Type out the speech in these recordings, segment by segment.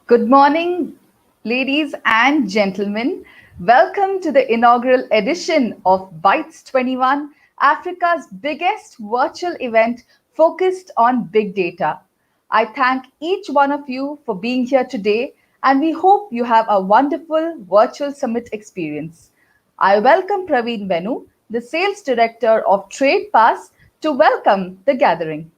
Good morning, ladies and gentlemen. Welcome to the inaugural edition of Bytes 21, Africa's biggest virtual event focused on big data. I thank each one of you for being here today, and we hope you have a wonderful virtual summit experience. I welcome Praveen Venu, the Sales Director of Trade Pass, to welcome the gathering.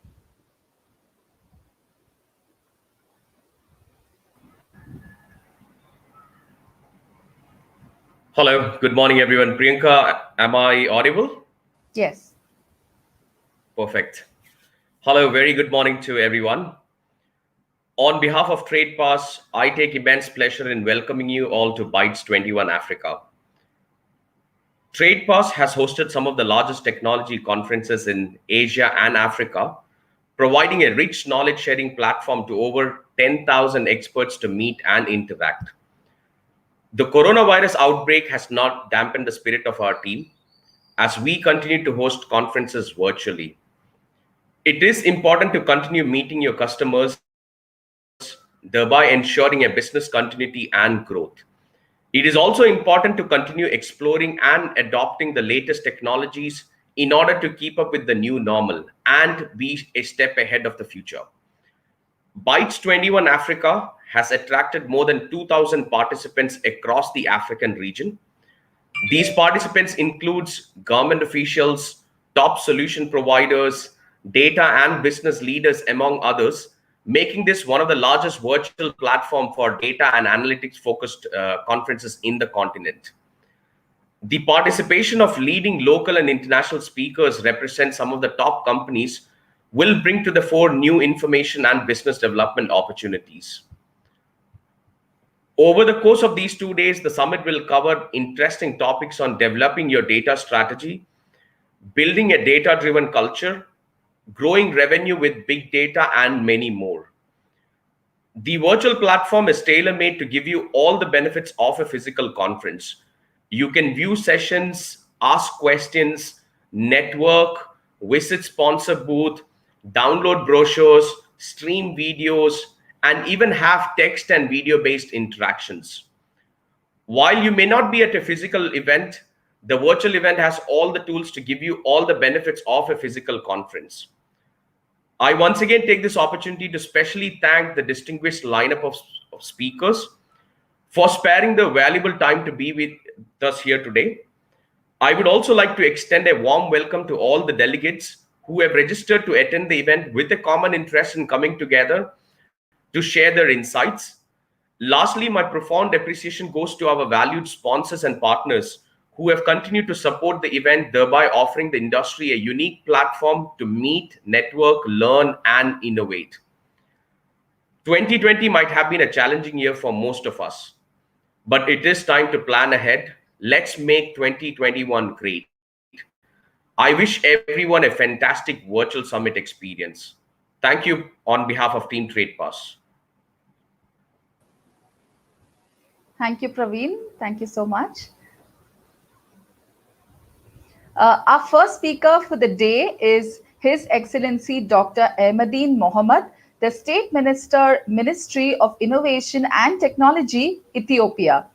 Hello, good morning, everyone. Priyanka, am I audible? Yes. Perfect. Hello, very good morning to everyone. On behalf of Trade Pass, I take immense pleasure in welcoming you all to Bytes 21 Africa. Trade Pass has hosted some of the largest technology conferences in Asia and Africa, providing a rich knowledge sharing platform to over 10,000 experts to meet and interact. The coronavirus outbreak has not dampened the spirit of our team as we continue to host conferences virtually. It is important to continue meeting your customers, thereby ensuring a business continuity and growth. It is also important to continue exploring and adopting the latest technologies in order to keep up with the new normal and be a step ahead of the future. Bytes 21 Africa has attracted more than 2,000 participants across the African region. These participants includes government officials, top solution providers, data and business leaders, among others, making this one of the largest virtual platform for data and analytics focused conferences in the continent. The participation of leading local and international speakers represent some of the top companies will bring to the fore new information and business development opportunities. Over the course of these 2 days, the summit will cover interesting topics on developing your data strategy, building a data-driven culture, growing revenue with big data, and many more. The virtual platform is tailor-made to give you all the benefits of a physical conference. You can view sessions, ask questions, network, visit sponsor booth, download brochures, stream videos, and even have text and video-based interactions. While you may not be at a physical event, the virtual event has all the tools to give you all the benefits of a physical conference. I once again take this opportunity to specially thank the distinguished lineup of speakers for sparing the valuable time to be with us here today. I would also like to extend a warm welcome to all the delegates who have registered to attend the event with a common interest in coming together to share their insights. Lastly, my profound appreciation goes to our valued sponsors and partners who have continued to support the event, thereby offering the industry a unique platform to meet, network, learn, and innovate. 2020 might have been a challenging year for most of us, but it is time to plan ahead. Let's make 2021 great. I wish everyone a fantastic virtual summit experience. Thank you on behalf of Team Trade Pass. Thank you, Praveen. Thank you so much. Our first speaker for the day is His Excellency Dr. Ahmadine Mohammed, the State Minister, Ministry of Innovation and Technology, Ethiopia.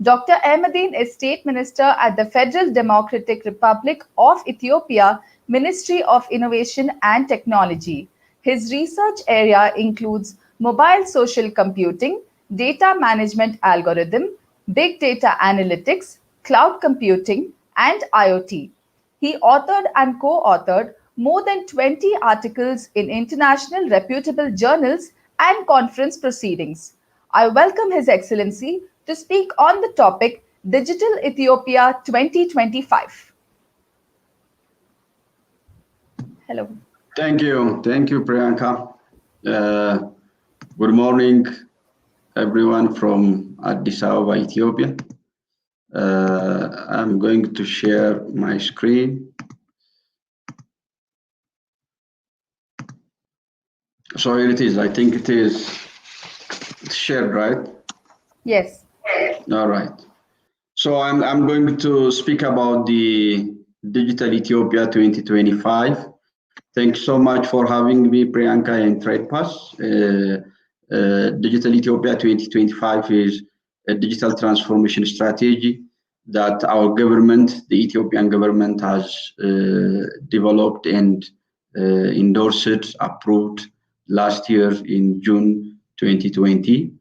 Dr. Ahmadine is State Minister at the Federal Democratic Republic of Ethiopia, Ministry of Innovation and Technology. His research area includes mobile social computing, data management algorithm, big data analytics, cloud computing, and IoT. He authored and co-authored more than 20 articles in international reputable journals and conference proceedings. I welcome His Excellency to speak on the topic Digital Ethiopia 2025. Hello. Thank you, Priyanka. Good morning, everyone from Addis Ababa, Ethiopia. I'm going to share my screen. So here it is. I think it's shared, right? Yes. All right. So I'm going to speak about the Digital Ethiopia 2025. Thanks so much for having me, Priyanka, and Trade Pass. Digital Ethiopia 2025 is a digital transformation strategy that our government, the Ethiopian government, has developed and endorsed, approved last year in June 2020.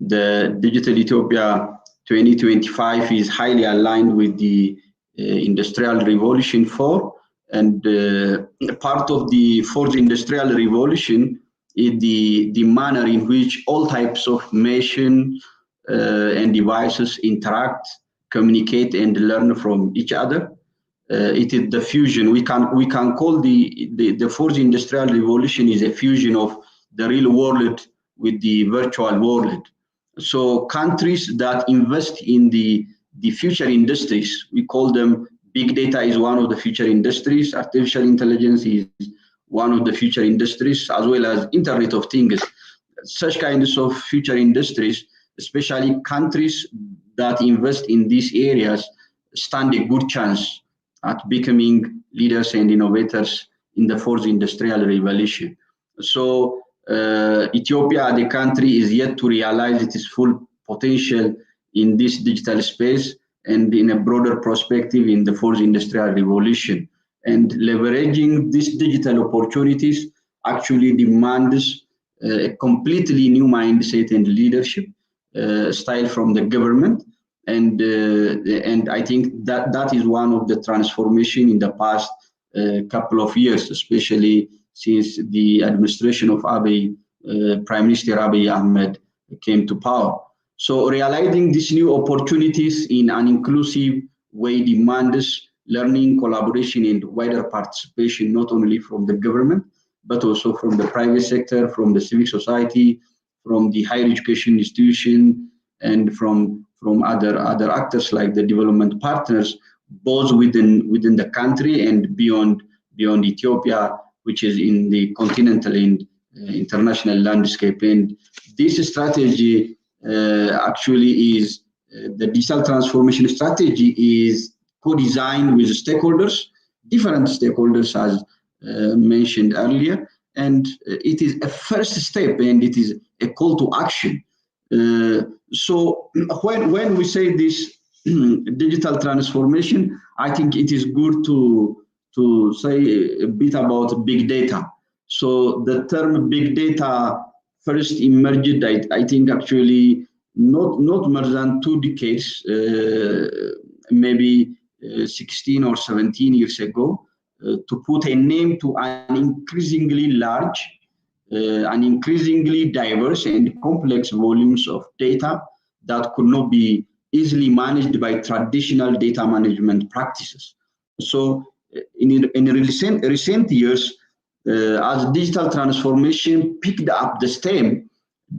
The Digital Ethiopia 2025 is highly aligned with the Industrial Revolution 4, and part of the fourth Industrial Revolution is the manner in which all types of machines and devices interact, communicate, and learn from each other. It is the fusion. We can call the fourth industrial revolution is a fusion of the real world with the virtual world. So countries that invest in the future industries, we call them big data is one of the future industries, artificial intelligence is one of the future industries, as well as Internet of Things. Such kinds of future industries, especially countries that invest in these areas, stand a good chance at becoming leaders and innovators in the fourth industrial revolution. So Ethiopia, the country, is yet to realize its full potential in this digital space and in a broader perspective in the fourth industrial revolution. And leveraging these digital opportunities actually demands a completely new mindset and leadership style from the government. And I think that is one of the transformation in the past couple of years, especially since the administration of Prime Minister Abiy Ahmed came to power. So realizing these new opportunities in an inclusive way demands learning, collaboration, and wider participation, not only from the government, but also from the private sector, from the civic society, from the higher education institution, and from other actors like the development partners, both within the country and beyond Ethiopia, which is in the continental and international landscape. And this strategy actually is the digital transformation strategy is co-designed with stakeholders, different stakeholders as mentioned earlier, and it is a first step and it is a call to action. So when we say this digital transformation, I think it is good to say a bit about big data. So the term big data first emerged, I think actually not more than 2 decades, maybe 16 or 17 years ago, to put a name to an increasingly large, an increasingly diverse and complex volumes of data that could not be easily managed by traditional data management practices. So in recent years, as digital transformation picked up the steam,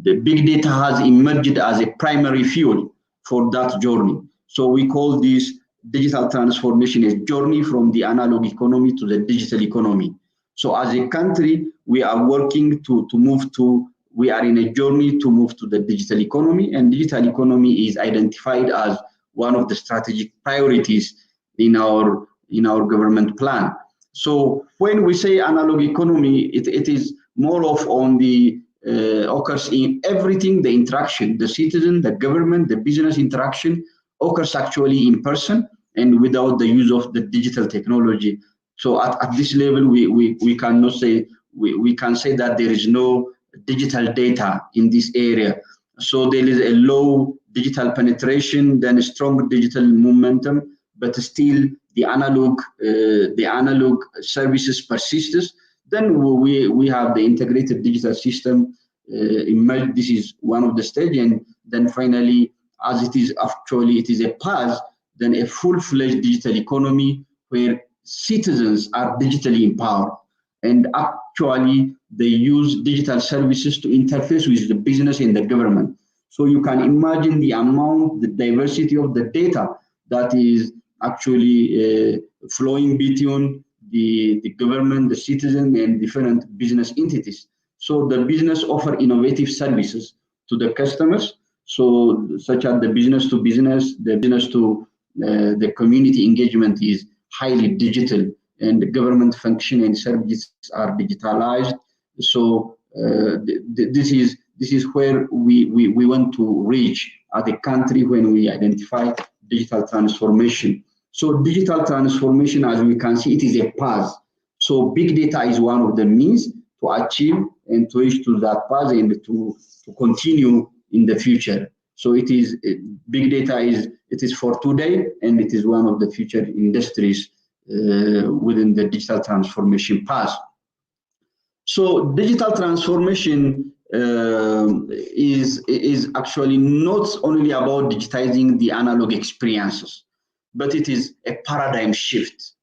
the big data has emerged as a primary fuel for that journey. So we call this digital transformation a journey from the analog economy to the digital economy. So as a country, we are working we are in a journey to move to the digital economy, and digital economy is identified as one of the strategic priorities in our government plan. So when we say analog economy, it is more of on the occurs in everything, the interaction, the citizen, the government, the business interaction occurs actually in person and without the use of the digital technology. So at this level, we cannot say, we can say that there is no digital data in this area. So there is a low digital penetration, then a strong digital momentum, but still the analog services persists. Then we have the integrated digital system emerged. This is one of the stage, and then finally, as it is a path, then a full-fledged digital economy where citizens are digitally empowered and actually they use digital services to interface with the business and the government. So you can imagine the amount, the diversity of the data that is actually flowing between the government, the citizen, and different business entities. So the business offer innovative services to the customers, so such as the business to business, the business to the community engagement is highly digital, and the government function and services are digitalized. So this This is where we want to reach as a country when we identify digital transformation. So digital transformation, as we can see, it is a path. So big data is one of the means to achieve and to reach to that path and to continue in the future. So it is big data is for today, and it is one of the future industries within the digital transformation path. So digital transformation is actually not only about digitizing the analog experiences, but it is a paradigm shift.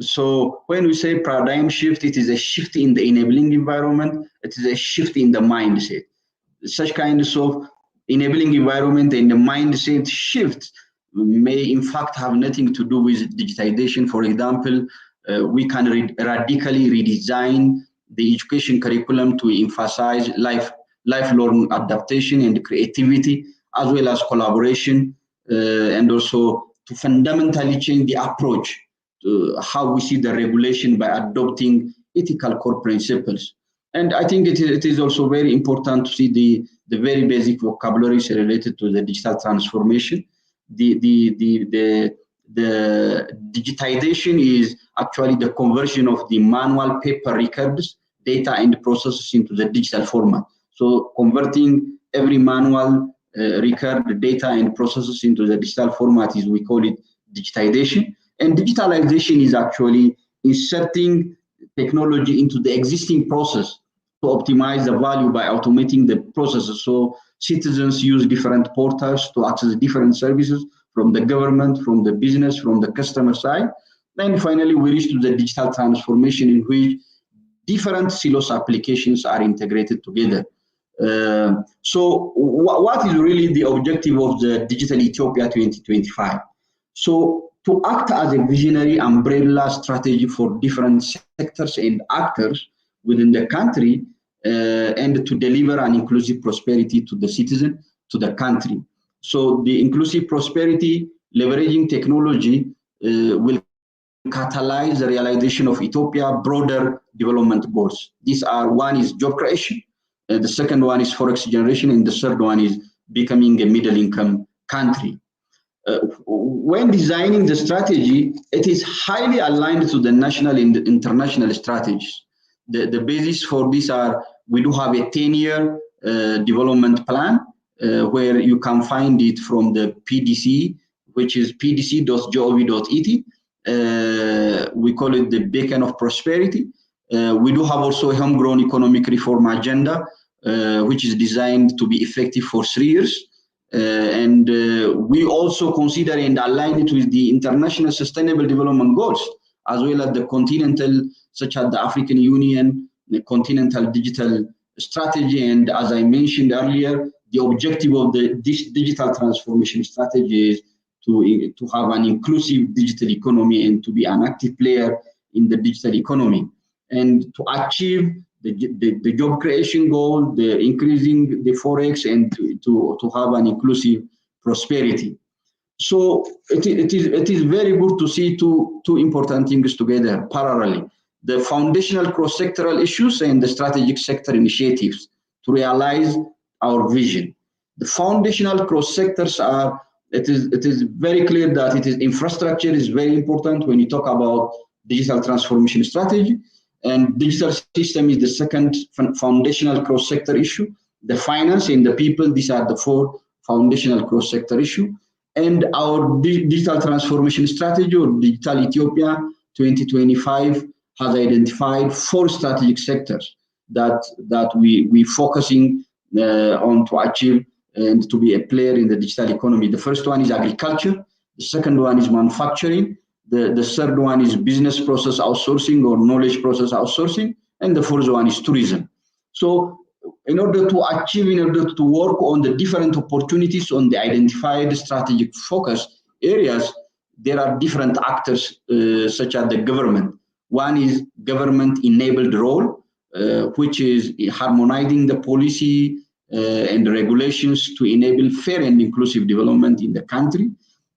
So when we say paradigm shift, it is a shift in the enabling environment, it is a shift in the mindset. Such kinds of enabling environment and the mindset shift may in fact have nothing to do with digitization. For example, we can radically redesign the education curriculum to emphasize lifelong adaptation and creativity, as well as collaboration, and also to fundamentally change the approach to how we see the regulation by adopting ethical core principles. And I think it is also very important to see the very basic vocabularies related to the digital transformation. The digitization is actually the conversion of the manual paper records, data, and processes into the digital format. So converting every manual record, data, and processes into the digital format is, we call it digitization. And digitalization is actually inserting technology into the existing process to optimize the value by automating the processes. So citizens use different portals to access different services from the government, from the business, from the customer side. Then finally, we reach to the digital transformation in which different silos applications are integrated together. So what is really the objective of the Digital Ethiopia 2025? So to act as a visionary umbrella strategy for different sectors and actors within the country, and to deliver an inclusive prosperity to the citizen, to the country. So the inclusive prosperity, leveraging technology, will catalyze the realization of Ethiopia broader development goals. These are, one is job creation, the second one is forex generation, and the third one is becoming a middle income country. When designing the strategy, it is highly aligned to the national and international strategies. The basis for this are, we do have a 10-year development plan where you can find it from the PDC, which is pdc.gov.et. We call it the beacon of prosperity. We do have also a homegrown economic reform agenda, which is designed to be effective for 3 years. And we also consider and align it with the international sustainable development goals, as well as the continental, such as the African Union, the continental digital strategy. And as I mentioned earlier, the objective of this digital transformation strategy is to have an inclusive digital economy and to be an active player in the digital economy, and to achieve the job creation goal, the increasing the forex, and to have an inclusive prosperity. So it is very good to see two important things together parallelly: the foundational cross-sectoral issues and the strategic sector initiatives to realize our vision. The foundational cross-sectors are, it is very clear that it is infrastructure is very important when you talk about digital transformation strategy, and digital system is the second foundational cross-sector issue. The finance and the people, these are the four foundational cross-sector issue. And our digital transformation strategy, or Digital Ethiopia 2025, has identified 4 strategic sectors that we focusing on to achieve and to be a player in the digital economy. The first one is agriculture. The second one is manufacturing. The third one is business process outsourcing or knowledge process outsourcing. And the fourth one is tourism. So in order to work on the different opportunities on the identified strategic focus areas, there are different actors such as the government. One is government-enabled role, which is harmonizing the policy and regulations to enable fair and inclusive development in the country.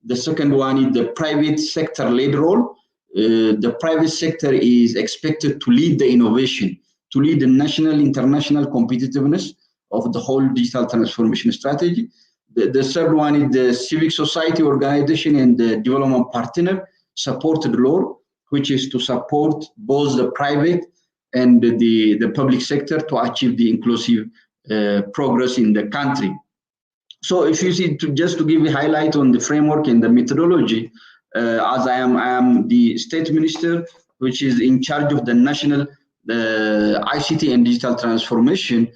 The second one is the private sector-led role. The private sector is expected to lead the innovation, to lead the national, international competitiveness, of the whole digital transformation strategy. The third one is the civic society organization and the development partner supported law, which is to support both the private and the public sector to achieve the inclusive progress in the country. So if you see, just to give a highlight on the framework and the methodology, as I am the state minister, which is in charge of the national ICT and digital transformation,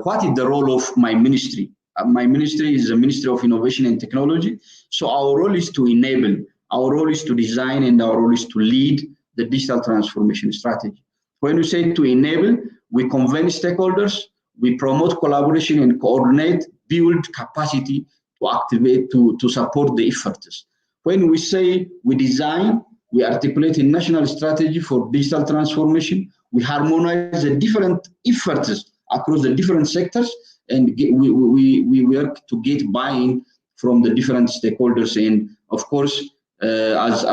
what is the role of my ministry? My ministry is the Ministry of Innovation and Technology. So our role is to enable, our role is to design, and our role is to lead the digital transformation strategy. When we say to enable, we convince stakeholders, we promote collaboration and coordinate, build capacity to activate, to support the efforts. When we say we design, we articulate a national strategy for digital transformation, we harmonize the different efforts across the different sectors, and we work to get buy-in from the different stakeholders. And of course, as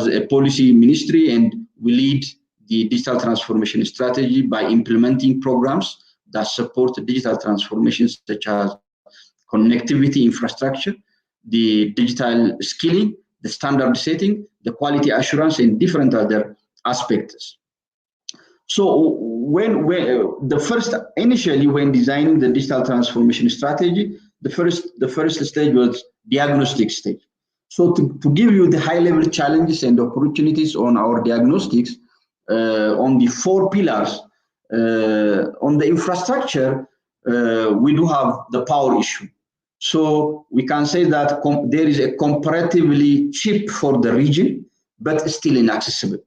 a policy ministry, and we lead the digital transformation strategy by implementing programs that support digital transformation, such as connectivity infrastructure, the digital skilling, the standard setting, the quality assurance, and different other aspects. So initially when designing the digital transformation strategy, the first stage was diagnostic stage. So to give you the high level challenges and opportunities on our diagnostics, on the 4 pillars, on the infrastructure, we do have the power issue. So we can say that there is a comparatively cheap for the region, but still inaccessible.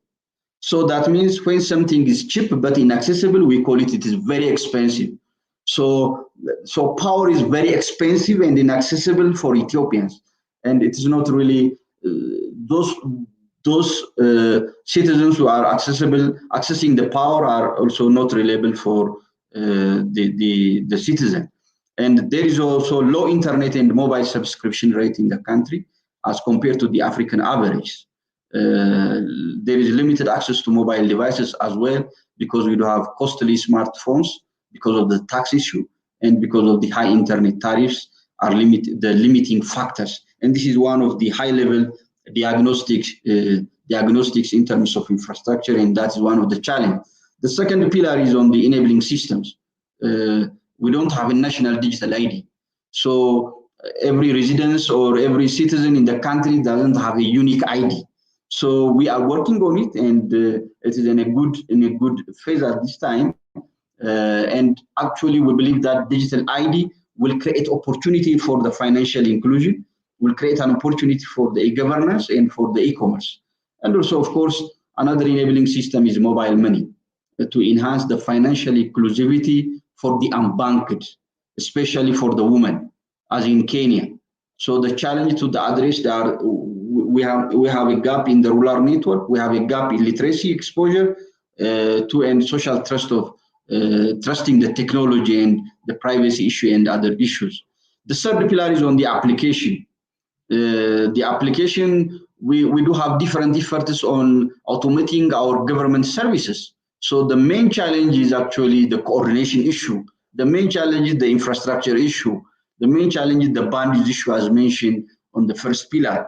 So that means when something is cheap but inaccessible, we call it is very expensive. So power is very expensive and inaccessible for Ethiopians, and it is not really those citizens who are accessing the power are also not reliable for the citizen. And there is also low internet and mobile subscription rate in the country as compared to the African average. There is limited access to mobile devices as well, because we do have costly smartphones because of the tax issue and because of the high internet tariffs are the limiting factors. And this is one of the high level diagnostics in terms of infrastructure, and that's one of the challenge. The second pillar is on the enabling systems. We don't have a national digital ID. So every residence or every citizen in the country doesn't have a unique ID. So we are working on it, and it is in a good phase at this time. And actually, we believe that digital ID will create opportunity for the financial inclusion, will create an opportunity for the e-governance and for the e-commerce. And also, of course, another enabling system is mobile money to enhance the financial inclusivity for the unbanked, especially for the women, as in Kenya. So the challenge to the address that we have a gap in the rural network, we have a gap in literacy exposure to and social trust of trusting the technology and the privacy issue and other issues. The third pillar is on the application. The application, we do have different efforts on automating our government services. So the main challenge is actually the coordination issue. The main challenge is the infrastructure issue. The main challenge is the bandwidth issue, as mentioned on the first pillar.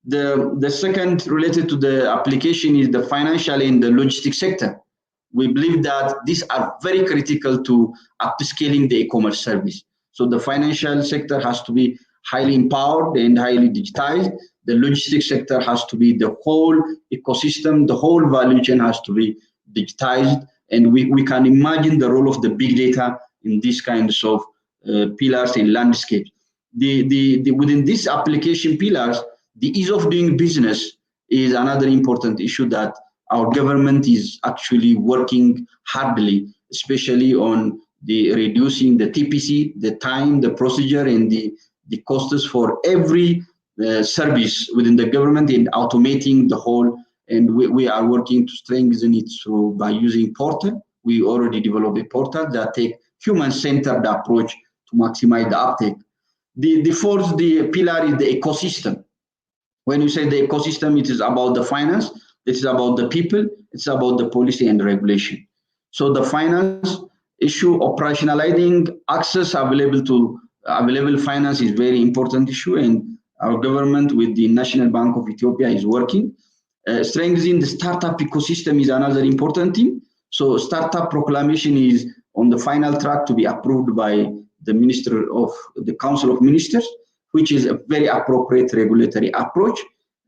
The second related to the application is the financial and the logistics sector. We believe that these are very critical to upscaling the e-commerce service. So the financial sector has to be highly empowered and highly digitized. The logistics sector has to be the whole ecosystem, the whole value chain has to be digitized. And we can imagine the role of the big data in these kinds of pillars and landscapes. Within these application pillars, the ease of doing business is another important issue that our government is actually working hardly, especially on the reducing the TPC, the time, the procedure, and the costs for every service within the government, and automating the whole. And we are working to strengthen it through by using portal. We already developed a portal that take human-centered approach to maximize the uptake. The fourth pillar is the ecosystem. When you say the ecosystem, it is about the finance, it is about the people, it's about the policy and regulation. So the finance, issue. Operationalizing access available finance is very important issue, and our government with the National Bank of Ethiopia is working. Strengthening the startup ecosystem is another important thing. So startup proclamation is on the final track to be approved by the Council of Ministers, which is a very appropriate regulatory approach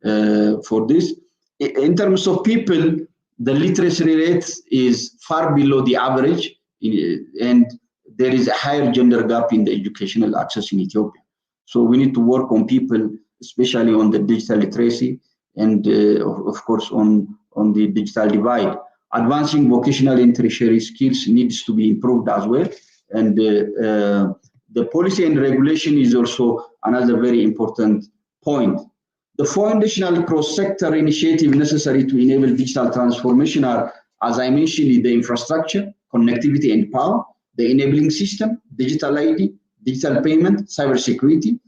for this. In terms of people, the literacy rate is far below the average, and there is a higher gender gap in the educational access in Ethiopia. So we need to work on people, especially on the digital literacy, and of course on the digital divide. Advancing vocational and tertiary skills needs to be improved as well, and the policy and regulation is also another very important point. The foundational cross-sector initiative necessary to enable digital transformation are, as I mentioned, the infrastructure, connectivity and power, the enabling system, digital ID, digital payment, cybersecurity,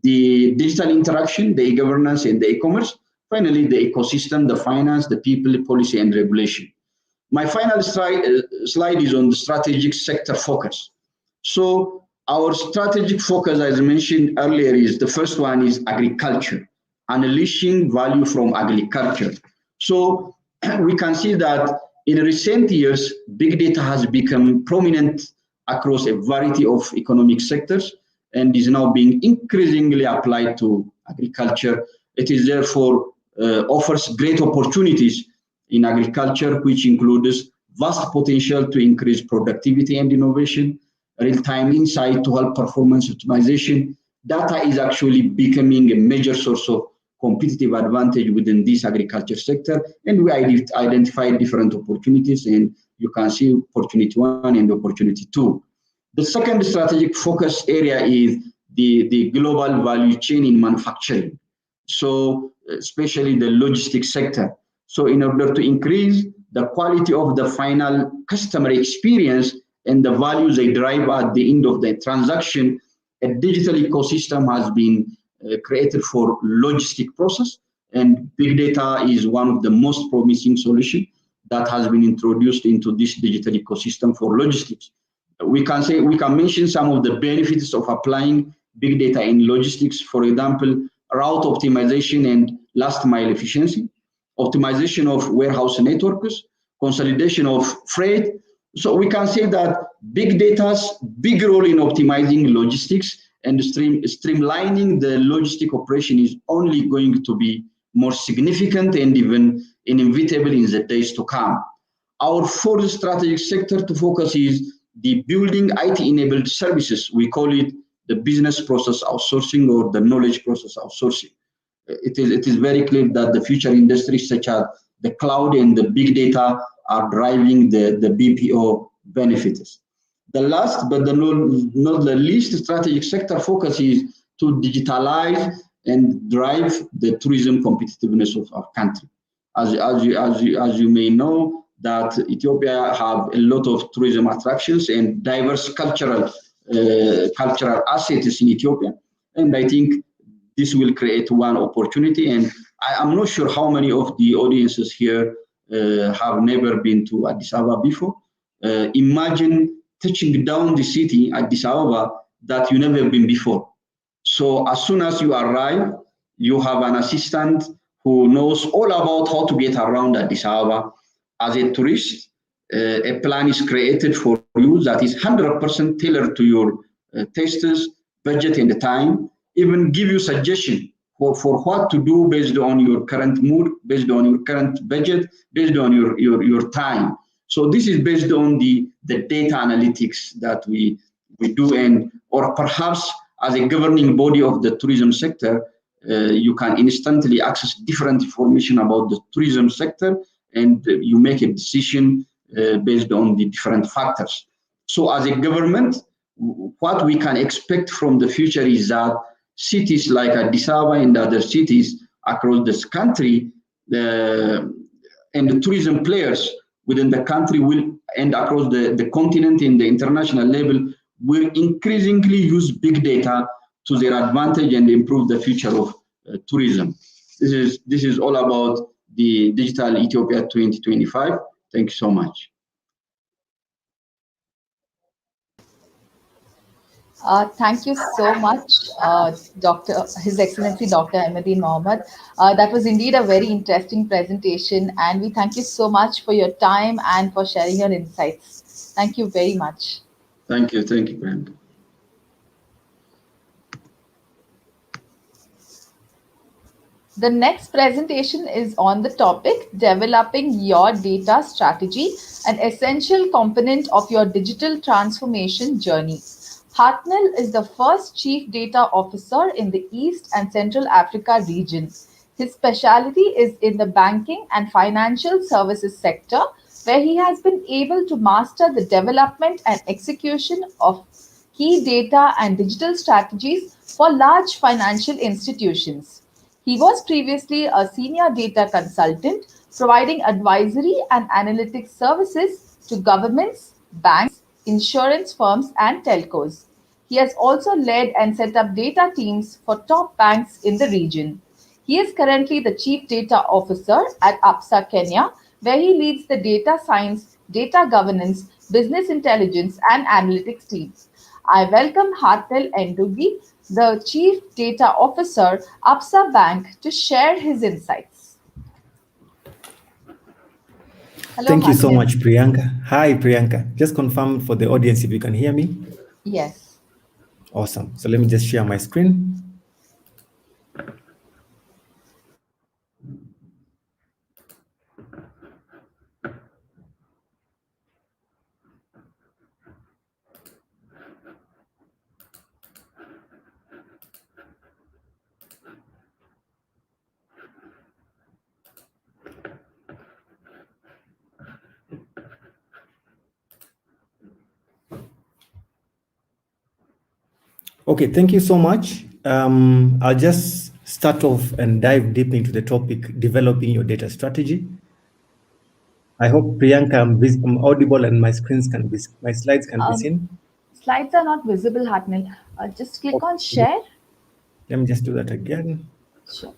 the digital interaction, the e-governance and the e-commerce, finally the ecosystem, the finance, the people, policy and regulation. My final slide is on the strategic sector focus. So our strategic focus, as I mentioned earlier, is the first one is agriculture, unleashing value from agriculture. So we can see that in recent years, big data has become prominent across a variety of economic sectors and is now being increasingly applied to agriculture. It is therefore offers great opportunities in agriculture, which includes vast potential to increase productivity and innovation, real-time insight to help performance optimization. Data is actually becoming a major source of competitive advantage within this agriculture sector, and we identified different opportunities, and you can see opportunity 1 and opportunity 2. The second strategic focus area is the global value chain in manufacturing, so especially the logistics sector. So in order to increase the quality of the final customer experience and the value they drive at the end of the transaction, a digital ecosystem has been created for logistic process, and big data is one of the most promising solutions that has been introduced into this digital ecosystem for logistics. We can mention some of the benefits of applying big data in logistics. For example, route optimization and last mile efficiency, optimization of warehouse networks, consolidation of freight. So we can say that big data's big role in optimizing logistics and streamlining the logistic operation is only going to be more significant and even inevitable in the days to come. Our fourth strategic sector to focus is the building IT-enabled services. We call it the business process outsourcing or the knowledge process outsourcing. It is very clear that the future industries such as the cloud and the big data are driving the BPO benefits. The last but not the least strategic sector focus is to digitalize and drive the tourism competitiveness of our country. As you may know, that Ethiopia have a lot of tourism attractions and diverse cultural assets in Ethiopia, and I think this will create one opportunity. And I'm not sure how many of the audiences here have never been to Addis Ababa before. Imagine touching down the city, Addis Ababa, that you never been before. So as soon as you arrive, you have an assistant who knows all about how to get around Addis Ababa. As a tourist, a plan is created for you that is 100% tailored to your tastes, budget, and time. Even give you suggestion for what to do based on your current mood, based on your current budget, based on your time. So this is based on the data analytics that we do, and or perhaps as a governing body of the tourism sector, you can instantly access different information about the tourism sector, and you make a decision based on the different factors. So as a government, what we can expect from the future is that cities like Addis Ababa and other cities across this country and the tourism players within the country will, and across the continent in the international level, will increasingly use big data to their advantage and improve the future of tourism. This is all about the Digital Ethiopia 2025. Thank you so much. Thank you so much, Dr. His Excellency Dr. Ahmadine Mohammed. That was indeed a very interesting presentation, and we thank you so much for your time and for sharing your insights. Thank you very much. Thank you, Priyanka. The next presentation is on the topic Developing Your Data Strategy, an essential component of your digital transformation journey. Hartnell is the first Chief Data Officer in the East and Central Africa region. His specialty is in the banking and financial services sector, where he has been able to master the development and execution of key data and digital strategies for large financial institutions. He was previously a senior data consultant, providing advisory and analytics services to governments, banks, insurance firms, and telcos. He has also led and set up data teams for top banks in the region. He is currently the Chief Data Officer at APSA Kenya, where he leads the data science, data governance, business intelligence, and analytics teams. I welcome Hartel Endugi, the Chief Data Officer, APSA Bank, to share his insights. Hello, Thank you so Hartel. much, Priyanka. Hi, Priyanka. Just confirm for the audience if you can hear me. Yes. Awesome. So let me just share my screen. Okay, thank you so much. I'll just start off and dive deep into the topic, developing your data strategy. I hope Priyanka, I'm audible and my slides can be seen. Slides are not visible, Hartnell. Just click on Okay. share. Let me just do that again. Sure.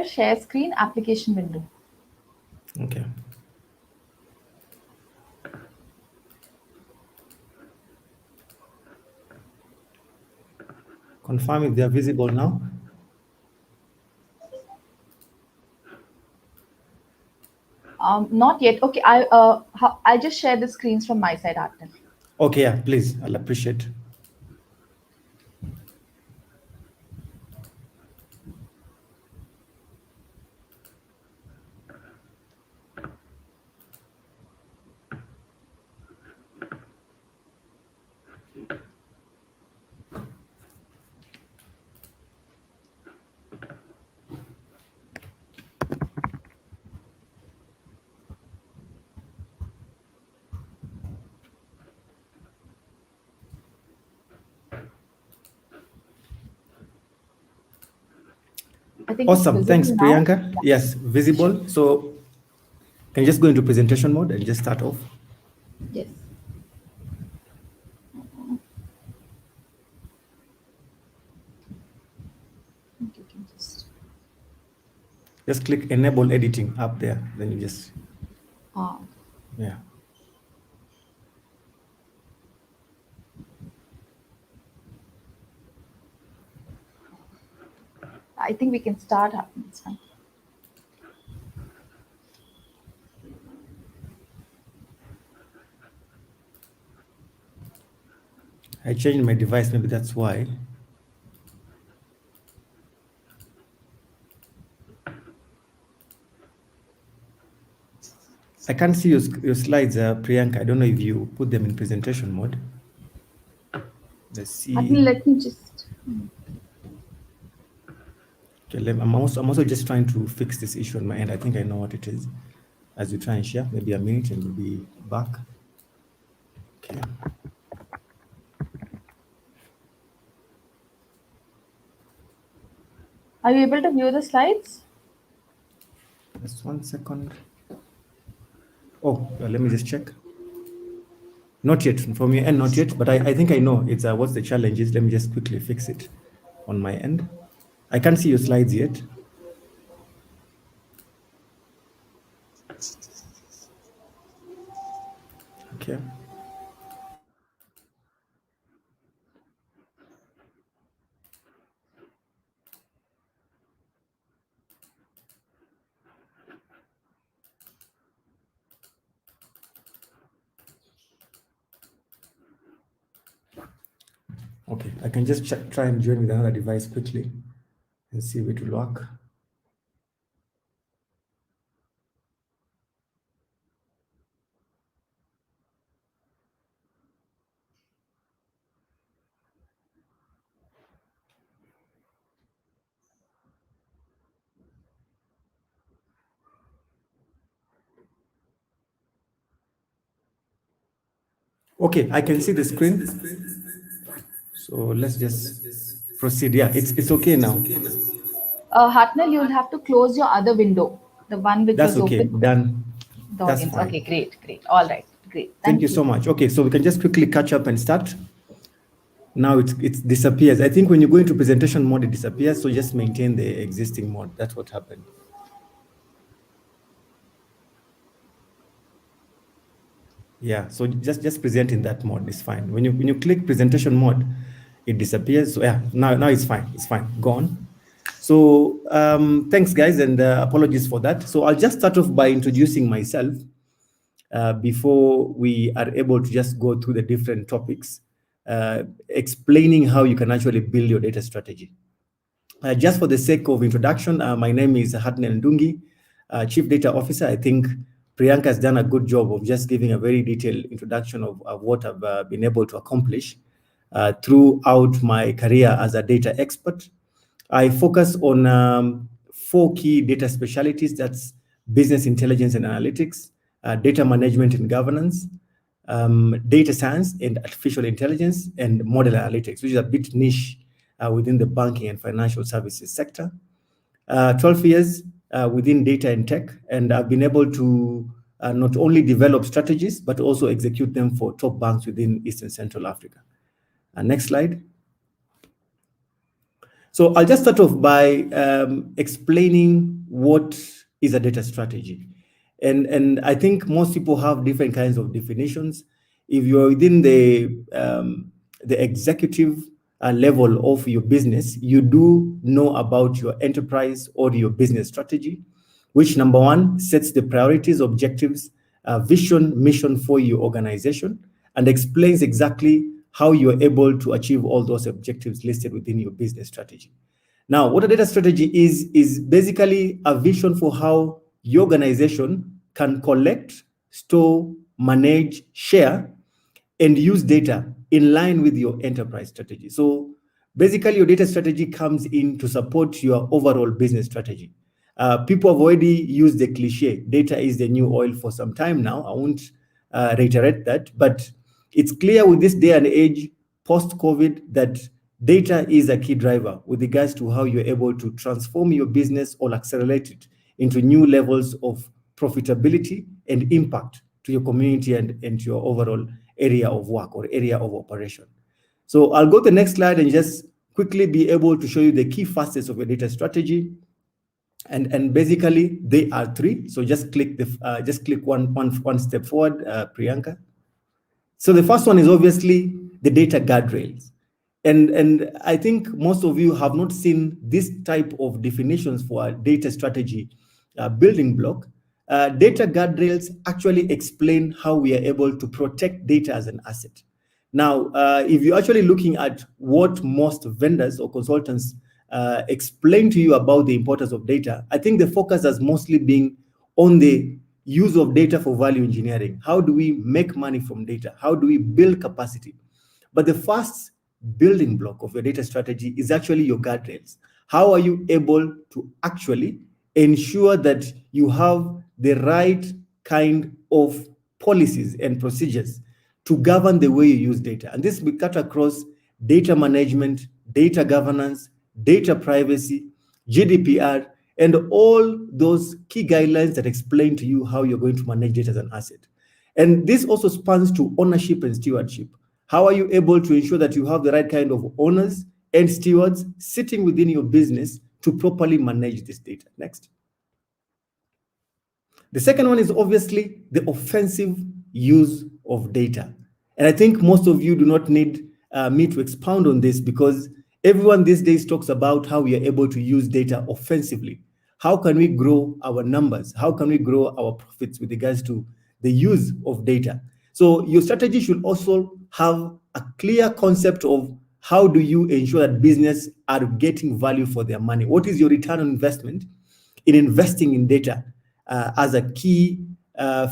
Share screen, application window. Okay. Confirm if they are visible now. Not yet. Okay, I'll just share the screens from my side, Hartnell. Okay, yeah, please. I'll appreciate. I think Awesome. it's Thanks, visible now. Priyanka. Yes, visible. So can you just go into presentation mode and just start off? Yes. You can Just click enable editing up there. Then you just, yeah. I think we can start. It's fine. I changed my device. Maybe that's why. I can't see your slides, Priyanka. I don't know if you put them in presentation mode. Let's see. Let me just. Okay, I'm also just trying to fix this issue on my end. I think I know what it is. As you try and share, maybe a minute and we'll be back. Okay. Are you able to view the slides? Just 1 second. Oh, let me just check. Not yet from your end, not yet, but I think I know it's what's the challenge is. Let me just quickly fix it on my end. I can't see your slides yet. Okay. Okay, I can just try and join with another device quickly and see if it will work. Okay, I can see the screen. So let's just proceed. Yeah, it's okay now. Hatnal, you'll have to close your other window, the one which That's was okay. open. Done. The That's audience. fine. Okay, great, great. All right, great. Thank you so much. Okay, so we can just quickly catch up and start. Now it disappears. I think when you go into presentation mode, it disappears. So just maintain the existing mode. That's what happened. Yeah, so just present in that mode is fine. When you click presentation mode, it disappears. So yeah, now it's fine. It's fine. Gone. So thanks guys, and apologies for that. So I'll just start off by introducing myself before we are able to just go through the different topics, explaining how you can actually build your data strategy. Just for the sake of introduction, my name is Hatnel Ndungi, Chief Data Officer. I think Priyanka has done a good job of just giving a very detailed introduction of what I've been able to accomplish throughout my career as a data expert. I focus on 4 key data specialties. That's business intelligence and analytics, data management and governance, data science and artificial intelligence, and model analytics, which is a bit niche within the banking and financial services sector. 12 years within data and tech, and I've been able to not only develop strategies, but also execute them for top banks within East and Central Africa. Next slide. So I'll just start off by explaining what is a data strategy. And I think most people have different kinds of definitions. If you're within the executive level of your business, you do know about your enterprise or your business strategy, which number 1 sets the priorities, objectives, vision, mission for your organization, and explains exactly how you're able to achieve all those objectives listed within your business strategy. Now, what a data strategy is basically a vision for how your organization can collect, store, manage, share, and use data in line with your enterprise strategy. So basically, your data strategy comes in to support your overall business strategy. People have already used the cliche, data is the new oil, for some time now. I won't reiterate that, but it's clear with this day and age, post-COVID, that data is a key driver with regards to how you're able to transform your business or accelerate it into new levels of profitability and impact to your community and to your overall area of work or area of operation. So I'll go to the next slide and just quickly be able to show you the key facets of your data strategy. And basically they are 3. So just click one step forward, Priyanka. So the first one is obviously the data guardrails. And I think most of you have not seen this type of definitions for a data strategy building block. Data guardrails actually explain how we are able to protect data as an asset. Now, if you're actually looking at what most vendors or consultants explain to you about the importance of data, I think the focus has mostly been on the use of data for value engineering. How do we make money from data? How do we build capacity? But the first building block of your data strategy is actually your guardrails. How are you able to actually ensure that you have the right kind of policies and procedures to govern the way you use data? And this will cut across data management, data governance, data privacy, GDPR, and all those key guidelines that explain to you how you're going to manage data as an asset. And this also spans to ownership and stewardship. How are you able to ensure that you have the right kind of owners and stewards sitting within your business to properly manage this data? Next. The second one is obviously the offensive use of data. And I think most of you do not need me to expound on this, because everyone these days talks about how we are able to use data offensively. How can we grow our numbers? How can we grow our profits with regards to the use of data? So your strategy should also have a clear concept of how do you ensure that business are getting value for their money? What is your return on investment in investing in data as a key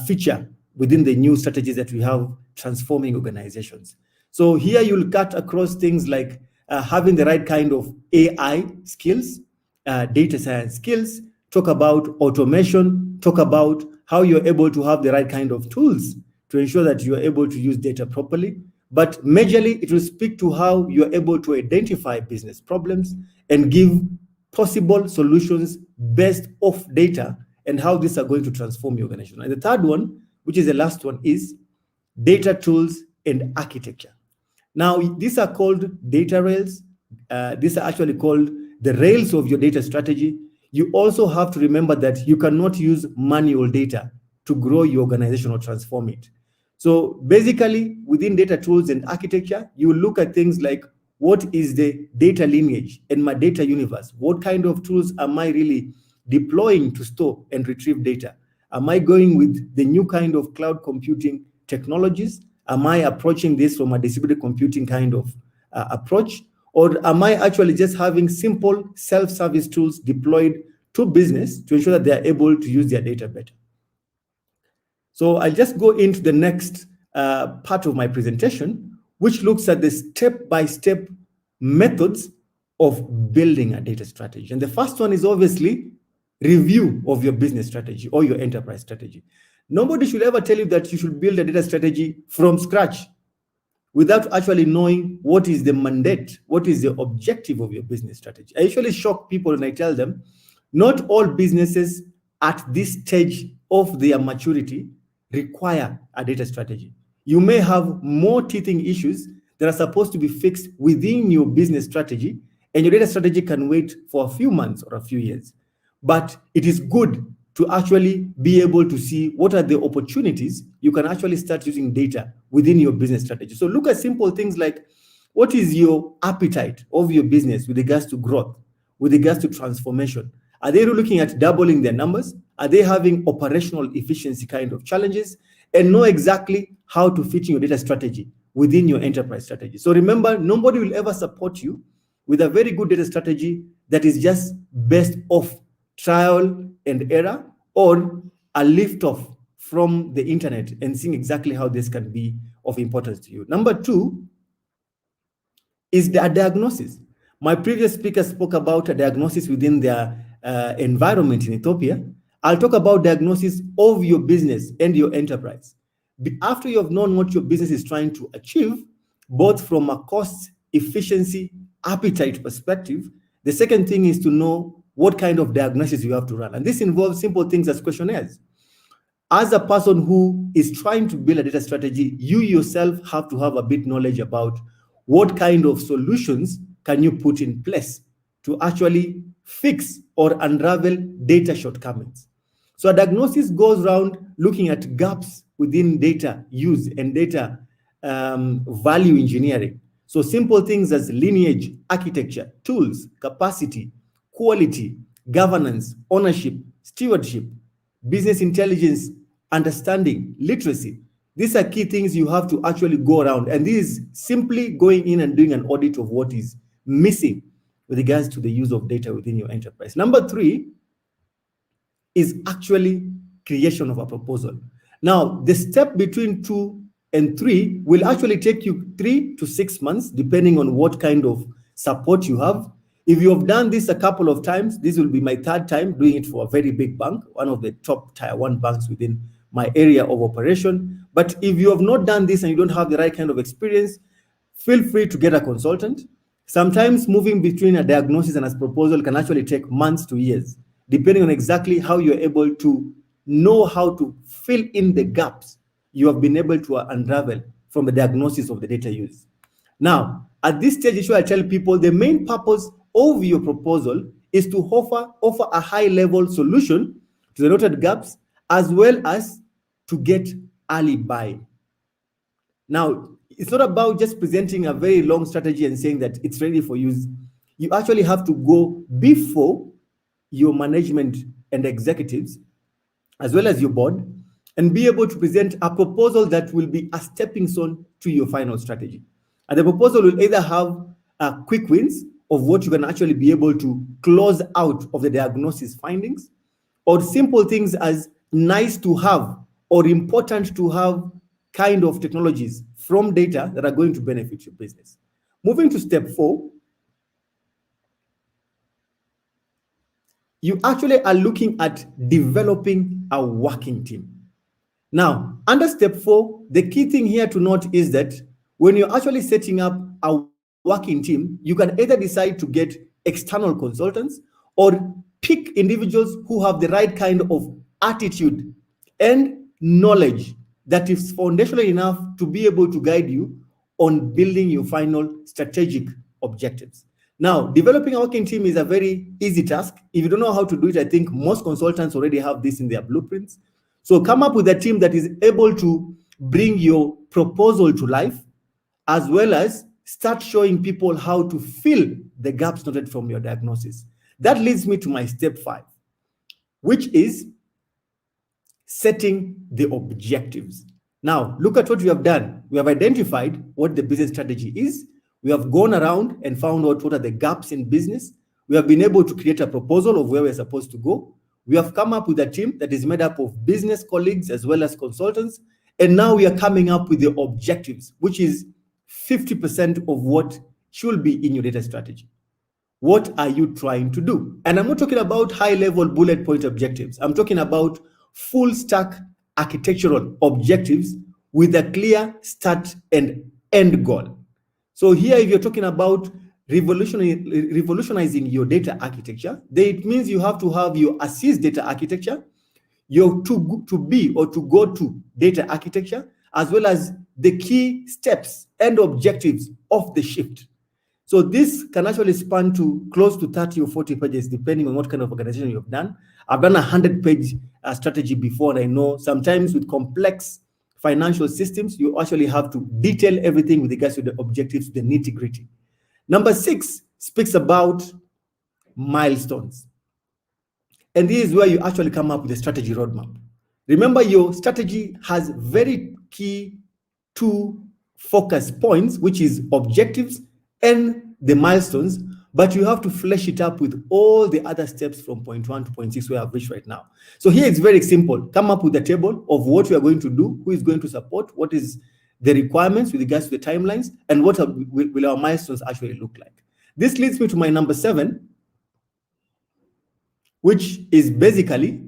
feature within the new strategies that we have transforming organizations? So here you'll cut across things like having the right kind of AI skills, data science skills, talk about automation, talk about how you're able to have the right kind of tools to ensure that you're able to use data properly. But majorly, it will speak to how you're able to identify business problems and give possible solutions based off data and how these are going to transform your organization. And the third one, which is the last one, is data tools and architecture. Now, these are called data rails. These are actually called the rails of your data strategy. You also have to remember that you cannot use manual data to grow your organization or transform it. So basically, within data tools and architecture, you look at things like, what is the data lineage in my data universe? What kind of tools am I really deploying to store and retrieve data? Am I going with the new kind of cloud computing technologies? Am I approaching this from a distributed computing kind of approach? Or am I actually just having simple self-service tools deployed to business to ensure that they are able to use their data better? So I'll just go into the next part of my presentation, which looks at the step-by-step methods of building a data strategy. And the first one is obviously review of your business strategy or your enterprise strategy. Nobody should ever tell you that you should build a data strategy from scratch without actually knowing what is the mandate, what is the objective of your business strategy. I usually shock people when I tell them, not all businesses at this stage of their maturity require a data strategy. You may have more teething issues that are supposed to be fixed within your business strategy, and your data strategy can wait for a few months or a few years. But it is good to actually be able to see what are the opportunities you can actually start using data within your business strategy. So look at simple things like, what is your appetite of your business with regards to growth, with regards to transformation? Are they looking at doubling their numbers? Are they having operational efficiency kind of challenges? And know exactly how to fit in your data strategy within your enterprise strategy. So remember, nobody will ever support you with a very good data strategy that is just based off trial and error or a lift off from the internet and seeing exactly how this can be of importance to you. Number two is the diagnosis. My previous speaker spoke about a diagnosis within their environment in Ethiopia. I'll talk about diagnosis of your business and your enterprise. After you have known what your business is trying to achieve, both from a cost, efficiency, appetite perspective, the second thing is to know what kind of diagnosis you have to run. And this involves simple things as questionnaires. As a person who is trying to build a data strategy, you yourself have to have a bit knowledge about what kind of solutions can you put in place to actually fix or unravel data shortcomings. So a diagnosis goes around looking at gaps within data use and data value engineering. So simple things as lineage, architecture, tools, capacity, quality, governance, ownership, stewardship, business intelligence, understanding, literacy. These are key things you have to actually go around. And this is simply going in and doing an audit of what is missing with regards to the use of data within your enterprise. Number three is actually creation of a proposal. Now, the step between 2 and 3 will actually take you 3 to 6 months, depending on what kind of support you have. If you have done this a couple of times, this will be my third time doing it for a very big bank, one of the top tier 1 banks within my area of operation. But if you have not done this and you don't have the right kind of experience, feel free to get a consultant. Sometimes moving between a diagnosis and a proposal can actually take months to years, depending on exactly how you're able to know how to fill in the gaps you have been able to unravel from the diagnosis of the data use. Now, at this stage, I tell people the main purpose of your proposal is to offer a high-level solution to the noted gaps as well as to get early buy. Now, it's not about just presenting a very long strategy and saying that it's ready for use. You actually have to go before your management and executives, as well as your board, and be able to present a proposal that will be a stepping stone to your final strategy. And the proposal will either have quick wins of what you can actually be able to close out of the diagnosis findings, or simple things as nice to have or important to have kind of technologies from data that are going to benefit your business. Moving to step 4, you actually are looking at developing a working team. Now, under step 4, the key thing here to note is that when you're actually setting up a working team, you can either decide to get external consultants or pick individuals who have the right kind of attitude and knowledge that is foundational enough to be able to guide you on building your final strategic objectives. Now, developing a working team is a very easy task. If you don't know how to do it, I think most consultants already have this in their blueprints. So come up with a team that is able to bring your proposal to life, as well as start showing people how to fill the gaps noted from your diagnosis. That leads me to my step 5, which is setting the objectives. Now, look at what we have done. We have identified what the business strategy is. We have gone around and found out what are the gaps in business. We have been able to create a proposal of where we're supposed to go. We have come up with a team that is made up of business colleagues as well as consultants. And now we are coming up with the objectives, which is 50% of what should be in your data strategy. What are you trying to do? And I'm not talking about high-level bullet point objectives. I'm talking about full stack architectural objectives with a clear start and end goal. So here, if you're talking about revolutionizing your data architecture, then it means you have to have your assist data architecture, your to be or to go to data architecture, as well as the key steps and objectives of the shift. So this can actually span to close to 30 or 40 pages, depending on what kind of organization you've done. I've done a 100-page strategy before, and I know sometimes with complex financial systems, you actually have to detail everything with regards to the objectives, the nitty-gritty. Number 6 speaks about milestones. And this is where you actually come up with a strategy roadmap. Remember, your strategy has very key 2 focus points, which is objectives and the milestones, but you have to flesh it up with all the other steps from point 1 to point 6 where I've reached right now. So here it's very simple. Come up with a table of what we are going to do, who is going to support, what is the requirements with regards to the timelines, and what will our milestones actually look like. This leads me to my number 7, which is basically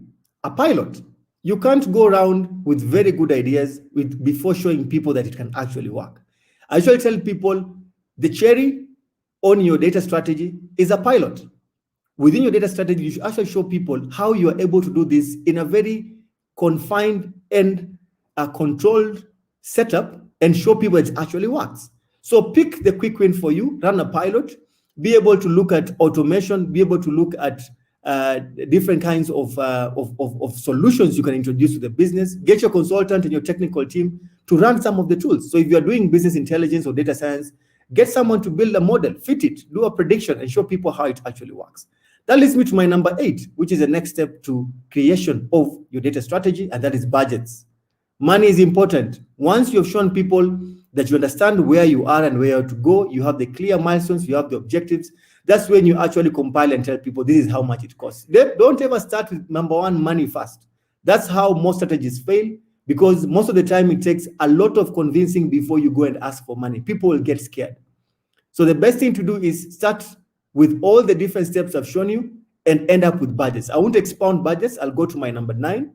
a pilot. You can't go around with very good ideas before showing people that it can actually work. I usually tell people the cherry on your data strategy is a pilot. Within your data strategy, you should actually show people how you are able to do this in a very confined and a controlled setup and show people it actually works. So pick the quick win for you, run a pilot, be able to look at automation, be able to look at different kinds of solutions you can introduce to the business. Get your consultant and your technical team to run some of the tools. So if you're doing business intelligence or data science, get someone to build a model, fit it, do a prediction, and show people how it actually works. That leads me to my number 8, which is the next step to creation of your data strategy, and that is budgets. Money is important. Once you've shown people that you understand where you are and where to go, you have the clear milestones, you have the objectives, that's when you actually compile and tell people this is how much it costs. Don't ever start with number 1, money first. That's how most strategies fail, because most of the time it takes a lot of convincing before you go and ask for money. People will get scared. So the best thing to do is start with all the different steps I've shown you and end up with budgets. I won't expound budgets. I'll go to my number 9.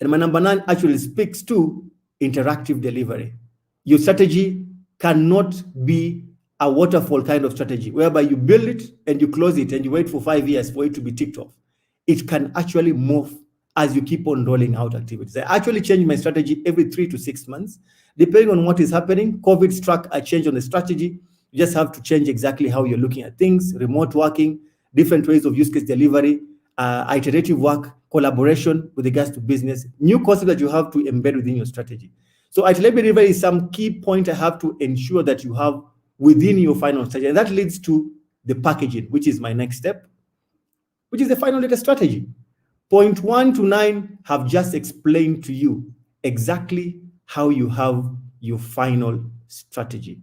And my number 9 actually speaks to interactive delivery. Your strategy cannot be a waterfall kind of strategy whereby you build it and you close it and you wait for 5 years for it to be ticked off. It can actually move as you keep on rolling out activities. I actually change my strategy every 3 to 6 months, depending on what is happening. COVID struck a change on the strategy. You just have to change exactly how you're looking at things, remote working, different ways of use case delivery, iterative work, collaboration with regards to business, new concepts that you have to embed within your strategy. So itinerary delivery is some key point I have to ensure that you have within your final strategy. And that leads to the packaging, which is my next step, which is the final data strategy. Point 1 to 9 have just explained to you exactly how you have your final strategy.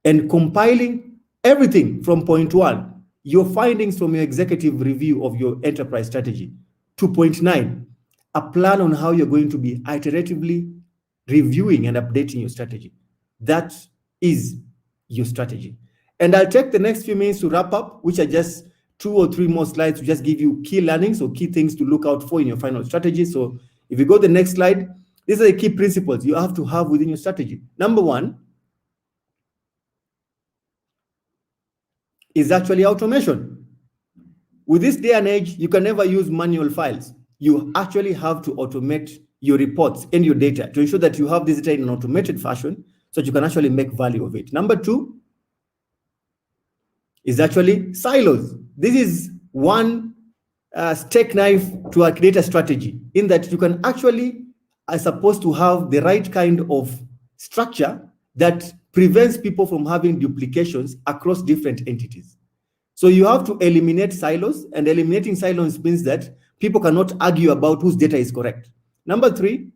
And compiling everything from point 1, your findings from your executive review of your enterprise strategy, to point 9, a plan on how you're going to be iteratively reviewing and updating your strategy. That is your strategy. And I'll take the next few minutes to wrap up, which are just 2 or 3 more slides to just give you key learnings or key things to look out for in your final strategy. So if you go to the next slide, these are the key principles you have to have within your strategy. Number 1 is actually automation. With this day and age, you can never use manual files. You actually have to automate your reports and your data to ensure that you have this data in an automated fashion so that you can actually make value of it. Number 2 is actually silos. This is one steak knife to a data strategy, in that you can actually are supposed to have the right kind of structure that prevents people from having duplications across different entities. So you have to eliminate silos, and eliminating silos means that people cannot argue about whose data is correct. Number 3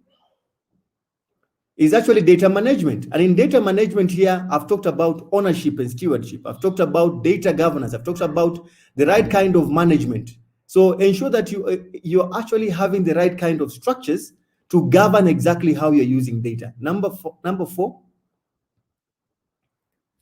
is actually data management. And in data management here, I've talked about ownership and stewardship. I've talked about data governance. I've talked about the right kind of management. So ensure that you're actually having the right kind of structures to govern exactly how you're using data. Number four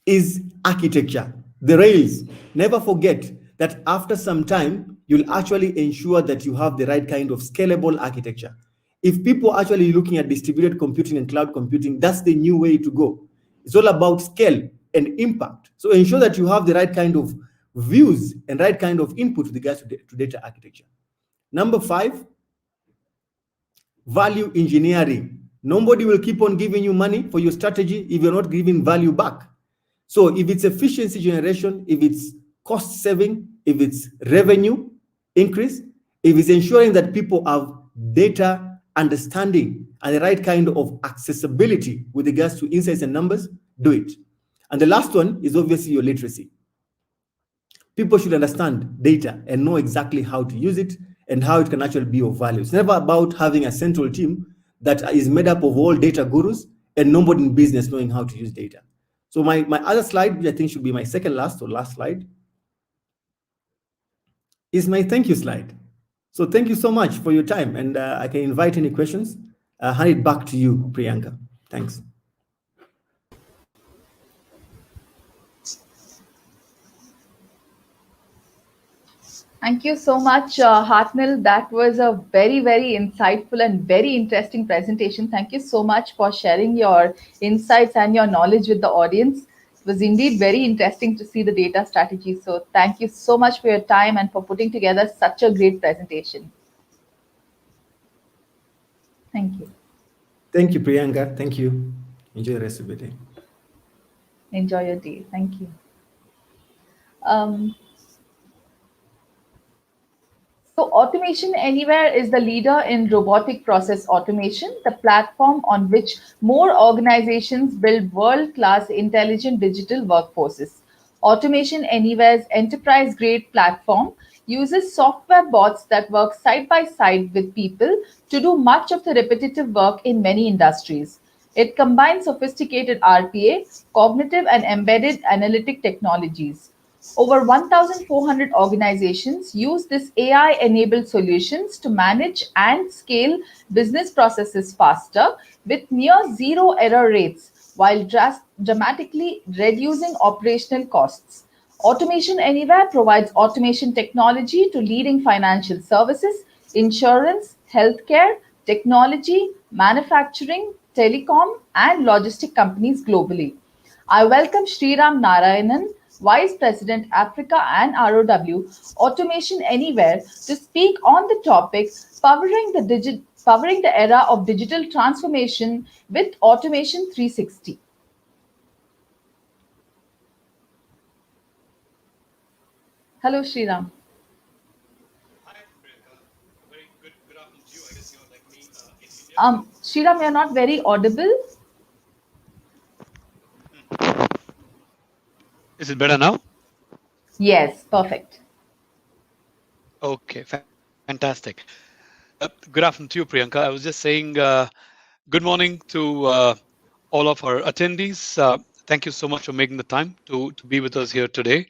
is architecture, the rails. Never forget that after some time, you'll actually ensure that you have the right kind of scalable architecture. If people are actually looking at distributed computing and cloud computing, that's the new way to go. It's all about scale and impact. So ensure that you have the right kind of views and right kind of input with regards to data architecture. Number 5, value engineering. Nobody will keep on giving you money for your strategy if you're not giving value back. So if it's efficiency generation, if it's cost saving, if it's revenue increase, if it's ensuring that people have data understanding and the right kind of accessibility with regards to insights and numbers, do it. And the last one is obviously your literacy. People should understand data and know exactly how to use it and how it can actually be of value. It's never about having a central team that is made up of all data gurus and nobody in business knowing how to use data. So my other slide, which I think should be my second last or last slide, is my thank you slide. So thank you so much for your time, and I can invite any questions. Hand it back to you, Priyanka. Thanks. Thank you so much, Hartnell. That was a very, very insightful and very interesting presentation. Thank you so much for sharing your insights and your knowledge with the audience. It was indeed very interesting to see the data strategy. So thank you so much for your time and for putting together such a great presentation. Thank you. Thank you, Priyanka. Thank you. Enjoy the rest of your day. Enjoy your day. Thank you. Um, So Automation Anywhere is the leader in robotic process automation, the platform on which more organizations build world-class intelligent digital workforces. Automation Anywhere's enterprise-grade platform uses software bots that work side by side with people to do much of the repetitive work in many industries. It combines sophisticated RPA, cognitive and embedded analytic technologies. Over 1,400 organizations use this AI-enabled solutions to manage and scale business processes faster with near zero error rates while dramatically reducing operational costs. Automation Anywhere provides automation technology to leading financial services, insurance, healthcare, technology, manufacturing, telecom, and logistic companies globally. I welcome Sriram Narayanan, Vice President Africa and ROW Automation Anywhere, to speak on the topic powering the era of digital transformation with Automation 360. Hello, Sriram. Sriram, you're not very audible. Is it better now? Yes, perfect. Okay, fantastic. Good afternoon to you, Priyanka. I was just saying good morning to all of our attendees. Thank you so much for making the time to be with us here today.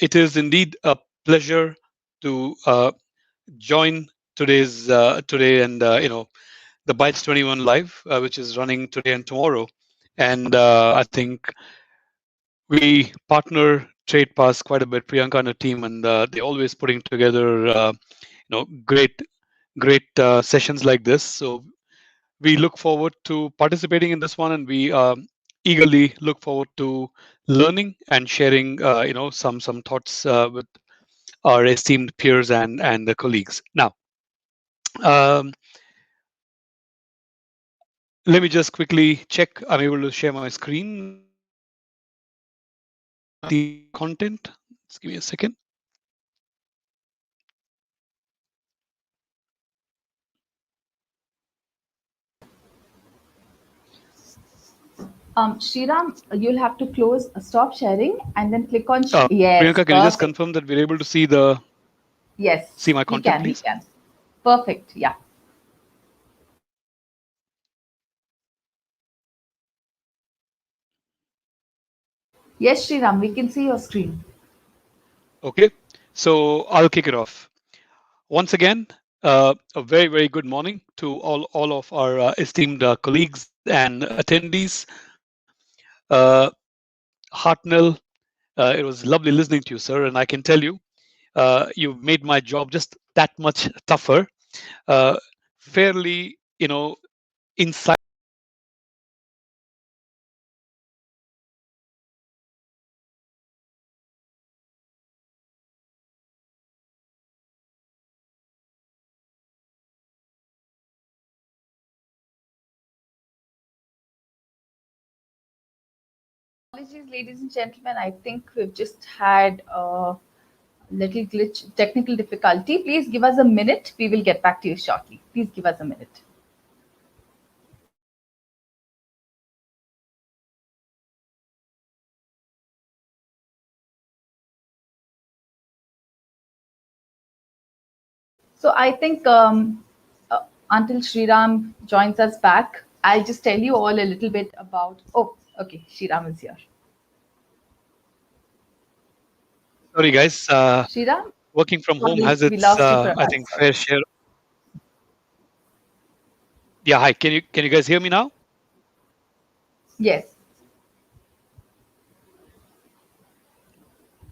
It is indeed a pleasure to join today and the Bytes 21 live, which is running today and tomorrow. And I think we partner TradePass quite a bit, Priyanka and her team, and they're always putting together great sessions like this. So we look forward to participating in this one, and we eagerly look forward to learning and sharing some thoughts with our esteemed peers and the colleagues. Now, um, let me just quickly check I'm able to share my screen. The content. Just give me a second. Sriram, you'll have to stop sharing, and then click on. Yes, Priyanka, can you just perfect. confirm that we're able to see Yes, my we content, can. We please? can. Perfect. Yeah. Yes, Sriram, we can see your screen. Okay, so I'll kick it off. Once again, a very good morning to all of our esteemed colleagues and attendees. Hartnell, it was lovely listening to you, sir, and I can tell you, you've made my job just that much tougher. Fairly, inside. Apologies, ladies and gentlemen. I think we've just had a little glitch, technical difficulty. Please give us a minute. We will get back to you shortly. Please give us a minute. So I think until Sriram joins us back, I'll just tell you all a little bit about. Oh, okay, Sriram is here. Sorry, guys. Sriram, Working from home sorry, has we its, lost you for a I while. think, Sorry. fair share. Yeah, hi. Can you guys hear me now? Yes.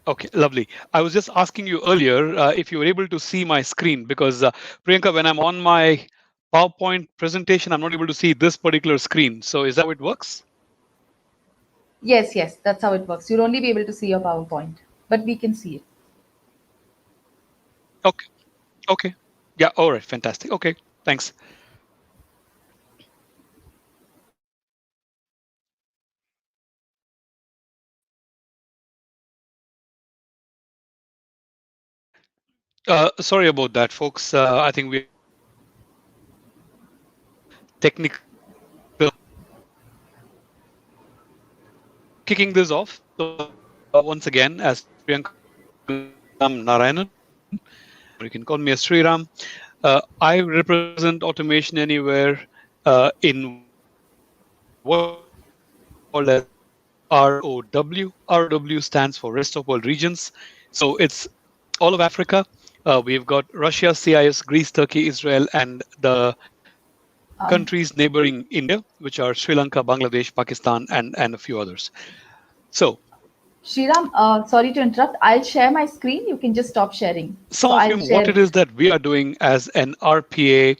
Okay, lovely. I was just asking you earlier if you were able to see my screen because Priyanka, when I'm on my PowerPoint presentation, I'm not able to see this particular screen. So is that how it works? Yes, yes, that's how it works. You'll only be able to see your PowerPoint, but we can see it. Okay. Okay. Yeah. All right. Fantastic. Okay. Thanks. Sorry about that, folks. I think we're technical kicking this off. So once again, as Priyanka Narayanan, or you can call me as Sriram. I represent Automation Anywhere in world as ROW. ROW stands for Rest of World Regions. So it's all of Africa. We've got Russia, CIS, Greece, Turkey, Israel, and the Um, countries neighboring India, which are Sri Lanka, Bangladesh, Pakistan, and a few others. So Sriram, sorry to interrupt. I'll share my screen. You can just stop sharing. some So of I'll you, what share. it is that we are doing as an RPA.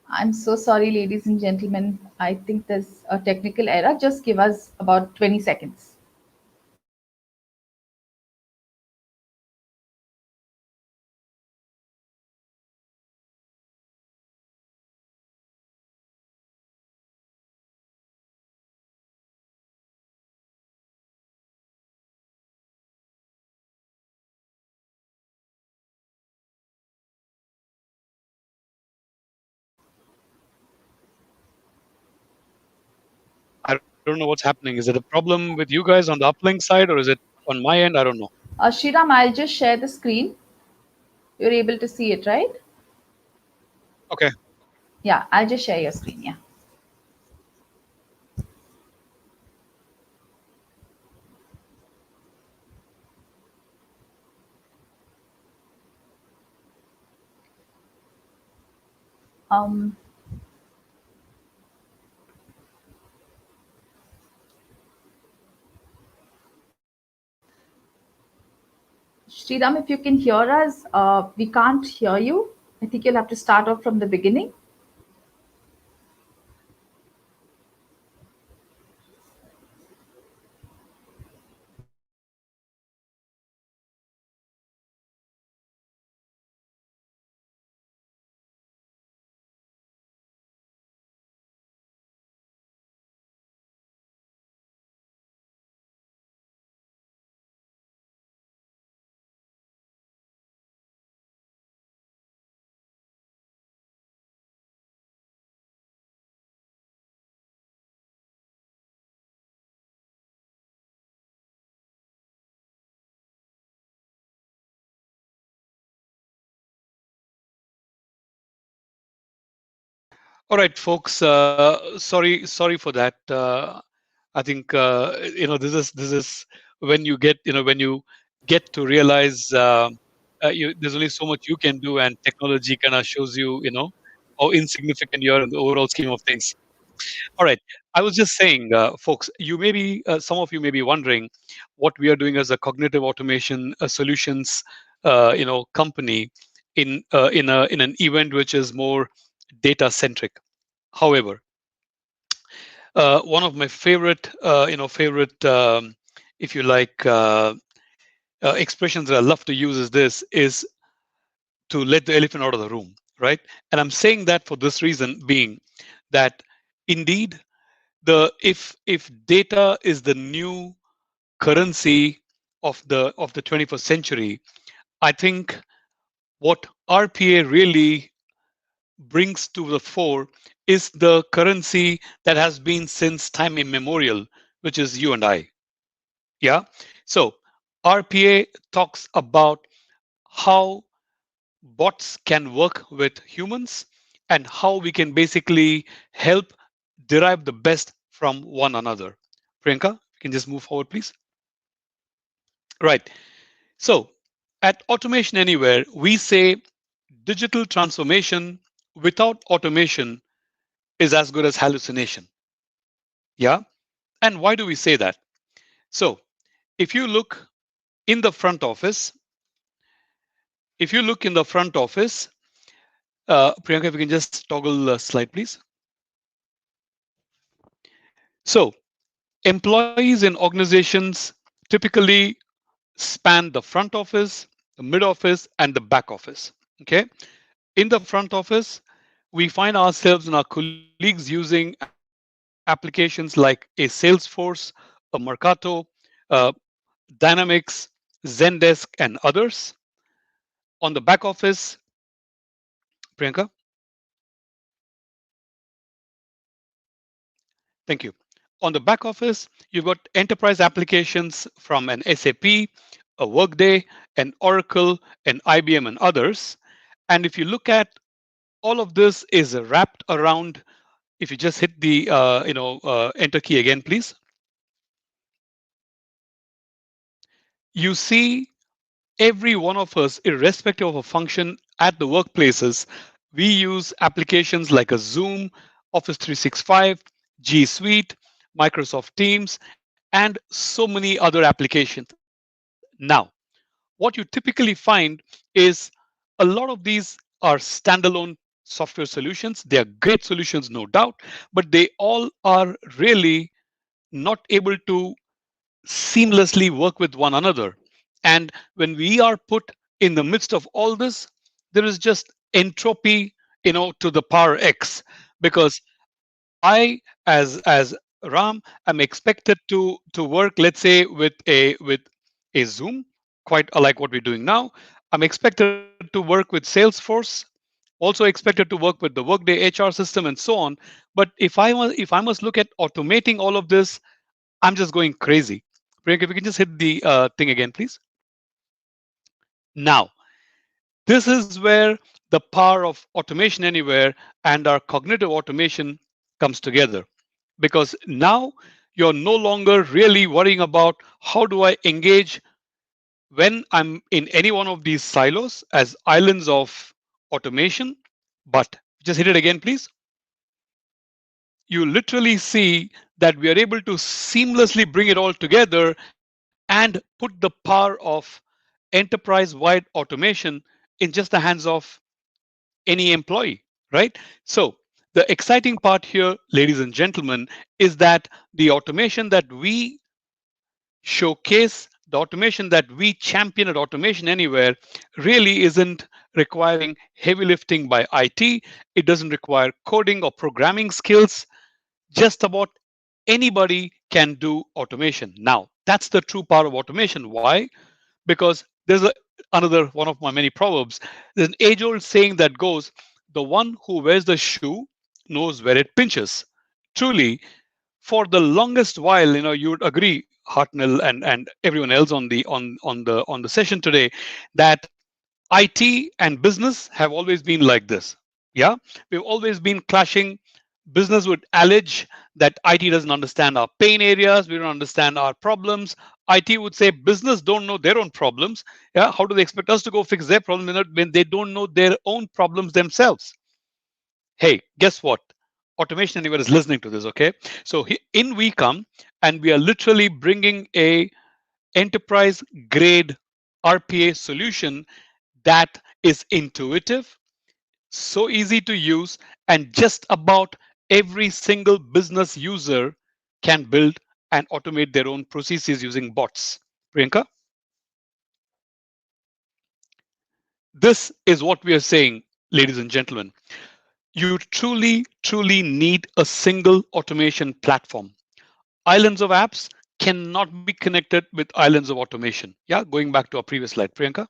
I'm so sorry, ladies and gentlemen. I think there's a technical error. Just give us about 20 seconds. don't know what's happening. Is it a problem with you guys on the uplink side, or is it on my end? I don't know. Shriram, I'll just share the screen. You're able to see it, right? Okay. Yeah, I'll just share your screen. Yeah. Um, Sriram, if you can hear us, we can't hear you. I think you'll have to start off from the beginning. All right, folks. Sorry for that. I think this is when you get when you get to realize there's only so much you can do, and technology kind of shows you how insignificant you are in the overall scheme of things. All right, I was just saying, folks, you may be some of you may be wondering what we are doing as a cognitive automation solutions company in an event which is more data centric. However, one of my favorite, if you like, expressions that I love to use is to let the elephant out of the room, right? And I'm saying that for this reason, being that indeed if data is the new currency of the 21st century, I think what RPA really brings to the fore is the currency that has been since time immemorial, which is you and I. Yeah. So RPA talks about how bots can work with humans and how we can basically help derive the best from one another. Priyanka, you can just move forward, please. Right. So at Automation Anywhere, we say digital transformation without automation is as good as hallucination. Yeah. And why do we say that? So if you look in the front office, if you look in the front office, Priyanka, if you can just toggle the slide, please. So employees in organizations typically span the front office, the mid office, and the back office. Okay. In the front office, we find ourselves and our colleagues using applications like a Salesforce, a Mercato, uh, Dynamics, Zendesk, and others. On the back office, Priyanka, thank you. On the back office, you've got enterprise applications from an SAP, a Workday, an Oracle, an IBM, and others. And if you look at all of this is wrapped around, if you just hit the enter key again, please, you see every one of us, irrespective of a function at the workplaces, we use applications like a Zoom, Office 365, G Suite, Microsoft Teams, and so many other applications. Now, what you typically find is a lot of these are standalone software solutions. They are great solutions, no doubt, but they all are really not able to seamlessly work with one another. And when we are put in the midst of all this, there is just entropy, to the power X, because I, as Ram, am expected to work, let's say, with a Zoom, quite like what we're doing now. I'm expected to work with Salesforce. also expected to work with the Workday HR system and so on. But if I must look at automating all of this, I'm just going crazy. Priyanka, if you can just hit the thing again, please. Now, this is where the power of automation anywhere and our cognitive automation comes together. Because now you're no longer really worrying about how do I engage when I'm in any one of these silos as islands of automation. But just hit it again, please. You literally see that we are able to seamlessly bring it all together and put the power of enterprise-wide automation in just the hands of any employee, right? So the exciting part here, ladies and gentlemen, is that the automation that we showcase, the automation that we champion at Automation Anywhere really isn't requiring heavy lifting by IT. It doesn't require coding or programming skills. Just about anybody can do automation. Now, that's the true power of automation. Why? Because there's another one of my many proverbs. There's an age-old saying that goes, "The one who wears the shoe knows where it pinches." Truly, for the longest while, you would agree, Hartnell and everyone else on the session today, that IT and business have always been like this. Yeah, we've always been clashing. Business would allege that IT doesn't understand our pain areas, we don't understand our problems. IT would say business don't know their own problems. Yeah, how do they expect us to go fix their problem when they don't know their own problems themselves? Hey, guess what? Automation Anywhere is listening to this, okay? So in we come, and we are literally bringing a enterprise grade RPA solution that is intuitive, so easy to use, and just about every single business user can build and automate their own processes using bots. Priyanka? This is what we are saying, ladies and gentlemen. You truly need a single automation platform. Islands of apps cannot be connected with islands of automation. Yeah, going back to our previous slide, Priyanka.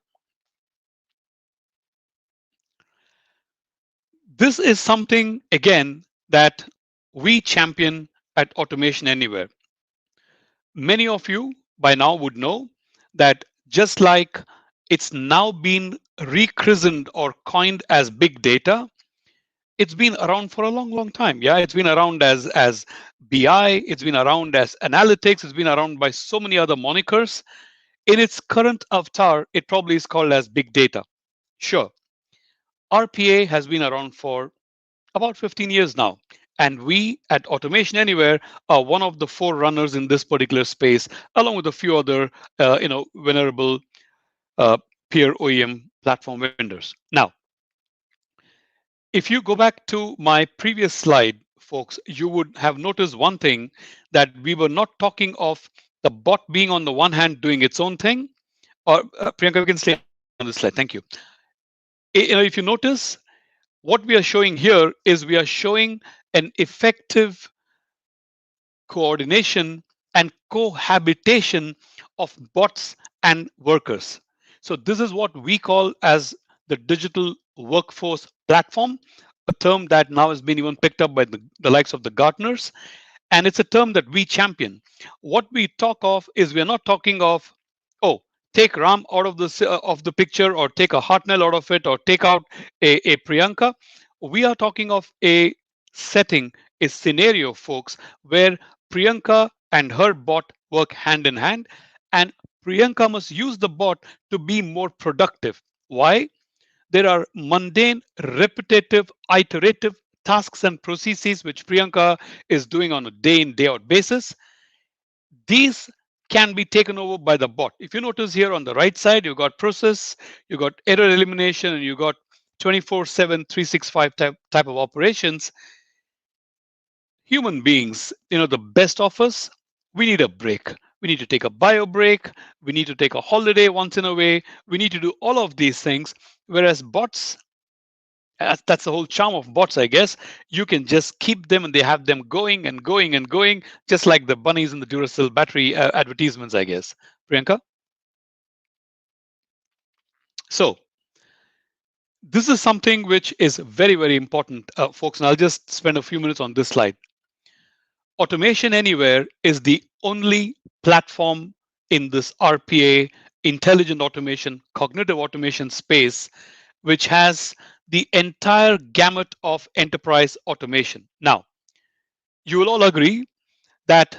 This is something, again, that we champion at Automation Anywhere. Many of you by now would know that just like it's now been rechristened or coined as big data, it's been around for a long time. Yeah, it's been around as BI, it's been around as analytics, it's been around by so many other monikers. In its current avatar, it probably is called as big data. Sure, RPA has been around for about 15 years now. And we at Automation Anywhere are one of the forerunners in this particular space, along with a few other, venerable peer OEM platform vendors. Now, if you go back to my previous slide, folks, you would have noticed one thing, that we were not talking of the bot being on the one hand doing its own thing. Or Priyanka, we can stay on this slide. Thank you. If you notice, what we are showing here is we are showing an effective coordination and cohabitation of bots and workers. So this is what we call as the digital workforce platform, a term that now has been even picked up by the likes of the Gartners. And it's a term that we champion. What we talk of is we're not talking of, oh, take Ram out of the picture, or take a Hartnell out of it, or take out a Priyanka. We are talking of a setting, a scenario, folks, where Priyanka and her bot work hand in hand, and Priyanka must use the bot to be more productive. Why? There are mundane, repetitive, iterative tasks and processes which Priyanka is doing on a day in, day out basis. These can be taken over by the bot. If you notice here on the right side, you got process, you got error elimination, and you got 24/7, 365 type of operations. Human beings, the best of us, we need a break. We need to take a bio break. We need to take a holiday once in a way. We need to do all of these things. Whereas bots, that's the whole charm of bots, I guess. You can just keep them and they have them going and going and going, just like the bunnies in the Duracell battery advertisements, I guess. Priyanka? So This is something which is very, very important, folks, and I'll just spend a few minutes on this slide. Automation Anywhere is the only platform in this RPA, intelligent automation, cognitive automation space, which has the entire gamut of enterprise automation. Now, you will all agree that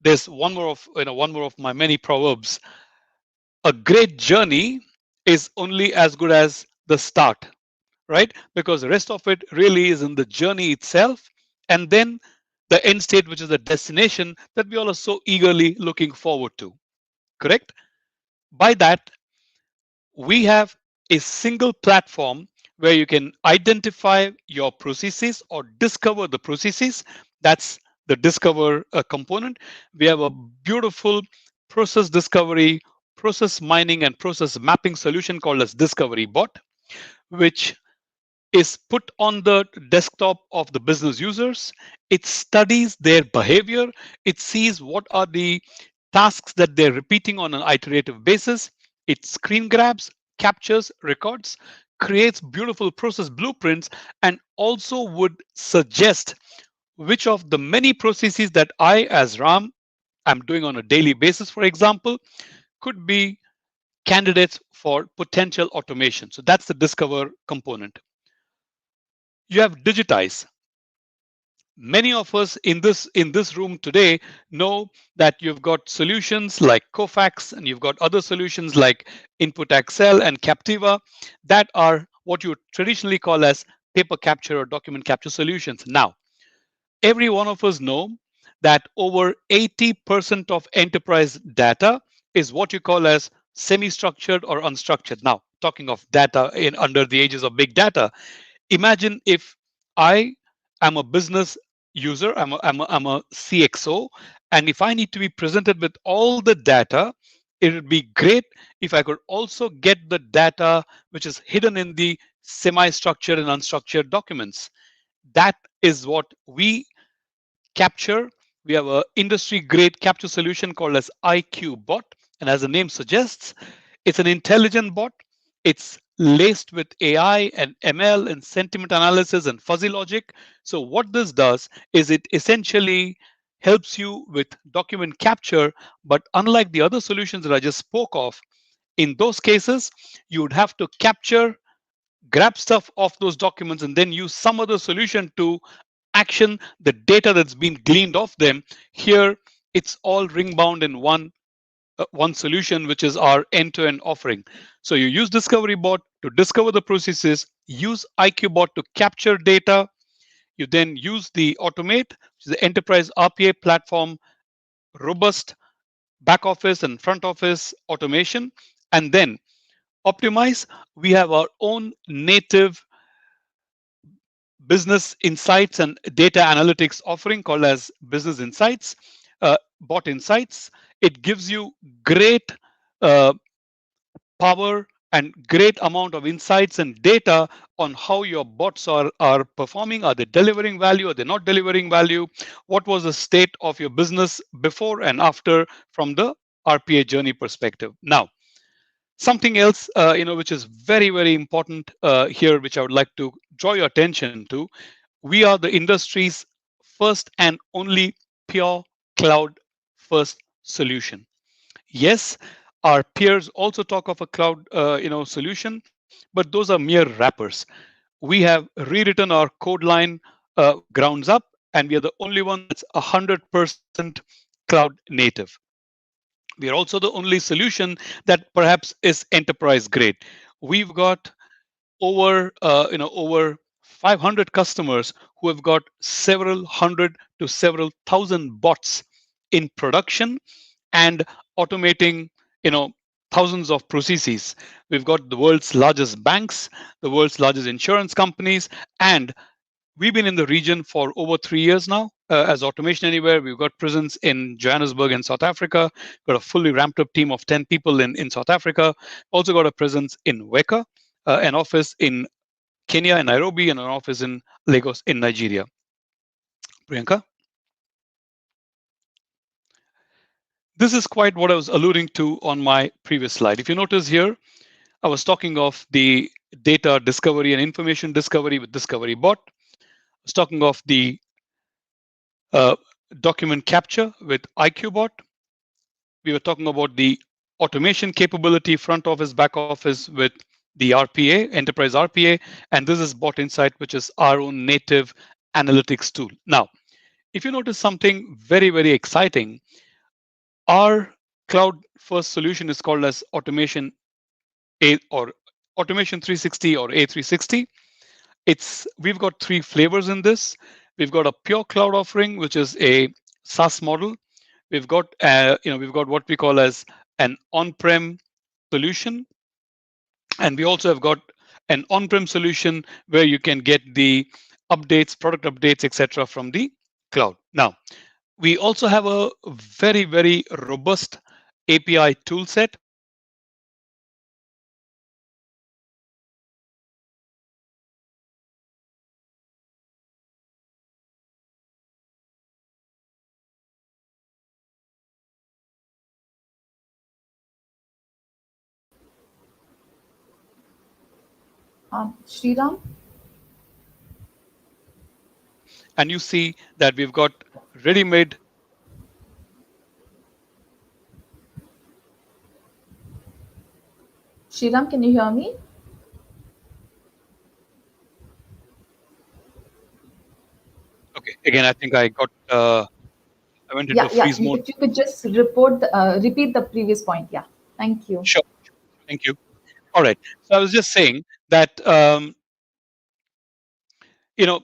there's one more of my many proverbs. A great journey is only as good as the start, right? Because the rest of it really is in the journey itself, and then the end state, which is the destination that we all are so eagerly looking forward to. Correct? By that, we have a single platform where you can identify your processes or discover the processes. That's the discover component. We have a beautiful process discovery, process mining, and process mapping solution called as Discovery Bot, which is put on the desktop of the business users. It studies their behavior. It sees what are the tasks that they're repeating on an iterative basis. It screen grabs, captures, records, creates beautiful process blueprints, and also would suggest which of the many processes that I, as Ram, am doing on a daily basis, for example, could be candidates for potential automation. So that's the discover component. You have digitize. Many of us in this room today know that you've got solutions like Kofax and you've got other solutions like Input Excel and Captiva that are what you traditionally call as paper capture or document capture solutions. Now, every one of us know that over 80% of enterprise data is what you call as semi-structured or unstructured. Now, talking of data in under the ages of big data, imagine if I am a business user, I'm a CXO, and if I need to be presented with all the data, it would be great if I could also get the data which is hidden in the semi-structured and unstructured documents. That is what we capture. We have an industry grade capture solution called as IQ bot. And as the name suggests, it's an intelligent bot. It's laced with AI and ML and sentiment analysis and fuzzy logic. So what this does is it essentially helps you with document capture. But unlike the other solutions that I just spoke of, in those cases, you would have to capture, grab stuff off those documents, and then use some other solution to action the data that's been gleaned off them. Here, it's all ring bound in one solution, which is our end-to-end offering. So you use Discovery Bot to discover the processes, use IQ Bot to capture data. You then use the Automate, which is the enterprise RPA platform, robust back office and front office automation. And then Optimize, we have our own native business insights and data analytics offering called as Business Insights, Bot Insights. It gives you great uh, power and great amount of insights and data on how your bots are performing. Are they delivering value? Are they not delivering value? What was the state of your business before and after from the RPA journey perspective? Now, something else, which is very, very important here, which I would like to draw your attention to. We are the industry's first and only pure cloud first solution. Yes, our peers also talk of a cloud, solution, but those are mere wrappers. We have rewritten our code line grounds up, and we are the only one that's 100% cloud native. We are also the only solution that perhaps is enterprise grade. We've got over 500 customers who have got several hundred to several thousand bots in production and automating thousands of processes. We've got the world's largest banks, the world's largest insurance companies, and we've been in the region for over 3 years now as Automation Anywhere. We've got presence in Johannesburg and South Africa, got a fully ramped up team of 10 people in South Africa, also got a presence in Weka, an office in Kenya and Nairobi, and an office in Lagos in Nigeria. Priyanka? This is quite what I was alluding to on my previous slide. If you notice here, I was talking of the data discovery and information discovery with Discovery Bot. I was talking of the uh, document capture with IQBot. We were talking about the automation capability, front office, back office with the RPA, Enterprise RPA, and this is Bot Insight, which is our own native analytics tool. Now, if you notice something very, very exciting, our cloud first solution is called as Automation A or Automation 360 or A360. We've got three flavors in this. We've got a pure cloud offering, which is a SaaS model. We've got we've got what we call as an on-prem solution, and we also have got an on-prem solution where you can get the updates, product updates, etc., from the cloud. Now, we also have a very, very robust API toolset. Sriram? And you see that we've got ready-made. Sriram, can you hear me? Okay, again, I think I got. I went into Yeah, yeah. freeze mode. If you could just repeat the previous point. Yeah. Thank you. Sure. Thank you. All right. So I was just saying that you know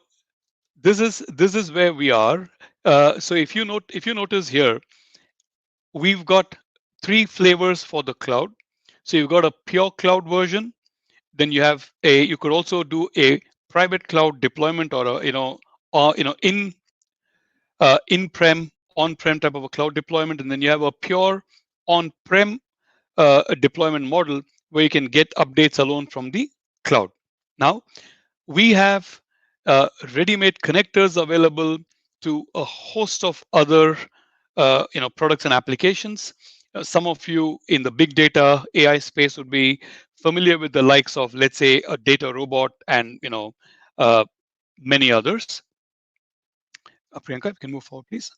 this is where we are. So if you notice here, we've got three flavors for the cloud. So you've got a pure cloud version. Then you could also do a private cloud deployment or in-prem on-prem type of a cloud deployment, and then you have a pure on-prem deployment model where you can get updates alone from the cloud. Now we have ready-made connectors available to a host of other products and applications. Some of you in the big data AI space would be familiar with the likes of, let's say, a data robot and many others. Priyanka, if you can move forward, please.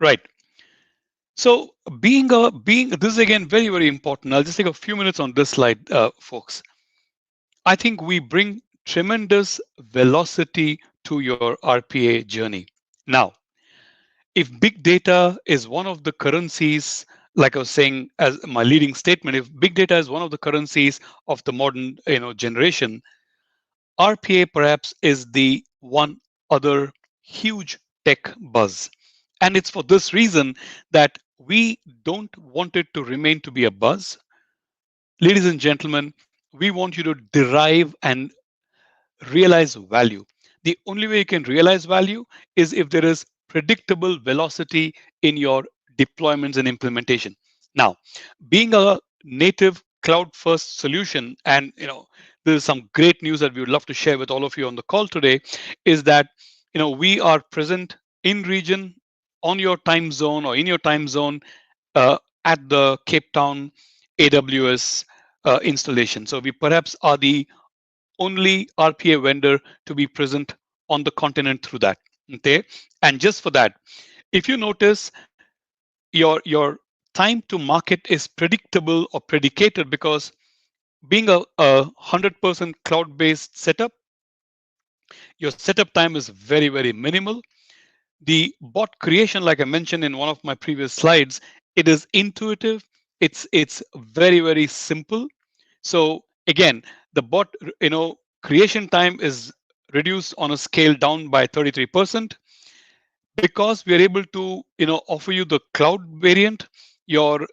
Right. So being this is again very, very important. I'll just take a few minutes on this slide, folks. I think we bring tremendous velocity to your RPA journey. Now, if big data is one of the currencies, like I was saying as my leading statement, if big data is one of the currencies of the modern generation, RPA perhaps is the one other huge tech buzz. And it's for this reason that we don't want it to remain to be a buzz. Ladies and gentlemen, we want you to derive and realize value. The only way you can realize value is if there is predictable velocity in your deployments and implementation. Now, being a native cloud first solution, and there is some great news that we would love to share with all of you on the call today, is that we are present in region, on your time zone or in your time zone, at the Cape Town AWS installation. So we perhaps are the only RPA vendor to be present on the continent through that. Okay, and just for that, if you notice, your time to market is predictable or predicated because being a 100% cloud-based setup, your setup time is very, very minimal. The bot creation, like I mentioned in one of my previous slides, it is intuitive. It's very, very simple. So again, the bot creation time is reduced on a scale down by 33%. Because we are able to offer you the cloud variant, your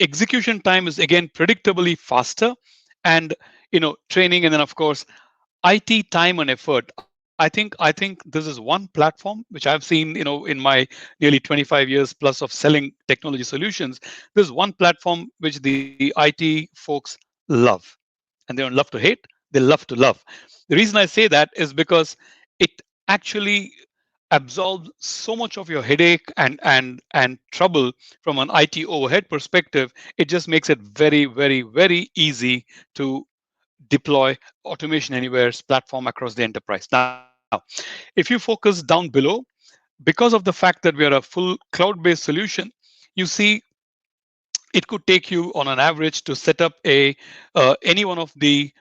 execution time is again predictably faster, and training, and then of course IT time and effort. I think this is one platform which I've seen in my nearly 25 years plus of selling technology solutions. There's one platform which the IT folks love, and they don't love to hate, they love to love. The reason I say that is because it actually absolve so much of your headache and trouble from an IT overhead perspective. It just makes it very, very, very easy to deploy Automation Anywhere's platform across the enterprise. Now, if you focus down below, because of the fact that we are a full cloud-based solution, you see it could take you on an average to set up any one of the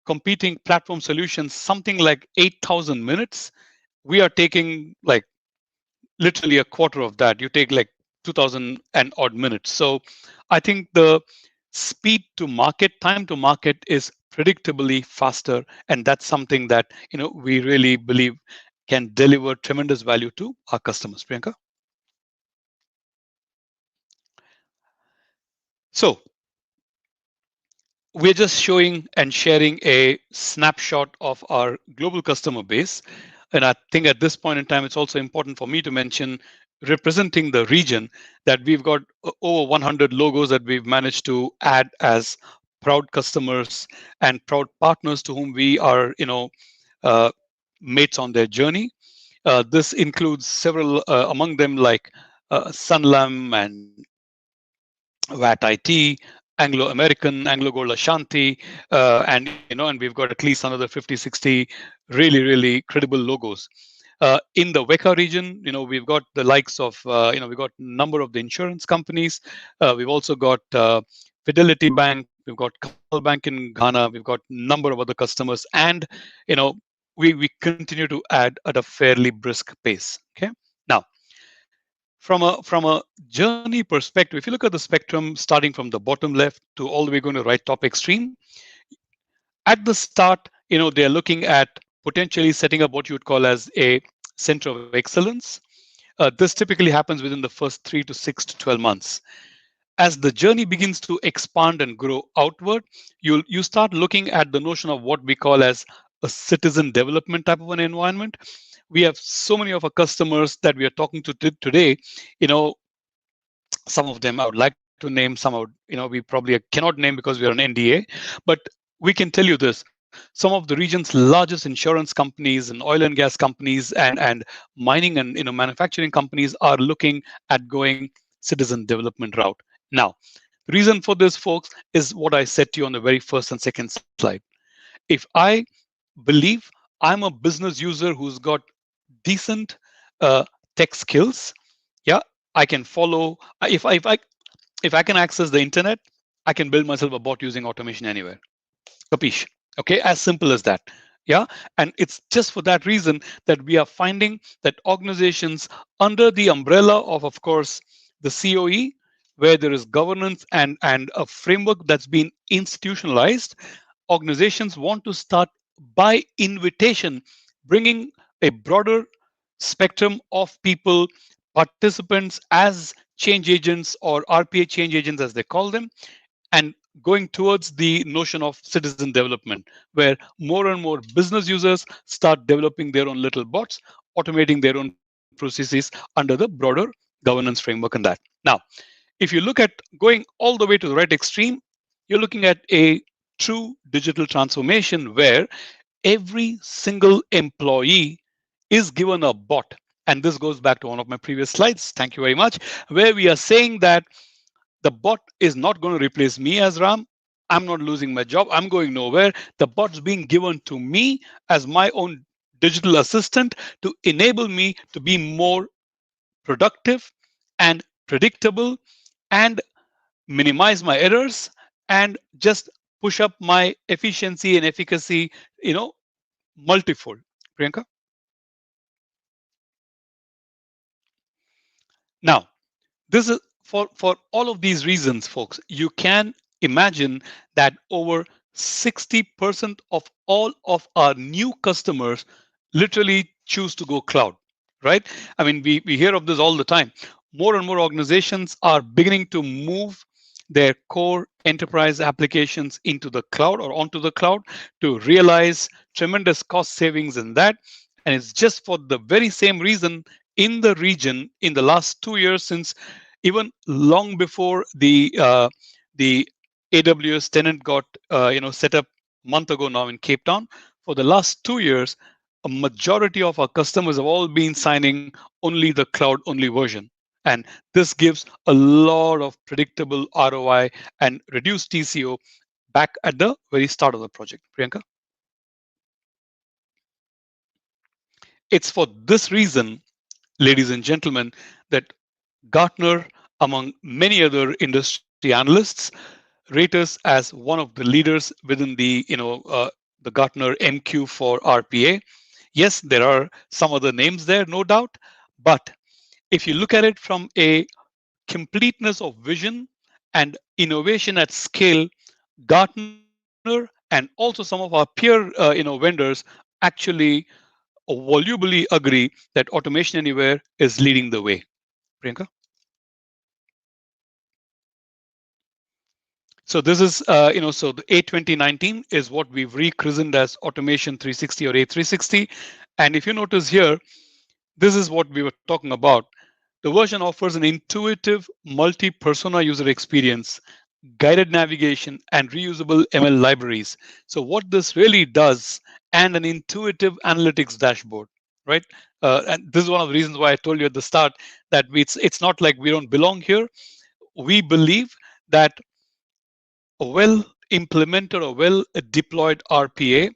competing platform solutions something like 8,000 minutes. We are taking like literally a quarter of that. You take like 2000 and odd minutes. So I think the speed to market, time to market is predictably faster, and that's something that we really believe can deliver tremendous value to our customers. Priyanka. So we're just showing and sharing a snapshot of our global customer base. And I think at this point in time, it's also important for me to mention, representing the region, that we've got over 100 logos that we've managed to add as proud customers and proud partners to whom we are, uh, mates on their journey. This includes several among them like Sunlam and VAT IT, Anglo American, Anglo Gold Ashanti, and we've got at least another 50, 60 really, really credible logos. In the WECA region, we've got the likes of, we've got a number of the insurance companies. We've also got Fidelity Bank, we've got Kamal Bank in Ghana, we've got a number of other customers, and we continue to add at a fairly brisk pace. Okay, now from a journey perspective, if you look at the spectrum starting from the bottom left to all the way going to right top extreme, at the start, they're looking at potentially setting up what you would call as a center of excellence. This typically happens within the first 3 to 6 to 12 months. As the journey begins to expand and grow outward, you start looking at the notion of what we call as a citizen development type of an environment. We have so many of our customers that we are talking to today. Some of them I would like to name, some we probably cannot name because we are an NDA, but we can tell you this. Some of the region's largest insurance companies and oil and gas companies and mining and manufacturing companies are looking at going citizen development route. Now, the reason for this, folks, is what I said to you on the very first and second slide. If I believe I'm a business user who's got decent tech skills, yeah, I can follow. If I can access the internet, I can build myself a bot using Automation Anywhere. Capiche? Okay, as simple as that. Yeah, and it's just for that reason that we are finding that organizations under the umbrella of course, the COE, where there is governance and a framework that's been institutionalized, organizations want to start by invitation, bringing a broader spectrum of people, participants as change agents or RPA change agents as they call them, and going towards the notion of citizen development, where more and more business users start developing their own little bots, automating their own processes under the broader governance framework and that. Now, if you look at going all the way to the right extreme, you're looking at a true digital transformation where every single employee is given a bot. And this goes back to one of my previous slides. Thank you very much, where we are saying that the bot is not going to replace me as Ram. I'm not losing my job. I'm going nowhere. The bot's being given to me as my own digital assistant to enable me to be more productive and predictable and minimize my errors and just push up my efficiency and efficacy, multifold. Priyanka? Now, this is for all of these reasons, folks. You can imagine that over 60% of all of our new customers literally choose to go cloud, right? I mean, we hear of this all the time. More and more organizations are beginning to move their core enterprise applications into the cloud or onto the cloud to realize tremendous cost savings in that. And it's just for the very same reason in the region in the last 2 years, since even long before the AWS tenant got set up a month ago now in Cape Town. For the last 2 years, a majority of our customers have all been signing only the cloud-only version. And this gives a lot of predictable ROI and reduced TCO back at the very start of the project. Priyanka? It's for this reason, ladies and gentlemen, that Gartner, among many other industry analysts, rate us as one of the leaders within the Gartner MQ for RPA. Yes, there are some other names there, no doubt, but if you look at it from a completeness of vision and innovation at scale, Gartner and also some of our peer vendors actually volubly agree that automation anywhere is leading the way. Priyanka? So this is, so the A2019 is what we've rechristened as Automation 360 or A360. And if you notice here, this is what we were talking about. The version offers an intuitive multi-persona user experience, guided navigation, and reusable ML libraries. So what this really does, and an intuitive analytics dashboard, right? And this is one of the reasons why I told you at the start that it's not like we don't belong here. We believe that a well implemented or well deployed RPA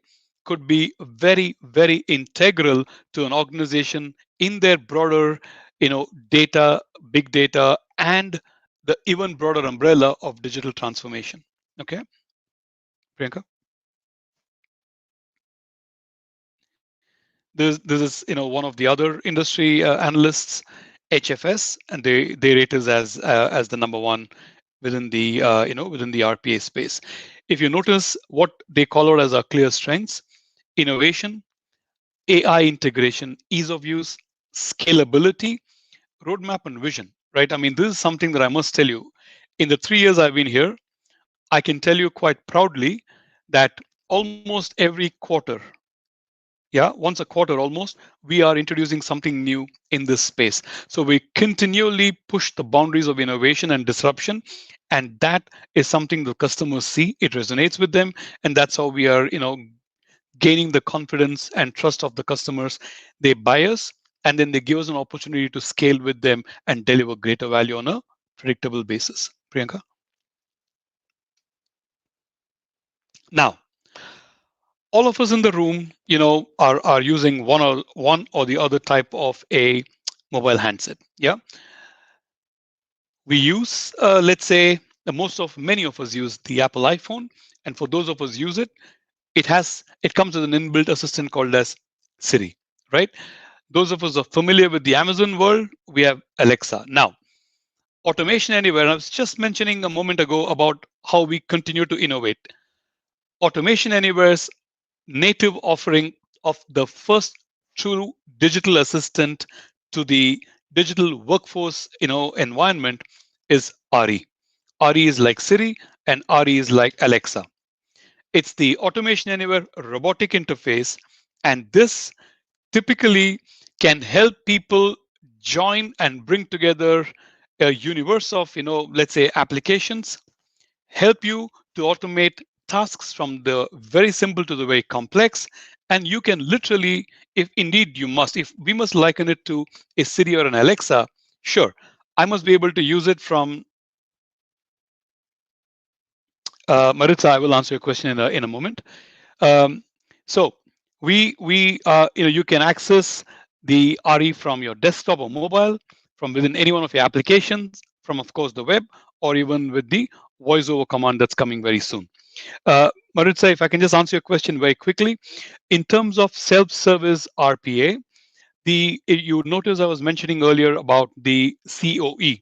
could be very, very integral to an organization in their broader, data, big data, and the even broader umbrella of digital transformation. Okay, Priyanka? This is one of the other industry analysts, HFS, and they rate us as the number one within the within the RPA space. If you notice what they call out as our clear strengths: innovation, AI integration, ease of use, scalability, roadmap, and vision. Right? I mean, this is something that I must tell you. In the 3 years I've been here, I can tell you quite proudly that almost every quarter, once a quarter almost, we are introducing something new in this space. So we continually push the boundaries of innovation and disruption, and that is something the customers see. It resonates with them, and that's how we are, gaining the confidence and trust of the customers. They buy us, and then they give us an opportunity to scale with them and deliver greater value on a predictable basis. Priyanka? Now, all of us in the room, are using one or the other type of a mobile handset. Yeah, we use, let's say, many of us use the Apple iPhone, and for those of us use it, it comes with an inbuilt assistant called as Siri, right? Those of us are familiar with the Amazon world, we have Alexa. Now, automation anywhere. I was just mentioning a moment ago about how we continue to innovate. Automation Anywhere's native offering of the first true digital assistant to the digital workforce, environment is RE. RE is like Siri, and RE is like Alexa. It's the Automation Anywhere robotic interface, and this typically can help people join and bring together a universe of, let's say, applications, help you to automate tasks from the very simple to the very complex. And you can literally, if indeed you must, if we must liken it to a Siri or an Alexa, sure, I must be able to use it from Maritza. I will answer your question in a moment. So you can access the RE from your desktop or mobile, from within any one of your applications, from of course the web, or even with the voice over command that's coming very soon. Maritza, if I can just answer your question very quickly. In terms of self-service RPA, you notice I was mentioning earlier about the COE.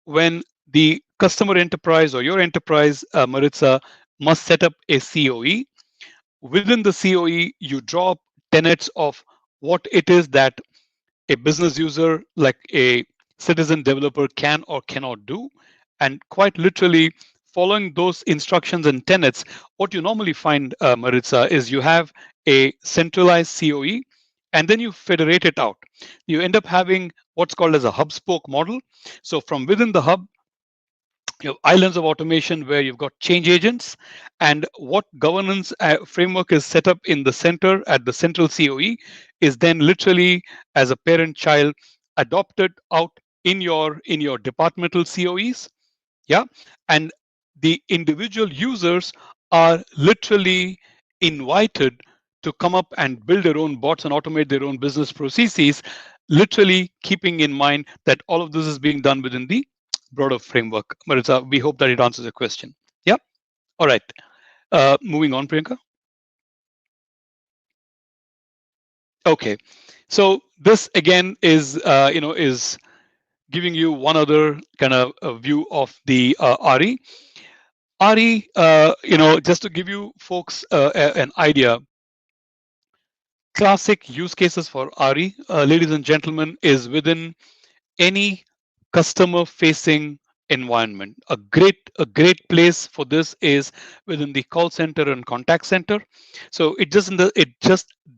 When the customer enterprise or your enterprise, Maritza, must set up a COE, within the COE, you draw up tenets of what it is that a business user, like a citizen developer, can or cannot do. And quite literally, following those instructions and tenets, what you normally find, Maritza, is you have a centralized COE, and then you federate it out. You end up having what's called as a hub spoke model. So from within the hub, You have islands of automation where you've got change agents, and what governance framework is set up in the center at the central COE is then literally as a parent child adopted out in your departmental COEs. Yeah, and the individual users are literally invited to come up and build their own bots and automate their own business processes, literally keeping in mind that all of this is being done within the broader framework. But we hope that it answers your question. Yeah. All right. Moving on, Priyanka. Okay. So this again is is giving you one other kind of view of the RE. RE, just to give you folks an idea, classic use cases for RE, ladies and gentlemen, is within any customer facing environment. A great place for this is within the call center and contact center. So it just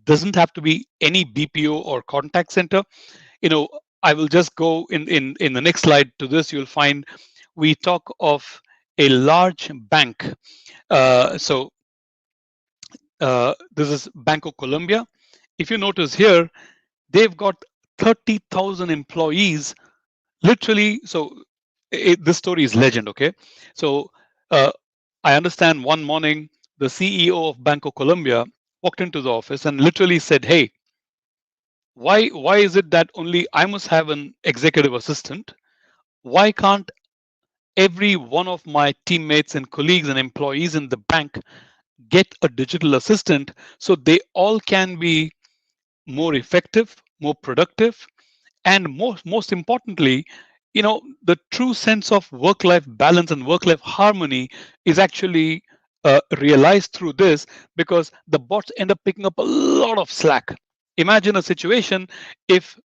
doesn't have to be any BPO or contact center. I will just go in the next slide to this. You'll find we talk of a large bank. So this is Banco Colombia. If you notice here, they've got 30,000 employees. Literally, so this story is legend. Okay, so I understand one morning the CEO of Banco Colombia walked into the office and literally said, "Hey, why is it that only I must have an executive assistant? Why can't every one of my teammates and colleagues and employees in the bank get a digital assistant so they all can be more effective, more productive, and most importantly, the true sense of work-life balance and work-life harmony is actually realized through this, because the bots end up picking up a lot of slack. Imagine a situation if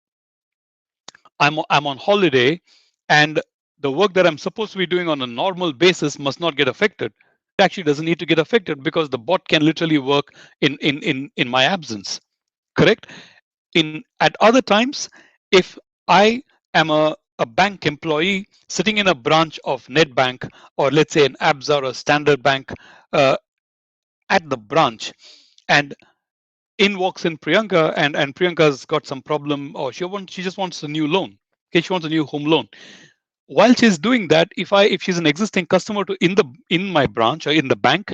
I'm on holiday and the work that I'm supposed to be doing on a normal basis must not get affected. It actually doesn't need to get affected because the bot can literally work in my absence. Correct? At other times, if I am a bank employee sitting in a branch of NetBank, or let's say an ABSA or a Standard Bank uh, at the branch, and in walks in Priyanka, and Priyanka's got some problem, or she just wants a new loan. Okay, she wants a new home loan. While she's doing that, if she's an existing customer in my branch or in the bank,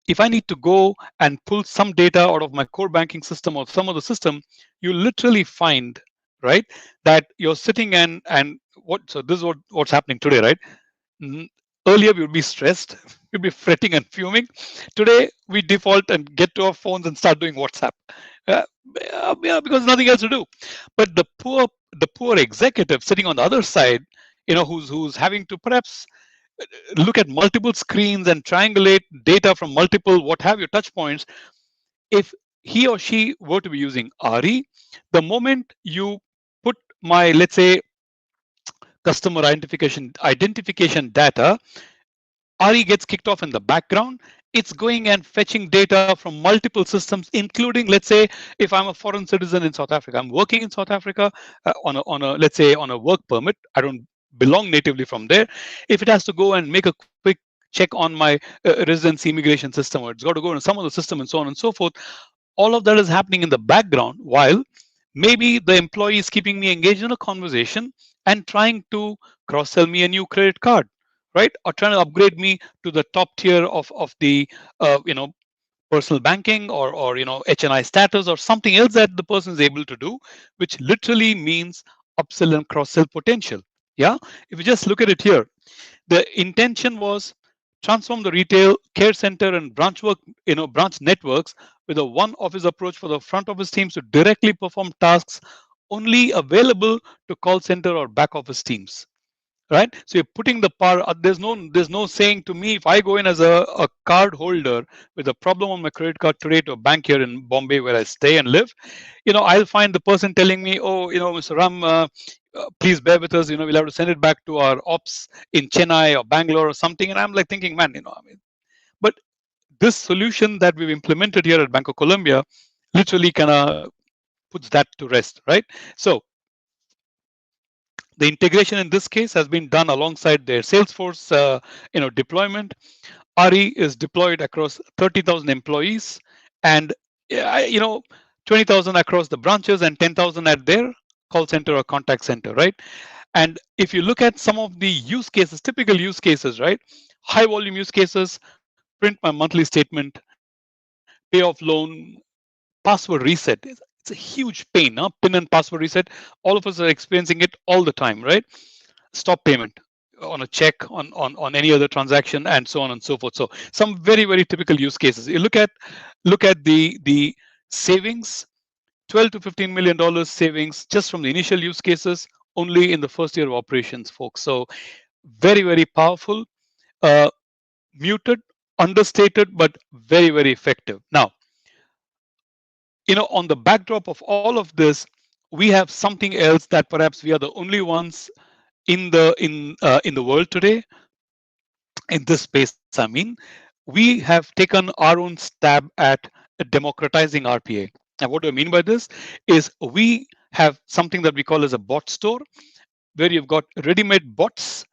if I need to go and pull some data out of my core banking system or some other system, you literally find, right, that you're sitting so this is what's happening today, right? Earlier we would be stressed, we'd be fretting and fuming. Today we default and get to our phones and start doing WhatsApp, because nothing else to do. But the poor executive sitting on the other side, who's having to perhaps look at multiple screens and triangulate data from multiple what have you touch points. If he or she were to be using RE, the moment you put my, let's say, customer identification data, RE gets kicked off in the background. It's going and fetching data from multiple systems, including, let's say, if I'm a foreign citizen in South Africa, I'm working in South Africa on a let's say on a work permit. I don't belong natively from there. If it has to go and make a quick check on my residency immigration system, or it's got to go in some other system and so on and so forth, all of that is happening in the background while maybe the employee is keeping me engaged in a conversation and trying to cross-sell me a new credit card, right? Or trying to upgrade me to the top tier of the personal banking, or HNI status, or something else that the person is able to do, which literally means upsell and cross-sell potential. Yeah, if you just look at it here, the intention was transform the retail, care center, and branch networks with a one office approach for the front office teams to directly perform tasks only available to call center or back office teams. Right? So you're putting the power. There's no saying to me, if I go in as a card holder with a problem on my credit card today to a bank here in Bombay where I stay and live, I'll find the person telling me, oh, Mr. Ram, please bear with us. We'll have to send it back to our ops in Chennai or Bangalore or something. And I'm like thinking, man, but this solution that we've implemented here at Banco Colombia literally kind of puts that to rest, right? So The integration in this case has been done alongside their Salesforce deployment. RE is deployed across 30,000 employees and 20,000 across the branches and 10,000 at their call center or contact center, right? And if you look at some of the use cases, typical use cases, right? High volume use cases, print my monthly statement, pay off loan, password reset. It's a huge pain, huh? PIN and password reset. All of us are experiencing it all the time, right? Stop payment on a check, on any other transaction, and so on and so forth. So some very, very typical use cases. You look at the savings, 12 to $15 million savings just from the initial use cases only in the first year of operations, folks. So very, very powerful, uh, muted, understated, but very, very effective. Now, on the backdrop of all of this, we have something else that perhaps we are the only ones in the world today in this space. I mean, we have taken our own stab at democratizing RPA. And what do I mean by this? Is we have something that we call as a bot store, where you've got ready-made bots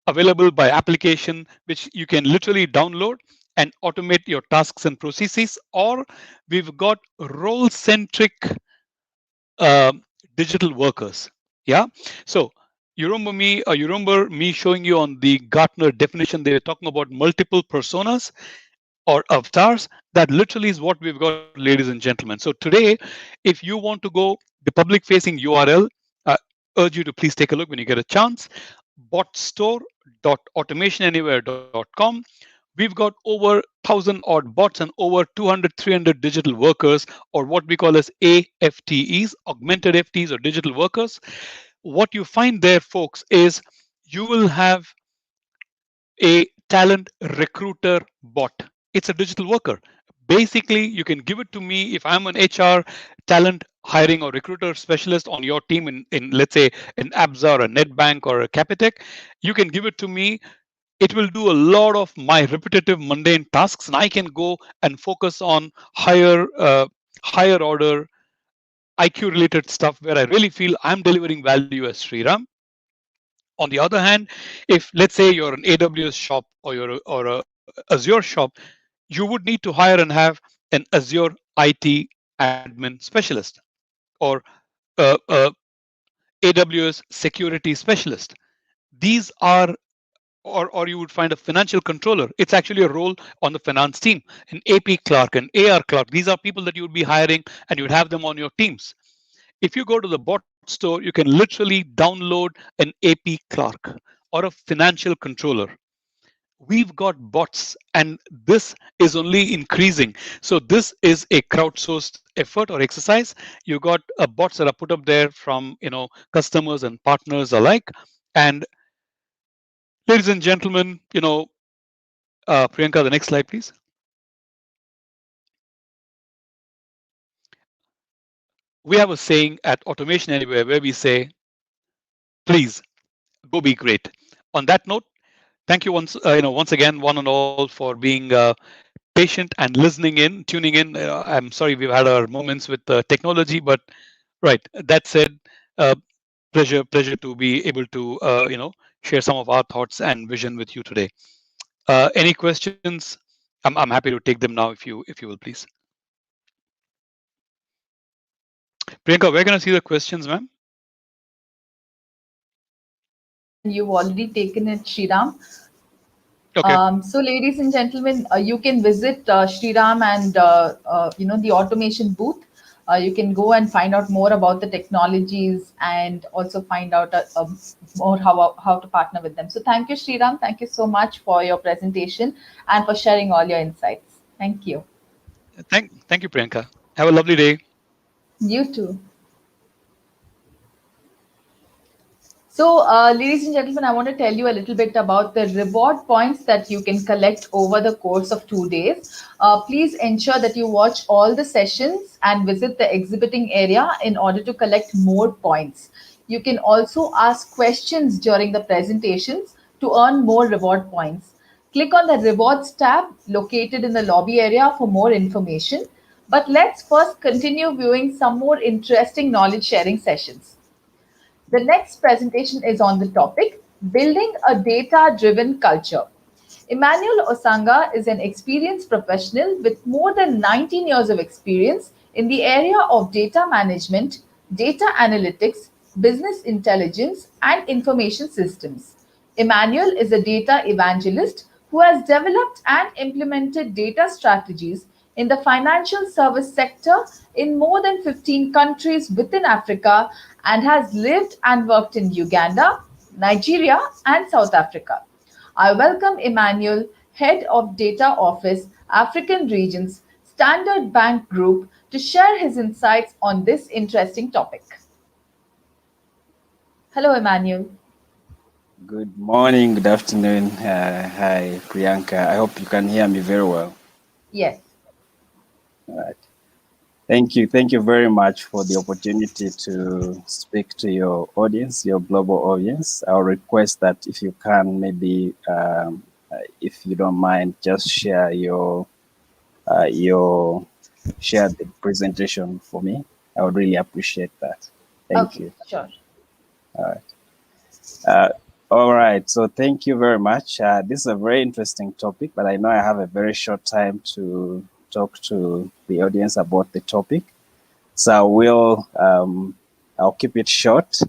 available by application, which you can literally download and automate your tasks and processes. Or we've got role-centric uh, digital workers. Yeah. So you remember me showing you on the Gartner definition, they were talking about multiple personas or avatars. That literally is what we've got, ladies and gentlemen. So today, if you want to go the public facing URL, I urge you to please take a look when you get a chance. Botstore.automationanywhere.com. We've got over 1,000 odd bots and over 200, 300 digital workers, or what we call as AFTEs, augmented FTEs or digital workers. What you find there, folks, is you will have a talent recruiter bot. It's a digital worker. Basically, you can give it to me if I'm an HR talent hiring or recruiter specialist on your team in let's say an ABSA or a NetBank or a Capitec. You can give it to me. It will do a lot of my repetitive mundane tasks, and I can go and focus on higher order IQ related stuff where I really feel I'm delivering value as Sriram. On the other hand, if let's say you're an AWS shop or a Azure shop, you would need to hire and have an Azure IT admin specialist or AWS security specialist. These are or you would find a financial controller. It's actually a role on the finance team, an AP clerk, an AR clerk. These are people that you would be hiring and you'd have them on your teams. If you go to the bot store, you can literally download an AP clerk or a financial controller. We've got bots, and this is only increasing. So this is a crowdsourced effort or exercise. You got bots that are put up there from customers and partners alike. And ladies and gentlemen, Priyanka, the next slide, please. We have a saying at Automation Anywhere where we say, please go be great. On that note, thank you once again, one and all, for being patient and listening in, tuning in. I'm sorry we've had our moments with technology, but right. That said, pleasure to be able to share some of our thoughts and vision with you today. Any questions? I'm happy to take them now if you will, please. Priyanka, we're going to see the questions, ma'am. And you've already taken it, Sriram. Okay. So, ladies and gentlemen, you can visit Sriram and the automation booth. You can go and find out more about the technologies and also find out more how to partner with them. So, thank you, Sriram. Thank you so much for your presentation and for sharing all your insights. Thank you. Thank you, Priyanka. Have a lovely day. You too. So, ladies and gentlemen, I want to tell you a little bit about the reward points that you can collect over the course of 2 days. Please ensure that you watch all the sessions and visit the exhibiting area in order to collect more points. You can also ask questions during the presentations to earn more reward points. Click on the rewards tab located in the lobby area for more information. But let's first continue viewing some more interesting knowledge sharing sessions. The next presentation is on the topic Building a Data-Driven Culture. Emmanuel Osanga is an experienced professional with more than 19 years of experience in the area of data management, data analytics, business intelligence, and information systems. Emmanuel is a data evangelist who has developed and implemented data strategies in the financial service sector in more than 15 countries within Africa and has lived and worked in Uganda, Nigeria, and South Africa. I welcome Emmanuel, Head of Data Office, African Regions, Standard Bank Group, to share his insights on this interesting topic. Hello, Emmanuel. Good morning, good afternoon. Hi, Priyanka. I hope you can hear me very well. Yes. All right. Thank you. Thank you very much for the opportunity to speak to your audience, your global audience. I'll request that if you can, maybe, if you don't mind, just share share the presentation for me. I would really appreciate that. Thank you. Sure. All right. All right. So thank you very much. This is a very interesting topic, but I know I have a very short time to talk to the audience about the topic. So I'll keep it short.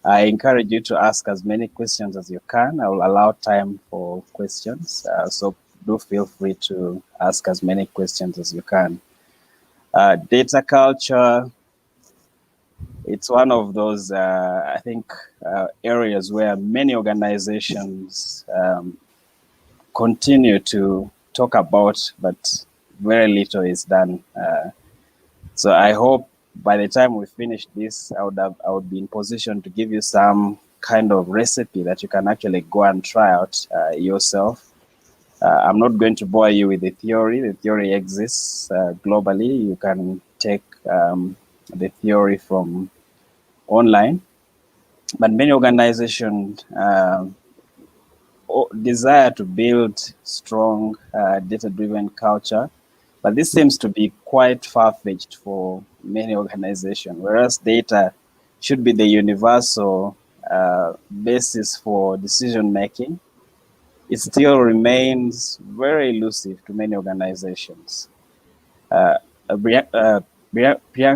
I encourage you to ask as many questions as you can. I will allow time for questions. So do feel free to ask as many questions as you can. Data culture, it's one of those, I think, areas where many organizations continue to talk about, but very little is done. So I hope by the time we finish this, I would be in position to give you some kind of recipe that you can actually go and try out yourself. I'm not going to bore you with the theory. The theory exists globally. You can take the theory from online, but many organizations desire to build strong data-driven culture, but this seems to be quite far-fetched for many organizations, whereas data should be the universal basis for decision-making. It still remains very elusive to many organizations. Priyanka,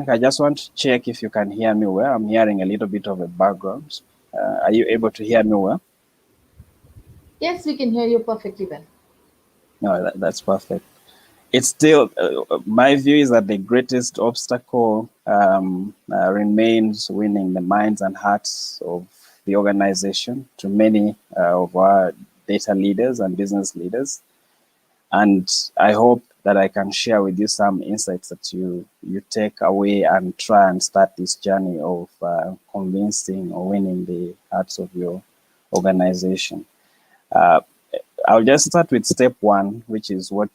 I just want to check if you can hear me well. I'm hearing a little bit of a background. Are you able to hear me well? Yes, we can hear you perfectly well. No, that's perfect. It's still, my view is that the greatest obstacle remains winning the minds and hearts of the organization to many of our data leaders and business leaders. And I hope that I can share with you some insights that you take away and try and start this journey of convincing or winning the hearts of your organization. I'll just start with step one, which is what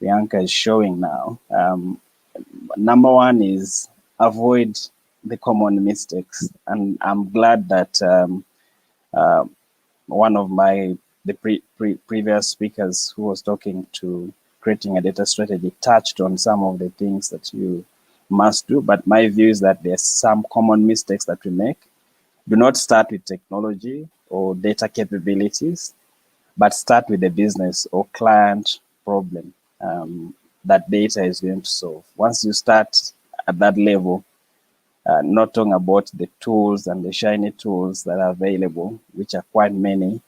Priyanka is showing now. Number one is avoid the common mistakes. And I'm glad that one of the previous speakers who was talking to creating a data strategy touched on some of the things that you must do. But my view is that there's some common mistakes that we make. Do not start with technology or data capabilities, but start with the business or client problem that data is going to solve. Once you start at that level, not talking about the tools and the shiny tools that are available, which are quite many,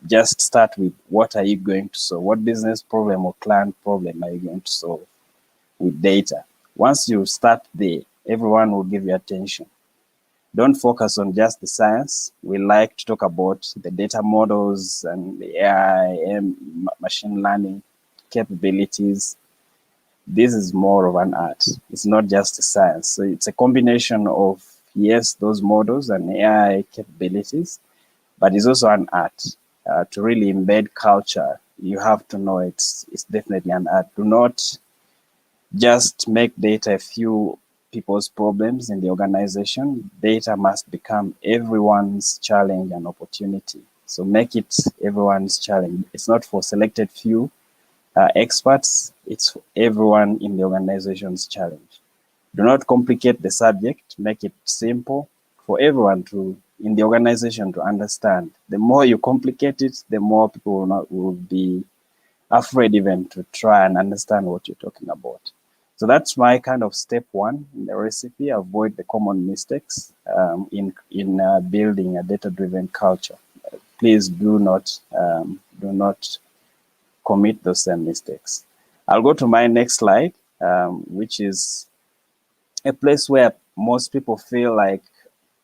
just start with what are you going to solve? What business problem or client problem are you going to solve with data? Once you start there, everyone will give you attention. Don't focus on just the science. We like to talk about the data models and the AI and machine learning capabilities. This is more of an art. It's not just a science. So it's a combination of, yes, those models and AI capabilities, but it's also an art. To really embed culture, you have to know it's definitely an art. Do not just make data a few people's problems in the organization. Data must become everyone's challenge and opportunity. So make it everyone's challenge. It's not for selected few experts. It's for everyone in the organization's challenge. Do not complicate the subject, make it simple for everyone in the organization to understand. The more you complicate it, the more people will be afraid even to try and understand what you're talking about. So that's my kind of step one in the recipe: avoid the common mistakes in building a data-driven culture. Please do not commit those same mistakes. I'll go to my next slide, which is a place where most people feel like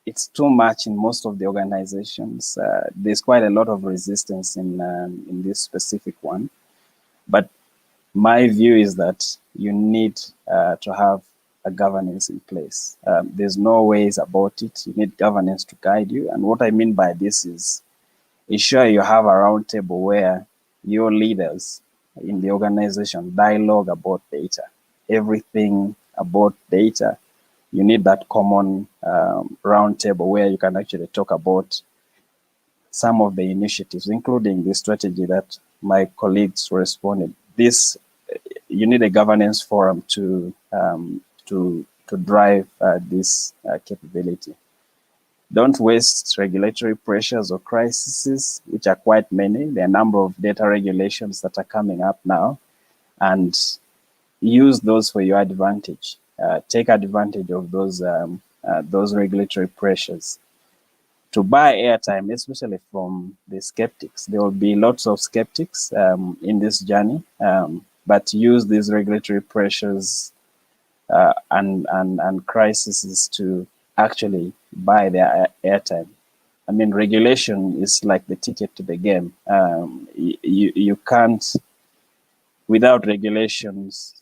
it's too much in most of the organizations. There's quite a lot of resistance in this specific one. But my view is that you need to have a governance in place. There's no ways about it. You need governance to guide you. And what I mean by this is ensure you have a round table where your leaders in the organization dialogue about data. Everything about data, you need that common round table where you can actually talk about some of the initiatives, including the strategy that my colleagues responded. You need a governance forum to drive this capability. Don't waste regulatory pressures or crises, which are quite many. There are a number of data regulations that are coming up now, and use those for your advantage. Take advantage of those regulatory pressures to buy airtime, especially from the skeptics. There will be lots of skeptics in this journey, but use these regulatory pressures and crises to actually buy their airtime. I mean, regulation is like the ticket to the game. You can't, without regulations,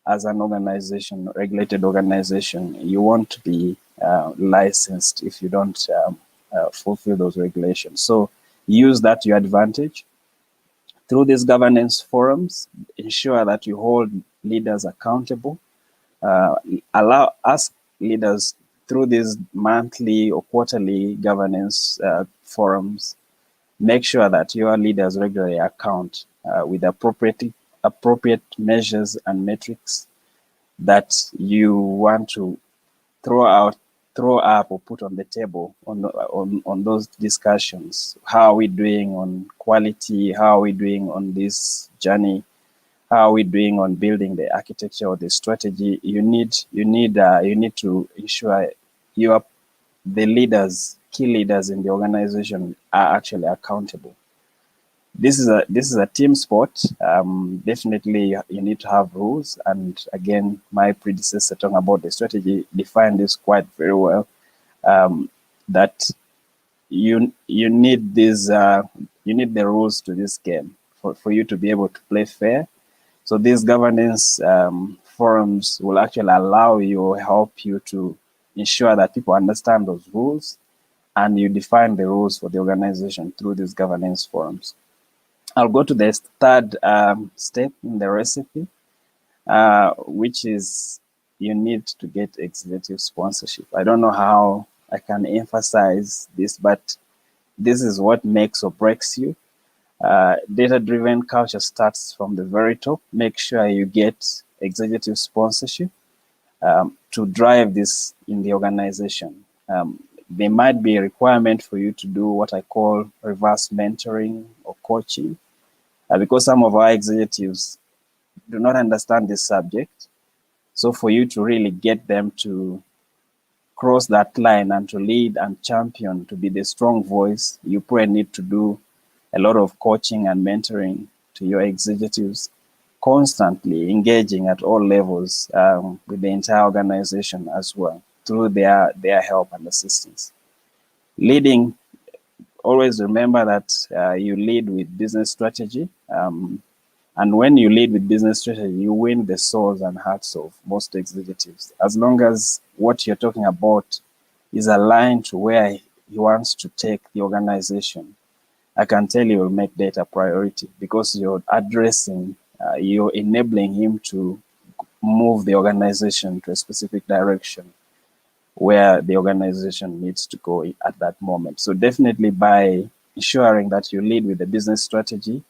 as an organization, regulated organization, you won't be licensed if you don't fulfill those regulations. So use that to your advantage. Through these governance forums, ensure that you hold leaders accountable. Ask leaders through these monthly or quarterly governance forums, make sure that your leaders regularly account with appropriate measures and metrics that you want to throw up or put on the table on those discussions. How are we doing on quality? How are we doing on this journey? How are we doing on building the architecture or the strategy? You need to ensure the leaders, key leaders in the organization, are actually accountable. This is a team sport. Definitely, you need to have rules. And again, my predecessor talking about the strategy defined this quite very well. That you need these you need the rules to this game for you to be able to play fair. So these governance forums will actually allow you, help you to ensure that people understand those rules, and you define the rules for the organization through these governance forums. I'll go to the third step in the recipe, which is you need to get executive sponsorship. I don't know how I can emphasize this, but this is what makes or breaks you. Data-driven culture starts from the very top. Make sure you get executive sponsorship to drive this in the organization. There might be a requirement for you to do what I call reverse mentoring or coaching, because some of our executives do not understand this subject. So for you to really get them to cross that line and to lead and champion, to be the strong voice, you probably need to do a lot of coaching and mentoring to your executives, constantly engaging at all levels with the entire organization as well, through their help and assistance. Leading, always remember that you lead with business strategy. And when you lead with business strategy, you win the souls and hearts of most executives. As long as what you're talking about is aligned to where he wants to take the organization, I can tell you will make data priority, because you're addressing, you're enabling him to move the organization to a specific direction where the organization needs to go at that moment. So definitely, by ensuring that you lead with the business strategy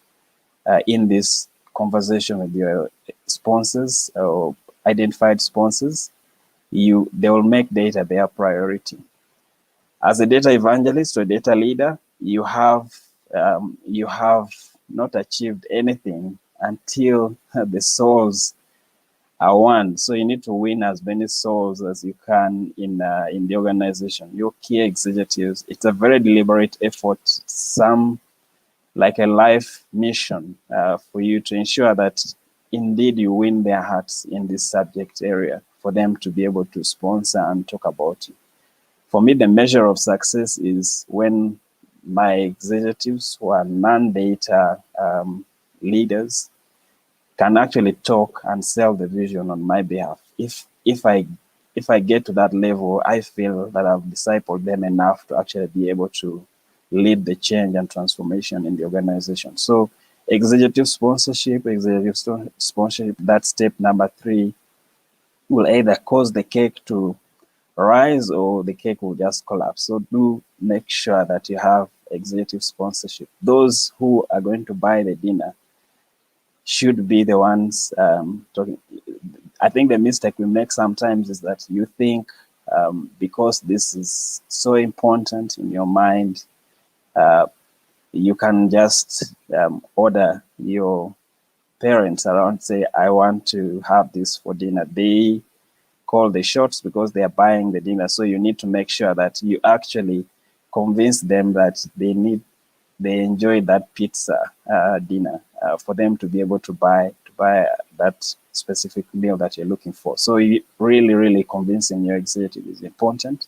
in this conversation with your sponsors or identified sponsors, they will make data their priority. As a data evangelist or data leader, you have not achieved anything until the souls are won. So you need to win as many souls as you can in the organization. Your key executives, it's a very deliberate effort, some like a life mission for you to ensure that indeed you win their hearts in this subject area for them to be able to sponsor and talk about it. For me, the measure of success is when my executives who are non-data leaders can actually talk and sell the vision on my behalf. If I get to that level, I feel that I've discipled them enough to actually be able to lead the change and transformation in the organization. So executive sponsorship, that's step number 3, will either cause the cake to rise or the cake will just collapse. So do make sure that you have executive sponsorship. Those who are going to buy the dinner should be the ones talking. I think the mistake we make sometimes is that you think because this is so important in your mind, you can just order your parents around, say, I want to have this for dinner. They call the shots because they are buying the dinner. So you need to make sure that you actually convince them that they enjoy that pizza dinner for them to be able to buy that specific meal that you're looking for. So really, really convincing your executive is important.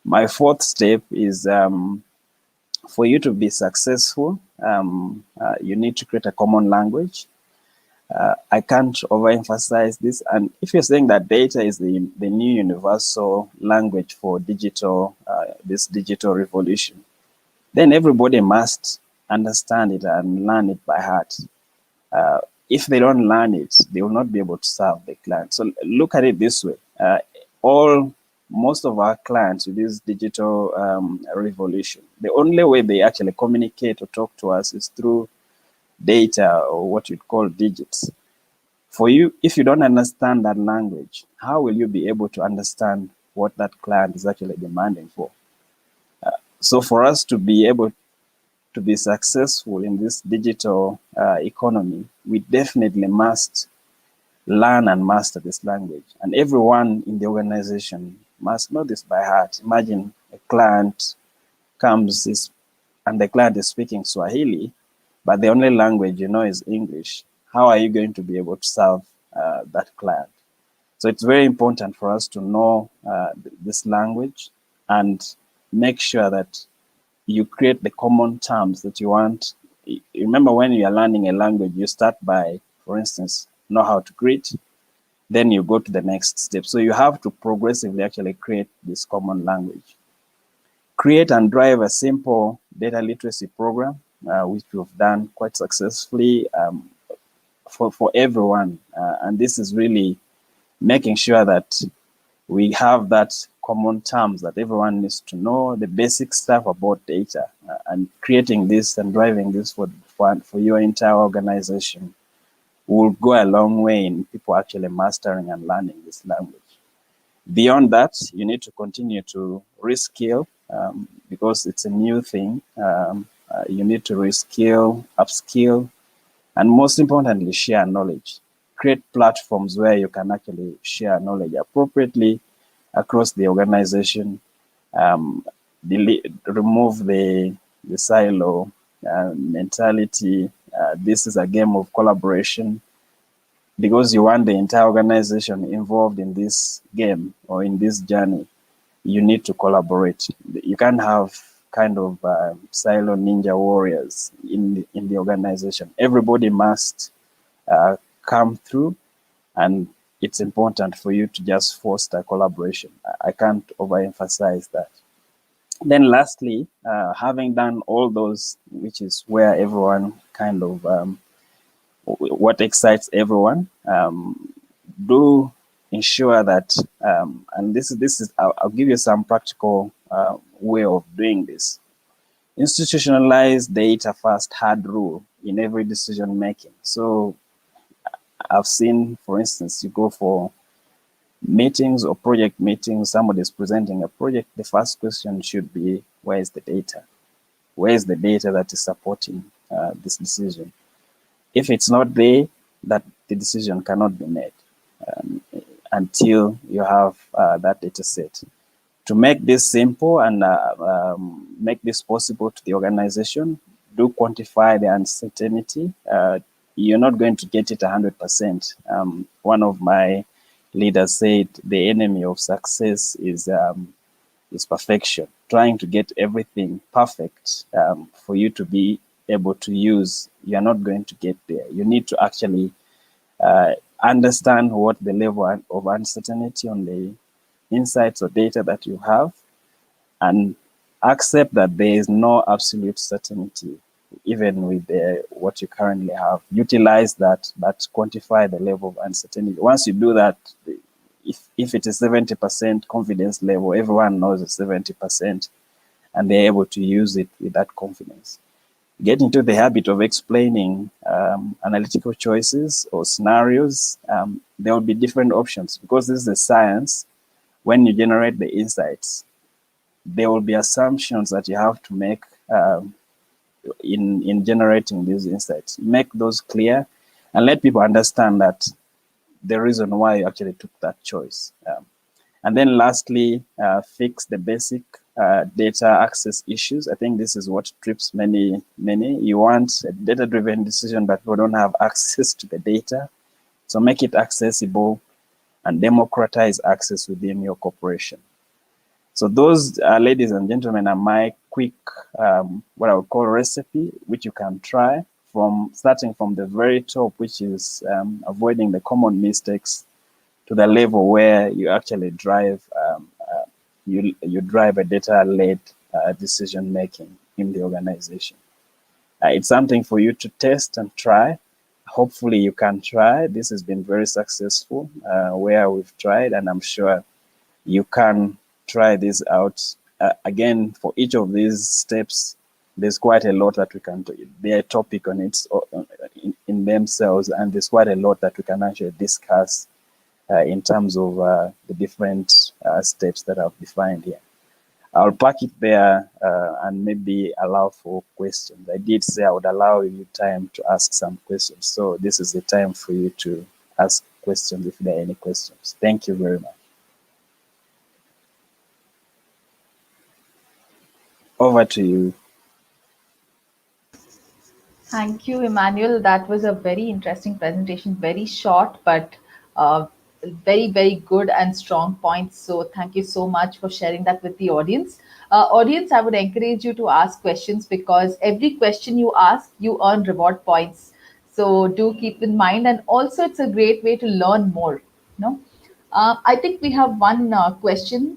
My 4th step is for you to be successful, you need to create a common language. I can't overemphasize this. And if you're saying that data is the new universal language for this digital revolution, then everybody must understand it and learn it by heart. If they don't learn it, they will not be able to serve the client. So look at it this way. Most of our clients with this digital revolution, the only way they actually communicate or talk to us is through data, or what you'd call digits. For you, if you don't understand that language, how will you be able to understand what that client is actually demanding for? So for us to be able to be successful in this digital economy, we definitely must learn and master this language. And everyone in the organization must know this by heart. Imagine a client comes and the client is speaking Swahili, but the only language you know is English. How are you going to be able to serve that client? So it's very important for us to know this language and make sure that you create the common terms that you want. Remember, when you are learning a language, you start by, for instance, know how to greet, then you go to the next step. So you have to progressively actually create this common language. Create and drive a simple data literacy program, which we've done quite successfully for everyone. And this is really making sure that we have that common terms that everyone needs to know, the basic stuff about data, and creating this and driving this for your entire organization will go a long way in people actually mastering and learning this language. Beyond that, you need to continue to reskill because it's a new thing. You need to reskill, upskill, and most importantly, share knowledge. Create platforms where you can actually share knowledge appropriately across the organization. Remove the silo mentality. This is a game of collaboration, because you want the entire organization involved in this game or in this journey. You need to collaborate. You can't have kind of silo ninja warriors in the organization. Everybody must come through, and it's important for you to just foster collaboration. I can't overemphasize that. Then lastly, having done all those, which is where everyone kind of, what excites everyone, do ensure that, and this is I'll give you some practical way of doing this. Institutionalize data first hard rule in every decision making. So I've seen, for instance, you go for meetings or project meetings, somebody is presenting a project, the first question should be, where is the data? Where is the data that is supporting this decision? If it's not there, that the decision cannot be made until you have that data set. To make this simple and make this possible to the organization, do quantify the uncertainty. You're not going to get it 100%. One of my leaders said the enemy of success is perfection. Trying to get everything perfect for you to be able to use, you're not going to get there. You need to actually understand what the level of uncertainty on the insights or data that you have, and accept that there is no absolute certainty, even with what you currently have. Utilize that, but quantify the level of uncertainty. Once you do that, if it is 70% confidence level, everyone knows it's 70%, and they're able to use it with that confidence. Get into the habit of explaining analytical choices or scenarios. There will be different options because this is a science. When you generate the insights, there will be assumptions that you have to make in generating these insights. Make those clear and let people understand that the reason why you actually took that choice. And then lastly, fix the basic data access issues. I think this is what trips many. You want a data-driven decision, but people don't have access to the data. So make it accessible and democratize access within your corporation. So those, ladies and gentlemen, are my quick, what I would call recipe, which you can try starting from the very top, which is avoiding the common mistakes, to the level where you actually drive you drive a data-led decision making in the organization. It's something for you to test and try. Hopefully you can try. This has been very successful where we've tried, and I'm sure you can try this out. Again, for each of these steps, there's quite a lot that we can do. They're a topic on it in themselves, and there's quite a lot that we can actually discuss in terms of the different steps that I've defined here. I'll pack it there and maybe allow for questions. I did say I would allow you time to ask some questions. So this is the time for you to ask questions if there are any questions. Thank you very much. Over to you. Thank you, Emmanuel. That was a very interesting presentation, very short, but very, very good and strong points. So thank you so much for sharing that with the audience. Audience, I would encourage you to ask questions because every question you ask, you earn reward points. So do keep in mind. And also it's a great way to learn more. No, I think we have one question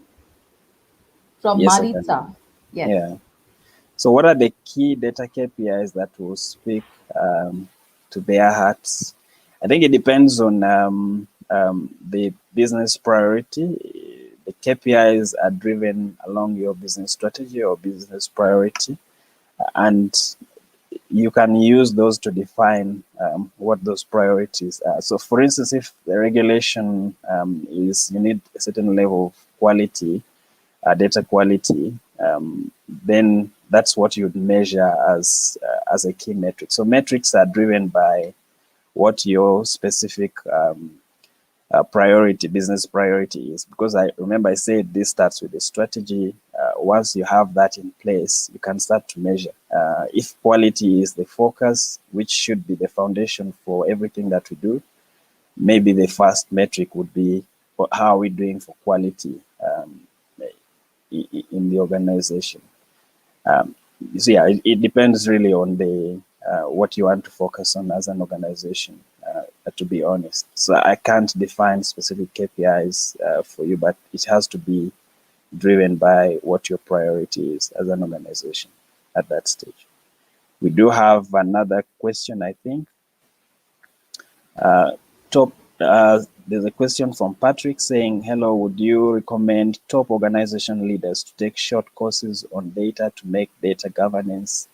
from Yes, Maritza. Yes. yeah. So what are the key data KPIs that will speak to their hearts? I think it depends on the business priority. The KPIs are driven along your business strategy or business priority, and you can use those to define what those priorities are. So for instance, if the regulation is you need a certain level of quality, data quality, then that's what you'd measure as a key metric. So metrics are driven by what your specific priority, business priority is. Because I remember I said this starts with the strategy. Once you have that in place, you can start to measure. If quality is the focus, which should be the foundation for everything that we do, maybe the first metric would be how are we doing for quality in the organization. So yeah, it depends really on the what you want to focus on as an organization, to be honest. So I can't define specific KPIs for you, but it has to be driven by what your priority is as an organization at that stage. We do have another question, I think. There's a question from Patrick saying, hello, would you recommend top organization leaders to take short courses on data to make data governance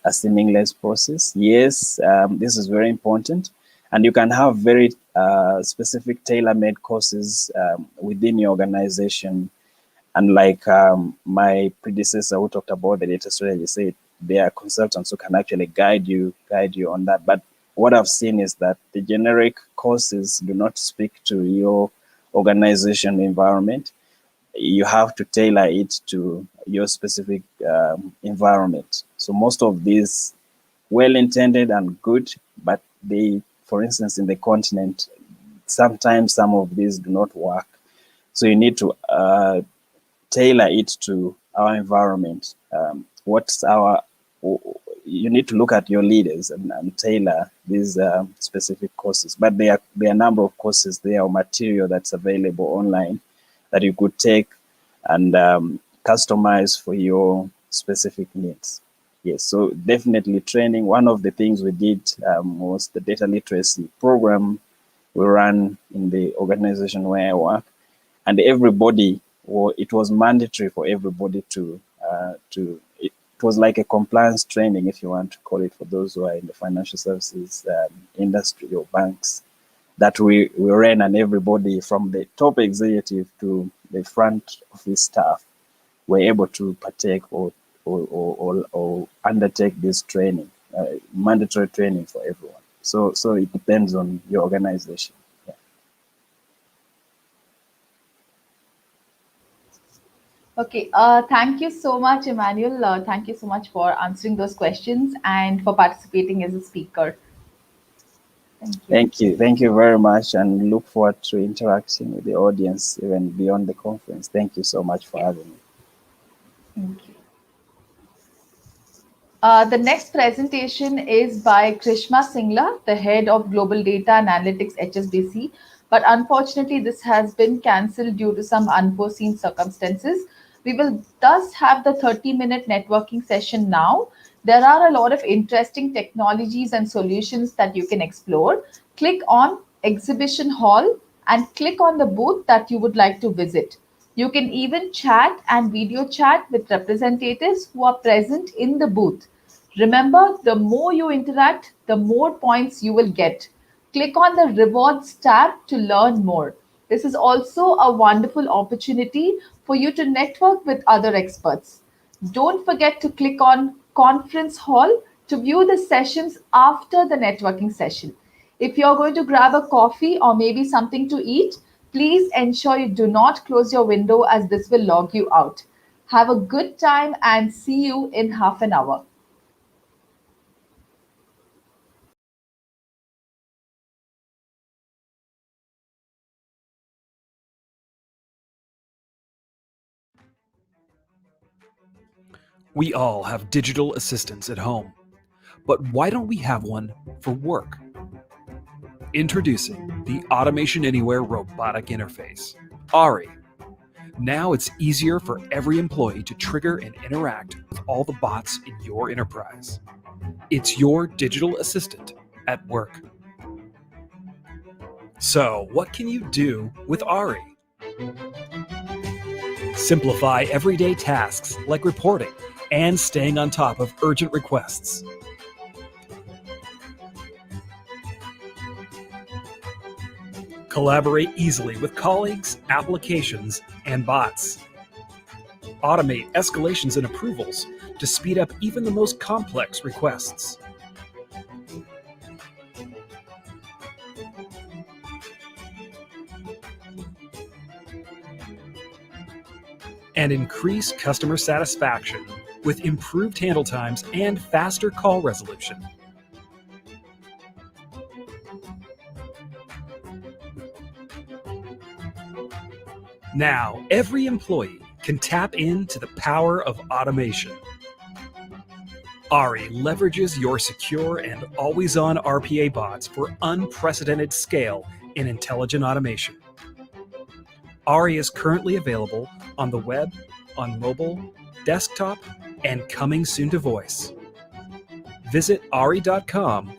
a seamless process? Yes, this is very important. And you can have very specific tailor-made courses within your organization. And like my predecessor who talked about the data strategy said, there are consultants who can actually guide you on that. But what I've seen is that the generic courses do not speak to your organization environment. You have to tailor it to your specific environment. So most of these well-intended and good, but they, for instance, in the continent, sometimes some of these do not work. So you need to tailor it to our environment. You need to look at your leaders and tailor these specific courses. But there are a number of courses there or material that's available online that you could take and customize for your specific needs. Yes, so definitely training. One of the things we did was the data literacy program we ran in the organization where I work, and everybody, or it was mandatory for everybody to it was like a compliance training, if you want to call it, for those who are in the financial services industry or banks, that we ran, and everybody from the top executive to the front office staff were able to partake or undertake this training, mandatory training for everyone. So it depends on your organization. Yeah. Okay, thank you so much, Emmanuel. Thank you so much for answering those questions and for participating as a speaker. Thank you. Thank you very much, and look forward to interacting with the audience even beyond the conference. Thank you so much for having me. Thank you. The next presentation is by Krishma Singla, the head of Global Data and Analytics HSBC. But unfortunately, this has been cancelled due to some unforeseen circumstances. We will thus have the 30-minute networking session now. There are a lot of interesting technologies and solutions that you can explore. Click on Exhibition Hall and click on the booth that you would like to visit. You can even chat and video chat with representatives who are present in the booth. Remember, the more you interact, the more points you will get. Click on the rewards tab to learn more. This is also a wonderful opportunity for you to network with other experts. Don't forget to click on Conference Hall to view the sessions after the networking session. If you're going to grab a coffee or maybe something to eat, please ensure you do not close your window as this will log you out. Have a good time and see you in half an hour. We all have digital assistants at home, but why don't we have one for work? Introducing the Automation Anywhere Robotic Interface, ARI. Now it's easier for every employee to trigger and interact with all the bots in your enterprise. It's your digital assistant at work. So, what can you do with ARI? Simplify everyday tasks like reporting and staying on top of urgent requests. Collaborate easily with colleagues, applications, and bots. Automate escalations and approvals to speed up even the most complex requests. And increase customer satisfaction with improved handle times and faster call resolution. Now, every employee can tap into the power of automation. ARI leverages your secure and always-on RPA bots for unprecedented scale in intelligent automation. ARI is currently available on the web, on mobile, desktop, and coming soon to voice. Visit ari.com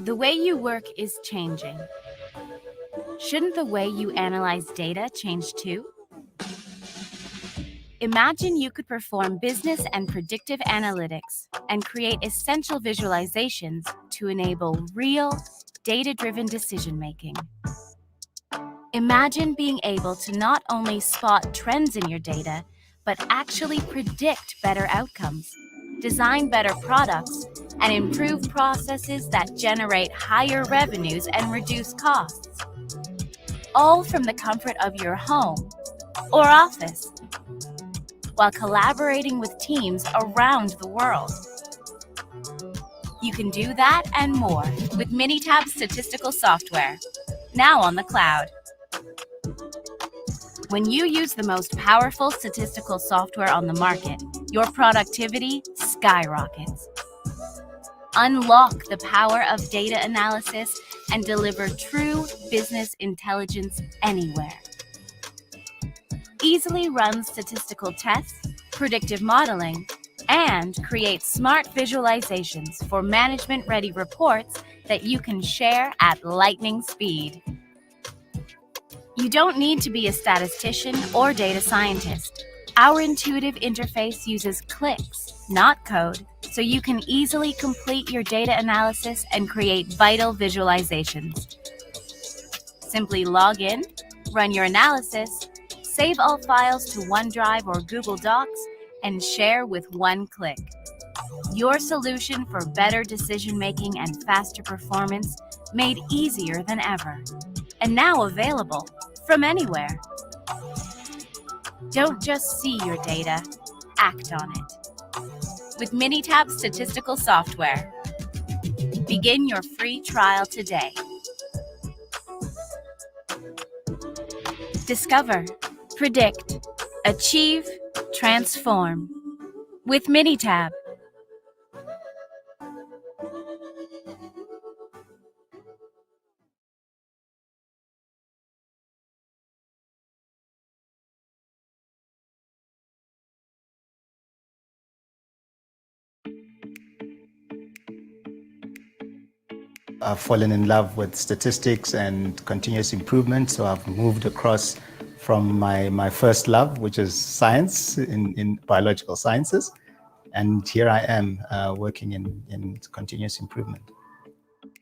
The way you work is changing. Shouldn't the way you analyze data change too? Imagine you could perform business and predictive analytics and create essential visualizations to enable real, data-driven decision-making. Imagine being able to not only spot trends in your data, but actually predict better outcomes, design better products, and improve processes that generate higher revenues and reduce costs. All from the comfort of your home or office, while collaborating with teams around the world. You can do that and more with Minitab statistical software, now on the cloud. When you use the most powerful statistical software on the market, your productivity skyrockets. Unlock the power of data analysis and deliver true business intelligence anywhere. Easily run statistical tests, predictive modeling, and create smart visualizations for management-ready reports that you can share at lightning speed. You don't need to be a statistician or data scientist. Our intuitive interface uses clicks, not code, so you can easily complete your data analysis and create vital visualizations. Simply log in, run your analysis, save all files to OneDrive or Google Docs, and share with one click. Your solution for better decision-making and faster performance made easier than ever, and now available from anywhere. Don't just see your data, act on it. With Minitab statistical software. Begin your free trial today. Discover, predict, achieve, transform. With Minitab. I've fallen in love with statistics and continuous improvement, so I've moved across from my first love, which is science in biological sciences, and here I am working in continuous improvement.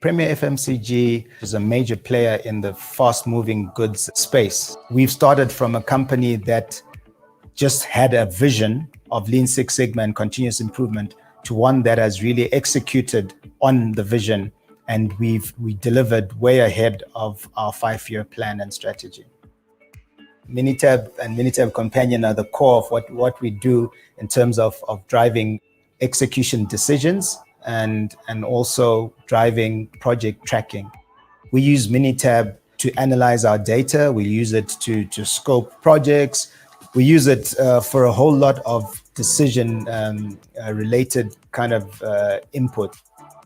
Premier FMCG is a major player in the fast-moving goods space. We've started from a company that just had a vision of Lean Six Sigma and continuous improvement to one that has really executed on the vision, and we delivered way ahead of our 5-year plan and strategy. Minitab and Minitab Companion are the core of what we do in terms of driving execution decisions and also driving project tracking. We use Minitab to analyze our data. We use it to scope projects. We use it for a whole lot of decision related kind of input.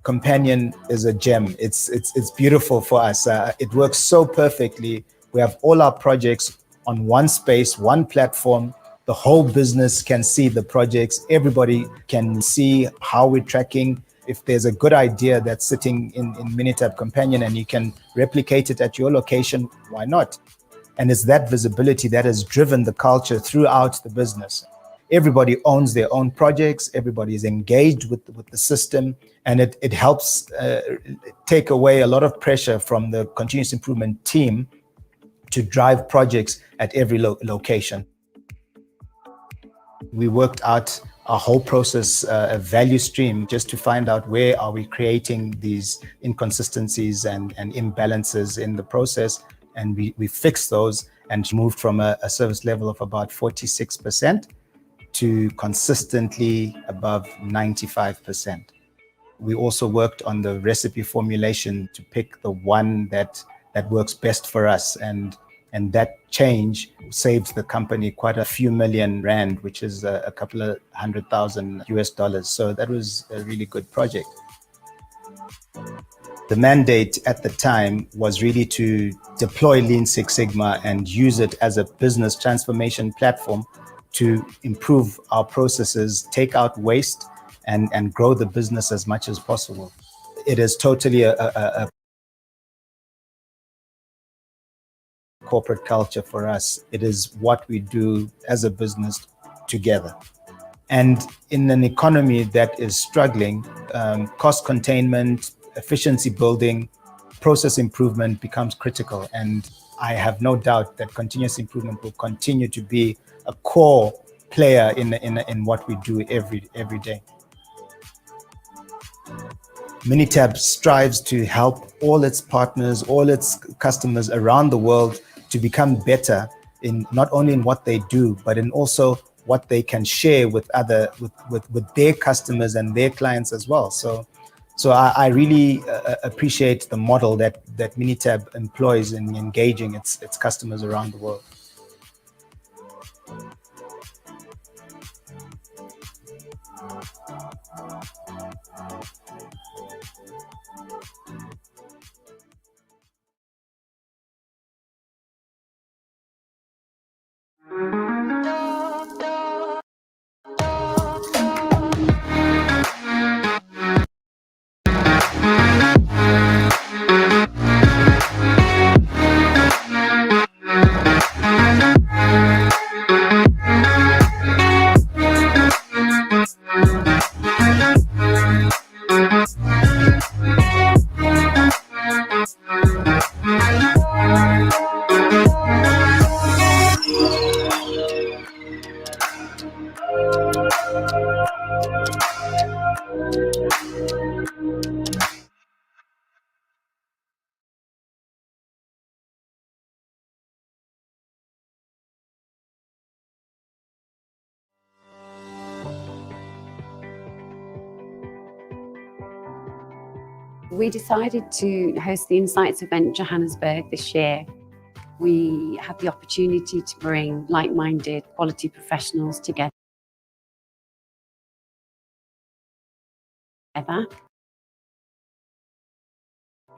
Companion is a gem. It's beautiful for us. It works so perfectly. We have all our projects on one space, one platform. The whole business can see the projects. Everybody can see how we're tracking. If there's a good idea that's sitting in Minitab Companion and you can replicate it at your location, why not? And it's that visibility that has driven the culture throughout the business. Everybody owns their own projects. Everybody is engaged with the system, and it helps take away a lot of pressure from the continuous improvement team to drive projects at every location. We worked out a whole process, a value stream, just to find out where are we creating these inconsistencies and imbalances in the process. And we fixed those and moved from a service level of about 46% to consistently above 95%. We also worked on the recipe formulation to pick the one that works best for us. And that change saved the company quite a few million rand, which is a couple of $100,000 US. So that was a really good project. The mandate at the time was really to deploy Lean Six Sigma and use it as a business transformation platform to improve our processes, take out waste, and grow the business as much as possible. It is totally a corporate culture for us. It is what we do as a business together. And in an economy that is struggling, cost containment, efficiency building, process improvement becomes critical. And I have no doubt that continuous improvement will continue to be a core player in what we do every day. Minitab strives to help all its partners, all its customers around the world to become better in not only in what they do, but in also what they can share with with their customers and their clients as well. So I really appreciate the model that Minitab employs in engaging its customers around the world. We decided to host the Insights event in Johannesburg this year. We had the opportunity to bring like-minded quality professionals together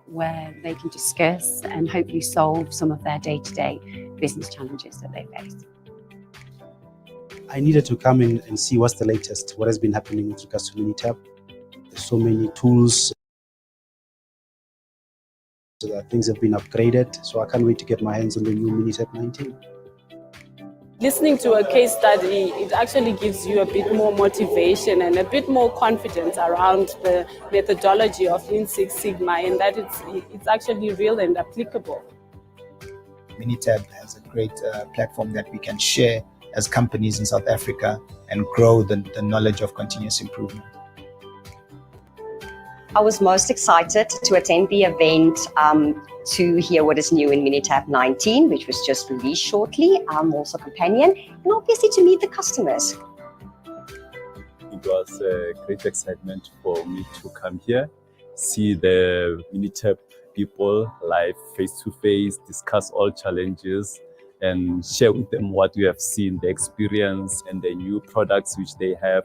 where they can discuss and hopefully solve some of their day-to-day business challenges that they face. I needed to come in and see what's the latest, what has been happening with regards to Minitab. There's so many tools, so that things have been upgraded. So I can't wait to get my hands on the new Minitab 19. Listening to a case study, it actually gives you a bit more motivation and a bit more confidence around the methodology of Lean Six Sigma, and that it's actually real and applicable. Minitab has a great platform that we can share as companies in South Africa and grow the knowledge of continuous improvement. I was most excited to attend the event to hear what is new in Minitab 19, which was just released shortly, also Companion, and obviously to meet the customers. It was a great excitement for me to come here, see the Minitab people live, face-to-face, discuss all challenges, and share with them what we have seen, the experience and the new products which they have.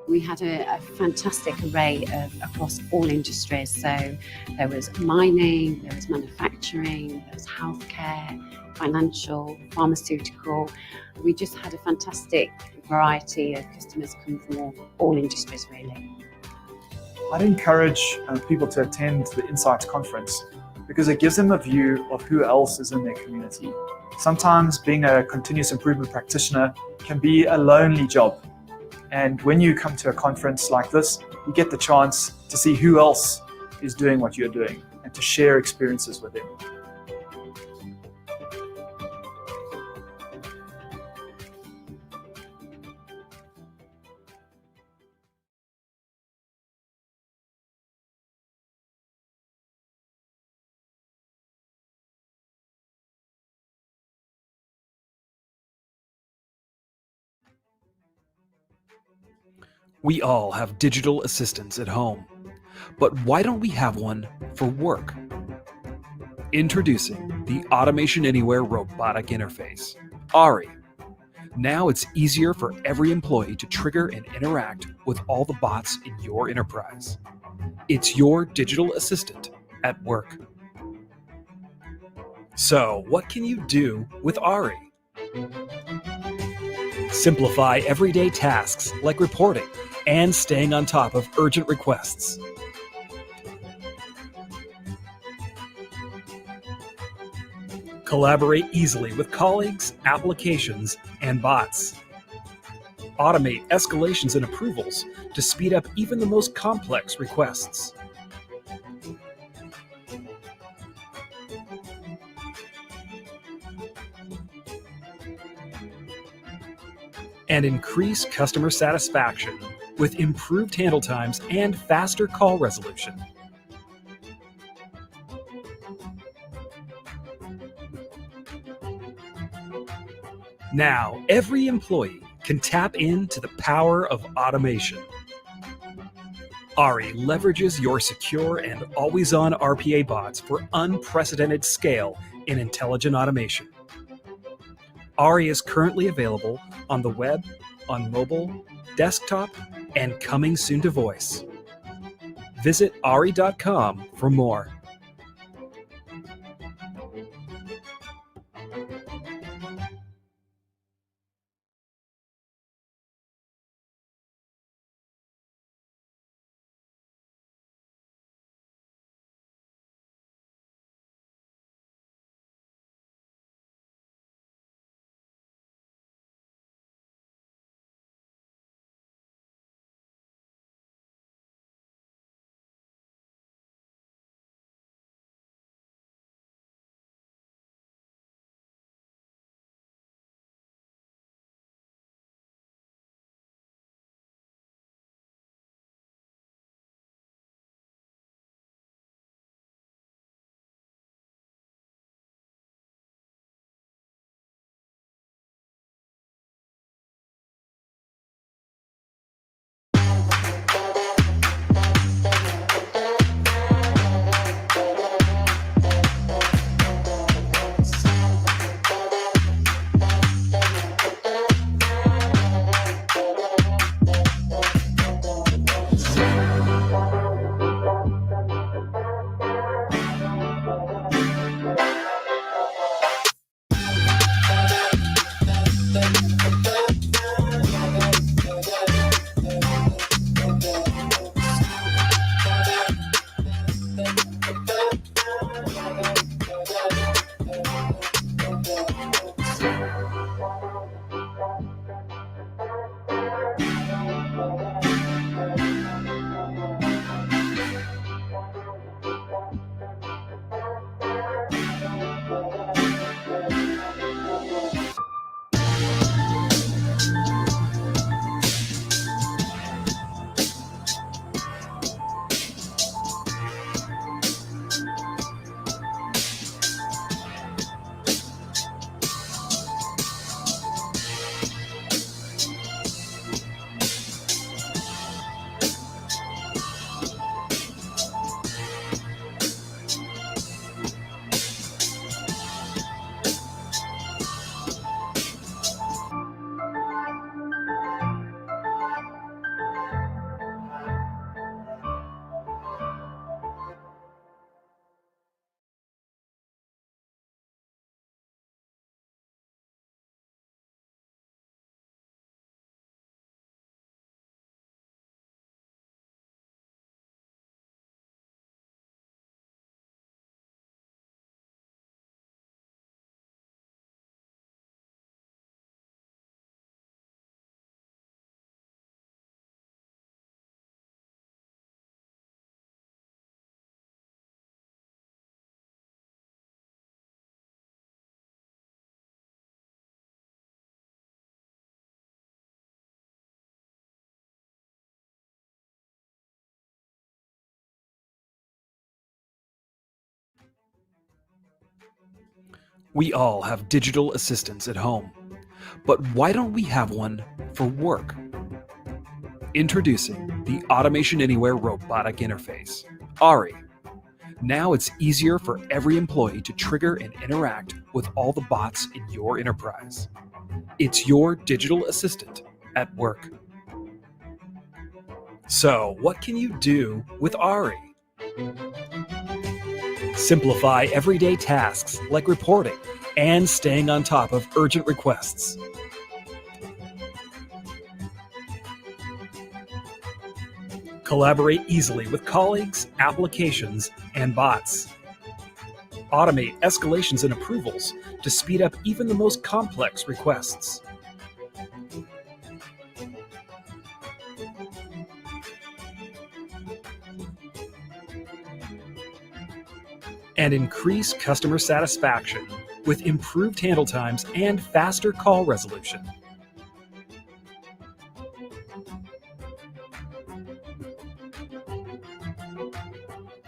We had a fantastic array across all industries. So there was mining, there was manufacturing, there was healthcare, financial, pharmaceutical. We just had a fantastic variety of customers come from all industries, really. I'd encourage people to attend the Insights conference because it gives them a view of who else is in their community. Sometimes being a continuous improvement practitioner can be a lonely job. And when you come to a conference like this, you get the chance to see who else is doing what you're doing and to share experiences with them. We all have digital assistants at home, but why don't we have one for work? Introducing the Automation Anywhere Robotic Interface, ARI. Now it's easier for every employee to trigger and interact with all the bots in your enterprise. It's your digital assistant at work. So what can you do with ARI? Simplify everyday tasks like reporting and staying on top of urgent requests. Collaborate easily with colleagues, applications, and bots. Automate escalations and approvals to speed up even the most complex requests. And increase customer satisfaction with improved handle times and faster call resolution. Now, every employee can tap into the power of automation. Ari leverages your secure and always-on RPA bots for unprecedented scale in intelligent automation. Ari is currently available on the web, on mobile, desktop, and coming soon to voice. Visit ari.com for more. We all have digital assistants at home, but why don't we have one for work? Introducing the Automation Anywhere Robotic Interface, ARI. Now it's easier for every employee to trigger and interact with all the bots in your enterprise. It's your digital assistant at work. So, what can you do with ARI? Simplify everyday tasks like reporting and staying on top of urgent requests. Collaborate easily with colleagues, applications, and bots. Automate escalations and approvals to speed up even the most complex requests. And increase customer satisfaction with improved handle times and faster call resolution.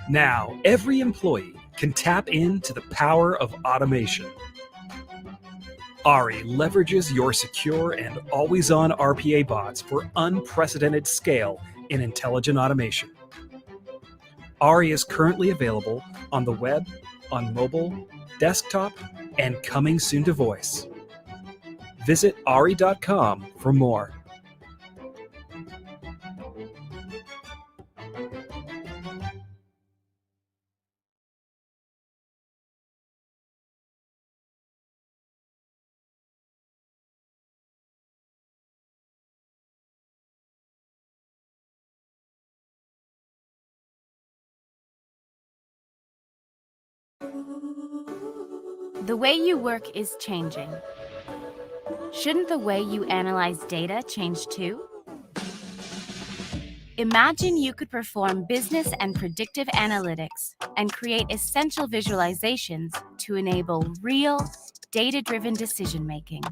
Now, every employee can tap into the power of automation. ARI leverages your secure and always-on RPA bots for unprecedented scale in intelligent automation. ARI is currently available on the web, on mobile, desktop, and coming soon to voice. Visit ari.com for more. The way you work is changing. Shouldn't the way you analyze data change too? Imagine you could perform business and predictive analytics and create essential visualizations to enable real, data-driven decision-making.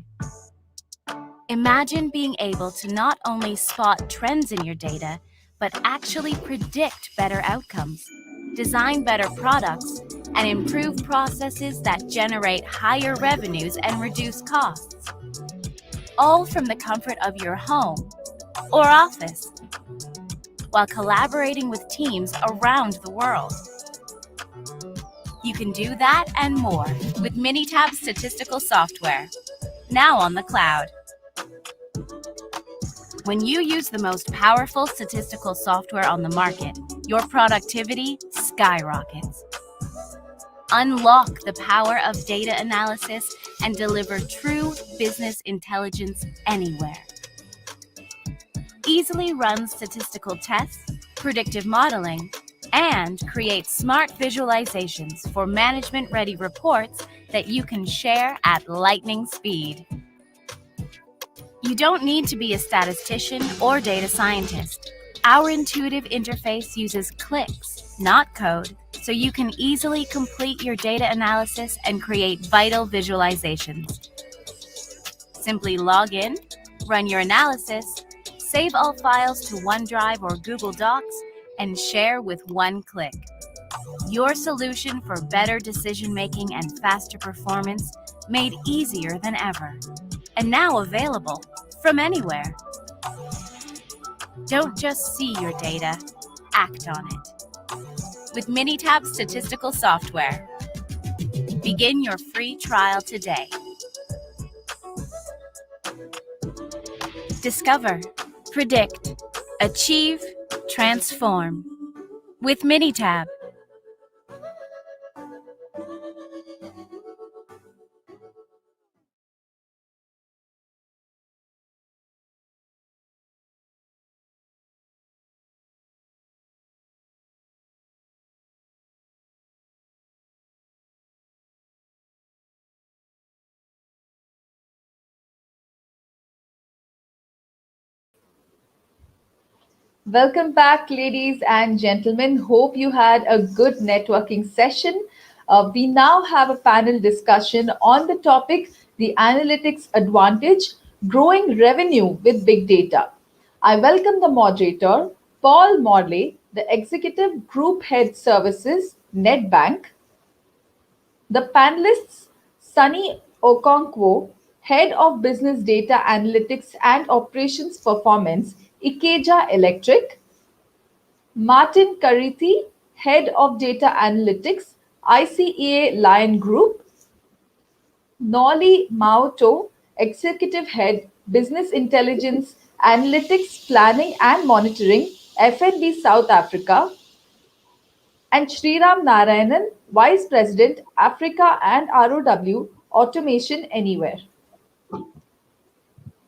Imagine being able to not only spot trends in your data, but actually predict better outcomes, design better products, and improve processes that generate higher revenues and reduce costs. All from the comfort of your home or office, while collaborating with teams around the world. You can do that and more with Minitab statistical software, now on the cloud. When you use the most powerful statistical software on the market, your productivity skyrockets. Unlock the power of data analysis and deliver true business intelligence anywhere. Easily run statistical tests, predictive modeling, and create smart visualizations for management-ready reports that you can share at lightning speed. You don't need to be a statistician or data scientist. Our intuitive interface uses clicks, not code, so you can easily complete your data analysis and create vital visualizations. Simply log in, run your analysis, save all files to OneDrive or Google Docs, and share with one click. Your solution for better decision-making and faster performance made easier than ever. And now available from anywhere. Don't just see your data, act on it. With Minitab statistical software. Begin your free trial today. Discover, predict, achieve, transform. With Minitab. Welcome back, ladies and gentlemen. Hope you had a good networking session. We now have a panel discussion on the topic, the analytics advantage, growing revenue with big data. I welcome the moderator, Paul Morley, the Executive Group Head Services, NetBank. The panelists, Sunny Okonkwo, Head of Business Data Analytics and Operations Performance, Ikeja Electric; Martin Karithi, Head of Data Analytics, ICEA Lion Group; Nolly Mauto, Executive Head, Business Intelligence, Analytics, Planning and Monitoring, FNB South Africa; and Sriram Narayanan, Vice President, Africa and ROW, Automation Anywhere.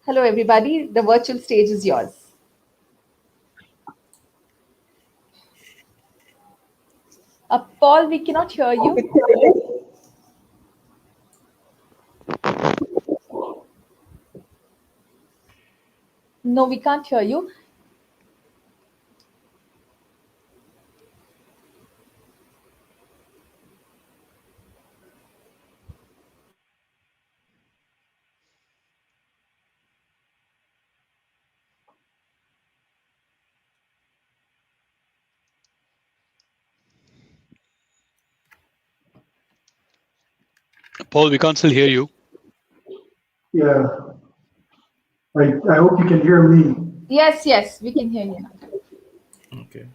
Hello, everybody. The virtual stage is yours. Paul, we cannot hear you. No, we can't hear you. Paul, we can't still hear you. Yeah. I hope you can hear me. Yes, yes, we can hear you now. Okay.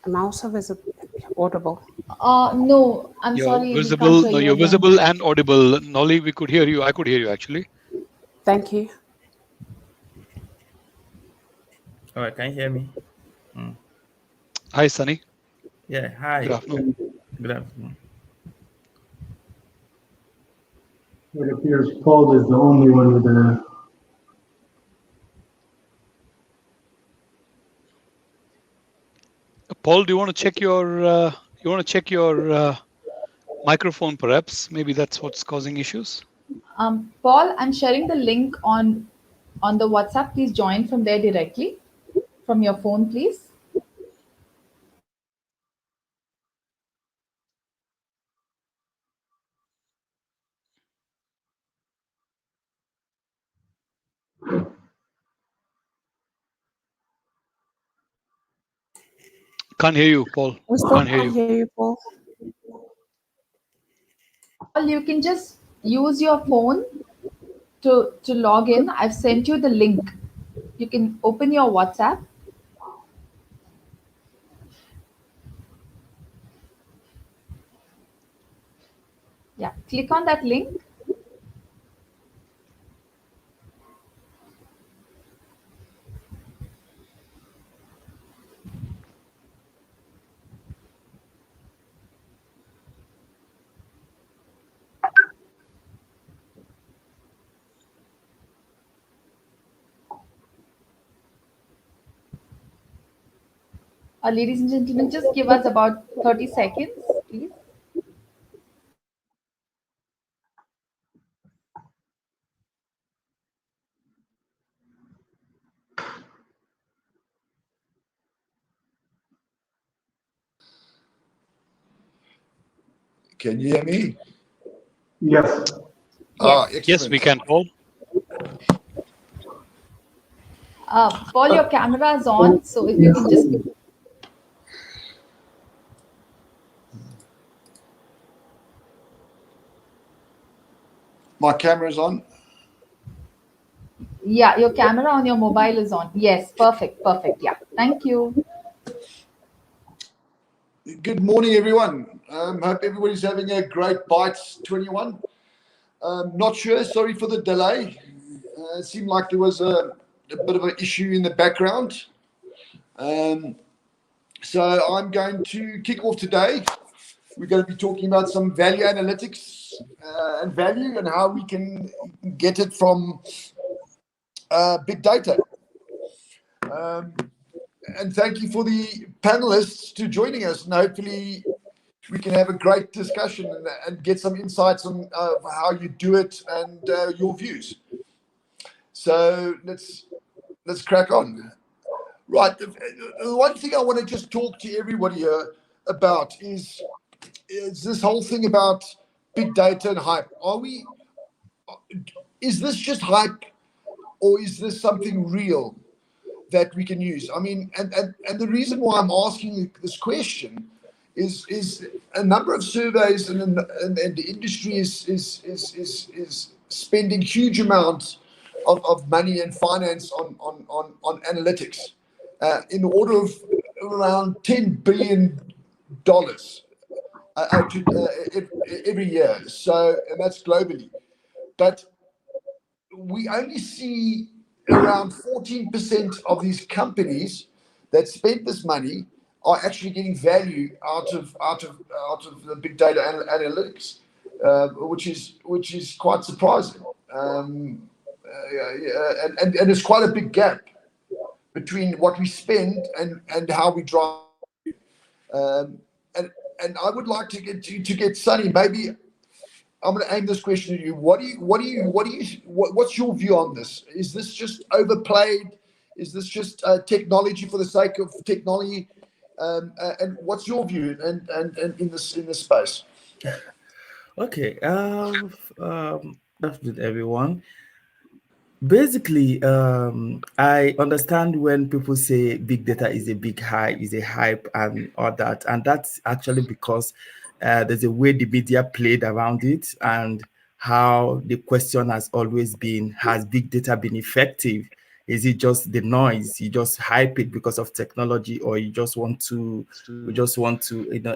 I'm also audible. No, I'm You're sorry. visible. We No, can't hear you're you again. visible and audible. Nolly, we could hear you. I could hear you actually. Thank you. All right, can you hear me? Hi, Sunny. Yeah, hi. Good afternoon. Good afternoon. It appears Paul is the only one with a. Paul, do you want to check your microphone, perhaps? Maybe that's what's causing issues. Paul, I'm sharing the link on the WhatsApp. Please join from there directly from your phone, please. Can't hear you, Paul. We still Can't hear can't you. hear you, Paul. Paul, you can just use your phone to log in. I've sent you the link. You can open your WhatsApp. Yeah, click on that link. Ladies and gentlemen, just give us about 30 seconds, please. Can you hear me? Yes. Excellent. Yes, we can, Paul. Paul, your camera is on, so if you can just. My camera's on. Yeah, your camera on your mobile is on. Yes, perfect, perfect. Yeah, thank you. Good morning, everyone. Hope everybody's having a great Bytes 21. Not sure. Sorry for the delay. It seemed like there was a bit of an issue in the background. So I'm going to kick off today. We're going to be talking about some value analytics and value and how we can get it from big data. And thank you for the panelists to joining us, and hopefully we can have a great discussion and get some insights on how you do it and your views. So let's crack on. Right, the one thing I want to just talk to everybody here about is this whole thing about big data and hype. Is this just hype, or is this something real that we can use? I mean, and the reason why I'm asking this question is a number of surveys and the industry is spending huge amounts of money and finance on analytics in the order of around $10 billion every year. So, and that's globally. But we only see around 14% of these companies that spend this money are actually getting value out of the big data analytics, which is quite surprising. And there's quite a big gap between what we spend and how we drive. And I would like to get Sunny. Maybe I'm going to aim this question at you. What's your view on this? Is this just overplayed? Is this just technology for the sake of technology? And what's your view and in this space? Okay. Afternoon, everyone. Basically, I understand when people say big data is a big hype, is a hype, and all that, and that's actually because there's a way the media played around it, and how the question has always been: has big data been effective? Is it just the noise? You just hype it because of technology, or you just want to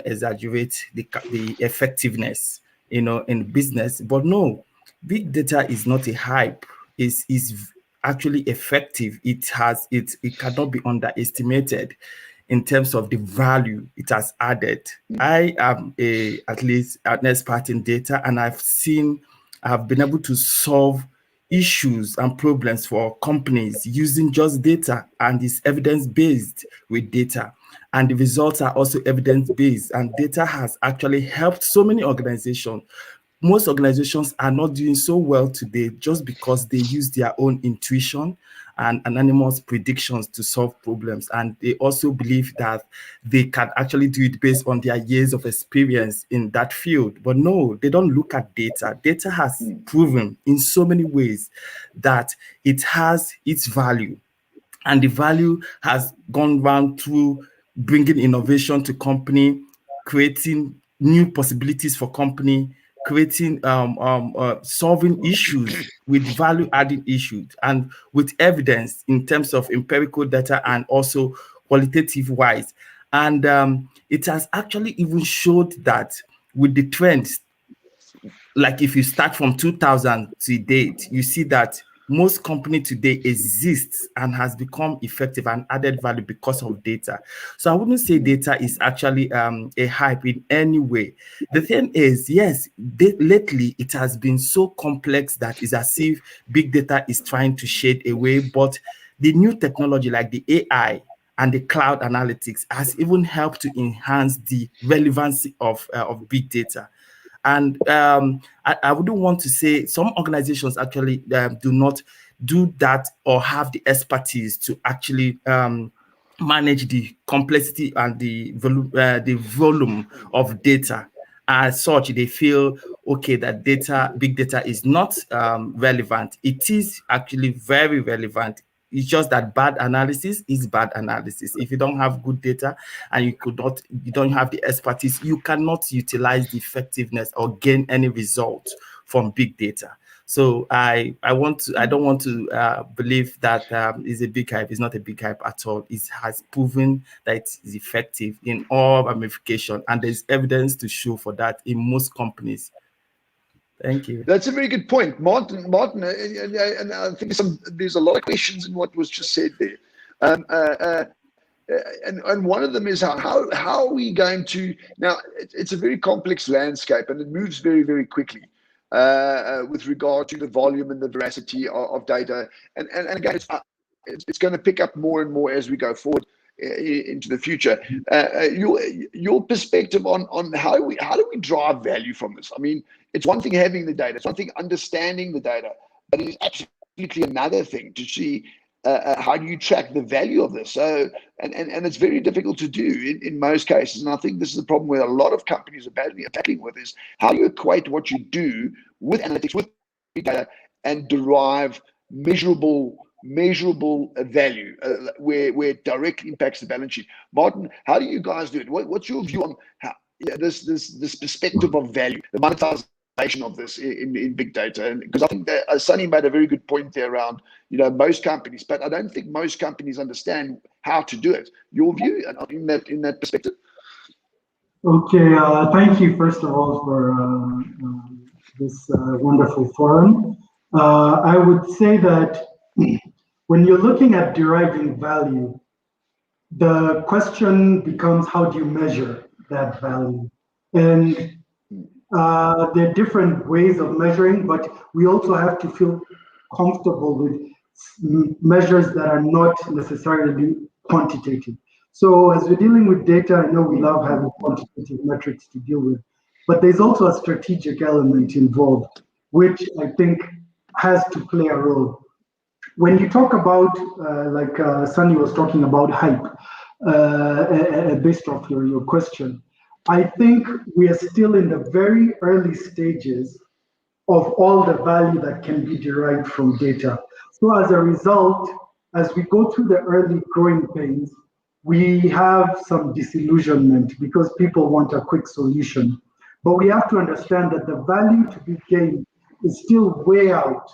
exaggerate the effectiveness, in business? But no, big data is not a hype. Is actually effective. It cannot be underestimated in terms of the value it has added. I am at least an expert in data, and I've been able to solve issues and problems for companies using just data, and it's evidence-based with data. And the results are also evidence-based, and data has actually helped so many organizations. Most organizations are not doing so well today just because they use their own intuition and anonymous predictions to solve problems. And they also believe that they can actually do it based on their years of experience in that field. But no, they don't look at data. Data has proven in so many ways that it has its value. And the value has gone round through bringing innovation to company, creating new possibilities for company, creating solving issues with value-adding issues and with evidence in terms of empirical data and also qualitative wise. And it has actually even showed that with the trends, like if you start from 2000 to date, you see that most company today exists and has become effective and added value because of data. So I wouldn't say data is actually a hype in any way. The thing is, yes, lately it has been so complex that it's as if big data is trying to shade away, but the new technology like the AI and the cloud analytics has even helped to enhance the relevancy of big data. And I wouldn't want to say some organizations actually do not do that or have the expertise to actually manage the complexity and the volume of data. As such, they feel, okay, that big data is not relevant. It is actually very relevant. It's just that bad analysis is bad analysis. If you don't have good data and you don't have the expertise, you cannot utilize the effectiveness or gain any results from big data. So I don't want to believe that is a big hype. It's not a big hype at all. It has proven that it is effective in all ramifications, and there's evidence to show for that in most companies. Thank you. That's a very good point, Martin. And I think there's a lot of questions in what was just said there. And one of them is how are we going to now? It's a very complex landscape, and it moves very, very quickly with regard to the volume and the veracity of data. And again, it's going to pick up more and more as we go forward into the future. Your perspective on how do we drive value from this? I mean, it's one thing having the data, it's one thing understanding the data, but it is absolutely another thing to see how do you track the value of this. So and it's very difficult to do in most cases, and I think this is the problem where a lot of companies are battling with is how do you equate what you do with analytics, with big data, and derive measurable value where it directly impacts the balance sheet. Martin, how do you guys do it? What's your view on how this perspective of value, the monetization of this in big data? And because I think that Sunny made a very good point there around most companies, but I don't think most companies understand how to do it. Your view in that perspective? Okay, thank you first of all for this wonderful forum. I would say that when you're looking at deriving value, the question becomes how do you measure that value? And there are different ways of measuring, but we also have to feel comfortable with measures that are not necessarily quantitative. So as we're dealing with data, I know we love having quantitative metrics to deal with, but there's also a strategic element involved, which I think has to play a role. When you talk about, like Sunny was talking about hype, based off your question, I think we are still in the very early stages of all the value that can be derived from data. So as a result, as we go through the early growing pains, we have some disillusionment because people want a quick solution. But we have to understand that the value to be gained is still way out.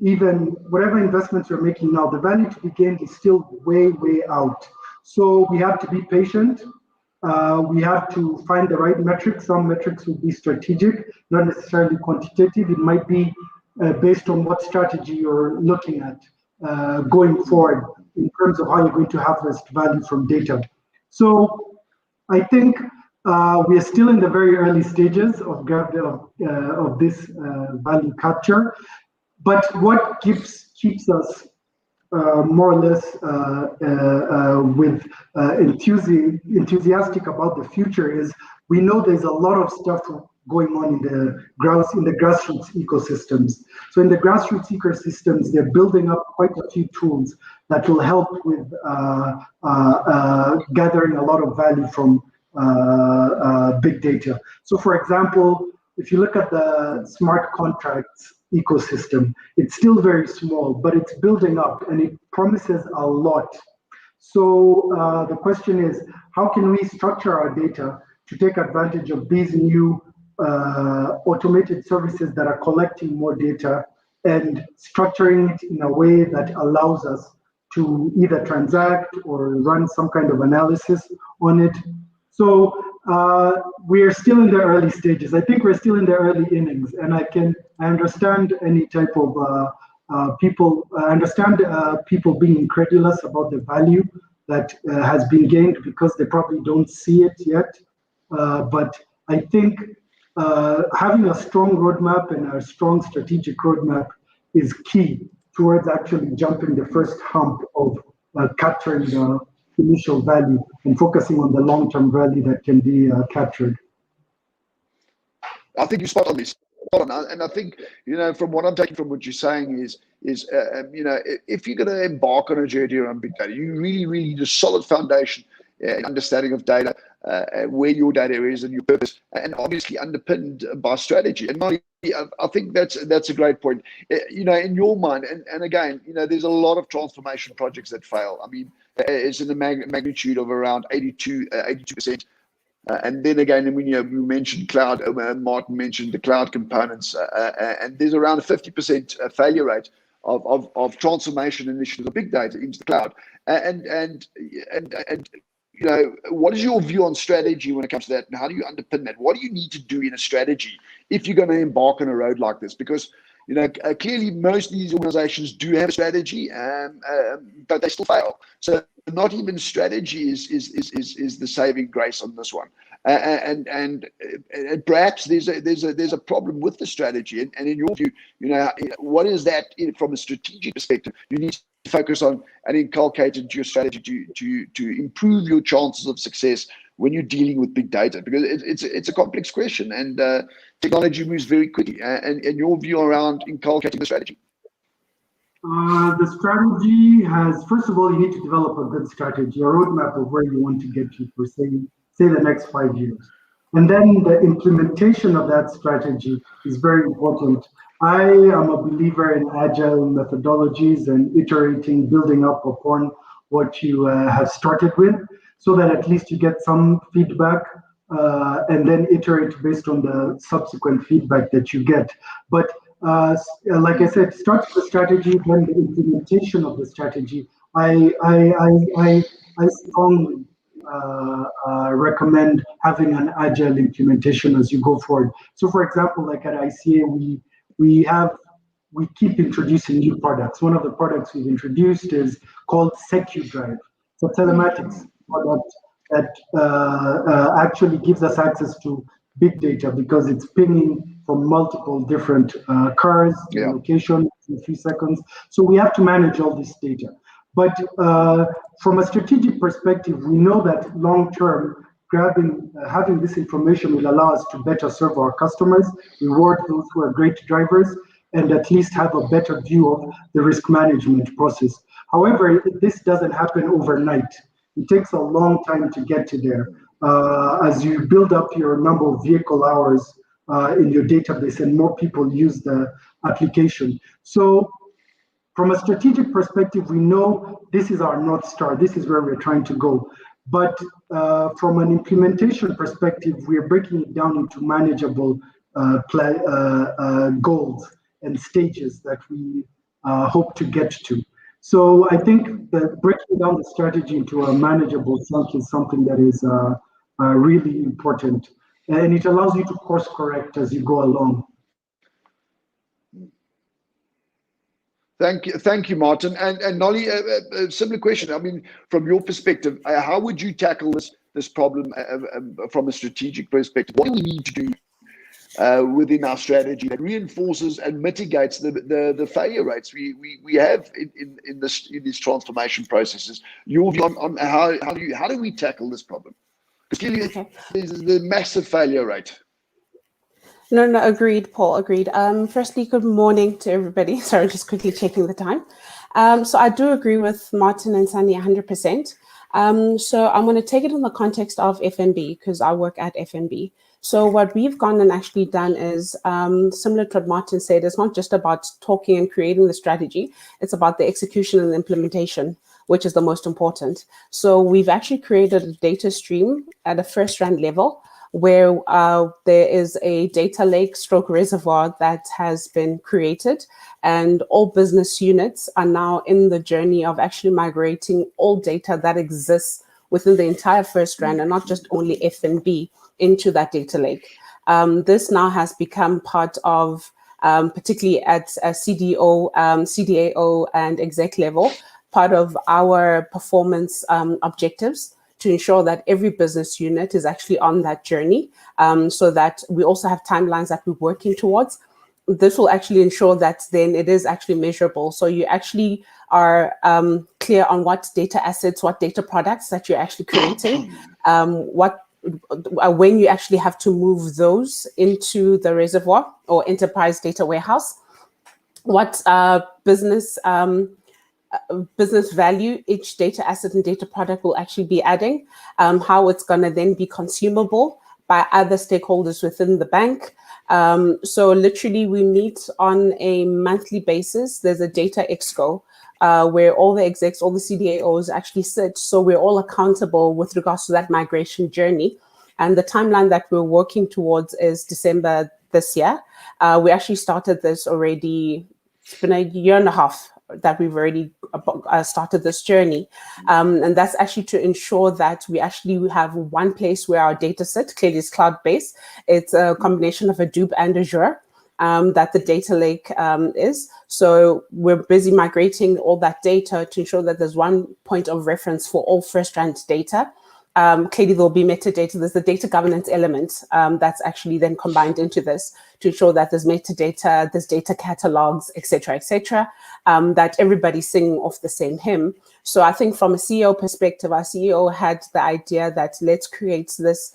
Even whatever investments you're making now, the value to be gained is still way, way out. So we have to be patient. We have to find the right metrics. Some metrics will be strategic, not necessarily quantitative. It might be based on what strategy you're looking at going forward in terms of how you're going to harvest value from data. So I think we are still in the very early stages of this value capture. But what keeps us more or less with enthusiastic about the future is we know there's a lot of stuff going on in the grassroots ecosystems. So in the grassroots ecosystems, they're building up quite a few tools that will help with gathering a lot of value from big data. So for example, if you look at the smart contracts ecosystem, it's still very small, but it's building up and it promises a lot. So the question is, how can we structure our data to take advantage of these new automated services that are collecting more data and structuring it in a way that allows us to either transact or run some kind of analysis on it? So we're still in the early stages. I think we're still in the early innings, and I understand any type of people. I understand people being incredulous about the value that has been gained because they probably don't see it yet. But I think having a strong roadmap and a strong strategic roadmap is key towards actually jumping the first hump of capturing the initial value and focusing on the long-term value that can be captured. I think you're spot on this. And I think, from what I'm taking from what you're saying is if you're going to embark on a journey around big data, you really need a solid foundation, understanding of data, where your data is and your purpose, and obviously underpinned by strategy. And I think that's a great point. In your mind, and again, there's a lot of transformation projects that fail. I mean, it's in the magnitude of around 82%. And then again, we mentioned cloud. Martin mentioned the cloud components, and there's around a 50% failure rate of transformation initiatives of big data into the cloud. And what is your view on strategy when it comes to that, and how do you underpin that? What do you need to do in a strategy if you're going to embark on a road like this? Because clearly most of these organizations do have a strategy, but they still fail. So not even strategy is the saving grace on this one. And perhaps there's a problem with the strategy. And in your view, what is that from a strategic perspective you need to focus on and inculcate into your strategy to improve your chances of success when you're dealing with big data? Because it's a complex question, and technology moves very quickly. And your view around inculcating the strategy? The strategy has, first of all, you need to develop a good strategy, a roadmap of where you want to get to for say the next 5 years. And then the implementation of that strategy is very important. I am a believer in agile methodologies and iterating, building up upon what you have started with, so that at least you get some feedback and then iterate based on the subsequent feedback that you get. But like I said, start with the strategy, then the implementation of the strategy. I strongly recommend having an agile implementation as you go forward. So, for example, like at ICA, we keep introducing new products. One of the products we've introduced is called SecuDrive. It's a telematics product that actually gives us access to big data because it's pinging from multiple different cars, location in 3 seconds. So we have to manage all this data. But from a strategic perspective, we know that long term, having this information will allow us to better serve our customers, reward those who are great drivers, and at least have a better view of the risk management process. However, this doesn't happen overnight. It takes a long time to get to there. As you build up your number of vehicle hours in your database and more people use the application. So from a strategic perspective, we know this is our North Star. This is where we're trying to go. But from an implementation perspective, we are breaking it down into manageable goals and stages that we hope to get to. So I think that breaking down the strategy into a manageable chunk is something that is really important. And it allows you to course correct as you go along. Thank you, Martin. And Nolly, a similar question. I mean, from your perspective, how would you tackle this problem from a strategic perspective? What do we need to do within our strategy that reinforces and mitigates the failure rates we have in these transformation processes? Your view on how do we tackle this problem? Because clearly there's the massive failure rate. No, agreed, Paul, agreed. Firstly, good morning to everybody. Sorry, just quickly checking the time. So I do agree with Martin and Sandy 100%. So I'm going to take it in the context of FNB because I work at FNB. So what we've gone and actually done is similar to what Martin said, it's not just about talking and creating the strategy, it's about the execution and implementation, which is the most important. So we've actually created a data stream at a first rand level where there is a data lake stroke reservoir that has been created, and all business units are now in the journey of actually migrating all data that exists within the entire first rand and not just only FNB into that data lake. This now has become part of, particularly at a CDO, CDAO and exec level, part of our performance objectives to ensure that every business unit is actually on that journey, so that we also have timelines that we're working towards. This will actually ensure that then it is actually measurable. So you actually are clear on what data assets, what data products that you're actually creating, when you actually have to move those into the reservoir or enterprise data warehouse, what business value each data asset and data product will actually be adding, how it's going to then be consumable by other stakeholders within the bank. So literally we meet on a monthly basis. There's a data exco where all the execs, all the CDAOs actually sit. So we're all accountable with regards to that migration journey. And the timeline that we're working towards is December this year. We actually started this already. It's been a year and a half that we've already started this journey. And that's actually to ensure that we actually have one place where our data sit, clearly is cloud-based. It's a combination of Hadoop and Azure that the data lake is. So we're busy migrating all that data to ensure that there's one point of reference for all first-rand data. Clearly, there'll be metadata. There's the data governance element that's actually then combined into this to ensure that there's metadata, there's data catalogs, et cetera, that everybody's singing off the same hymn. So I think from a CEO perspective, our CEO had the idea that let's create this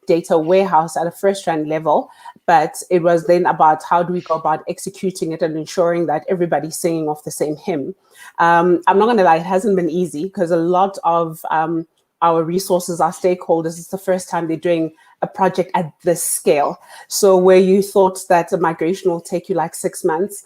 data warehouse at a first-rand level, but it was then about how do we go about executing it and ensuring that everybody's singing off the same hymn. I'm not going to lie, it hasn't been easy because a lot of our resources, our stakeholders, it's the first time they're doing a project at this scale. So where you thought that a migration will take you like 6 months,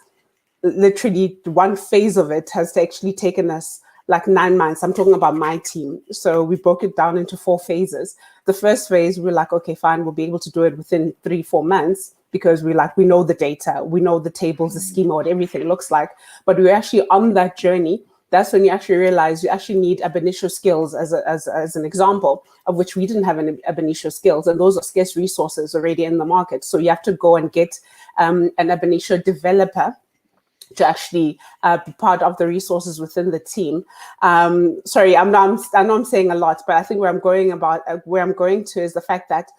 literally one phase of it has actually taken us like 9 months. I'm talking about my team. So we broke it down into 4 phases. The first phase, we're like, okay, fine, we'll be able to do it within 3-4 months because we know the data, we know the tables, the schema, what everything looks like. But we're actually on that journey. That's when you actually realize you actually need ab initio skills as an example, of which we didn't have an ab initio skills, and those are scarce resources already in the market. So you have to go and get an ab initio developer to actually be part of the resources within the team. Sorry, I know I'm saying a lot, but I think where I'm going to is the fact that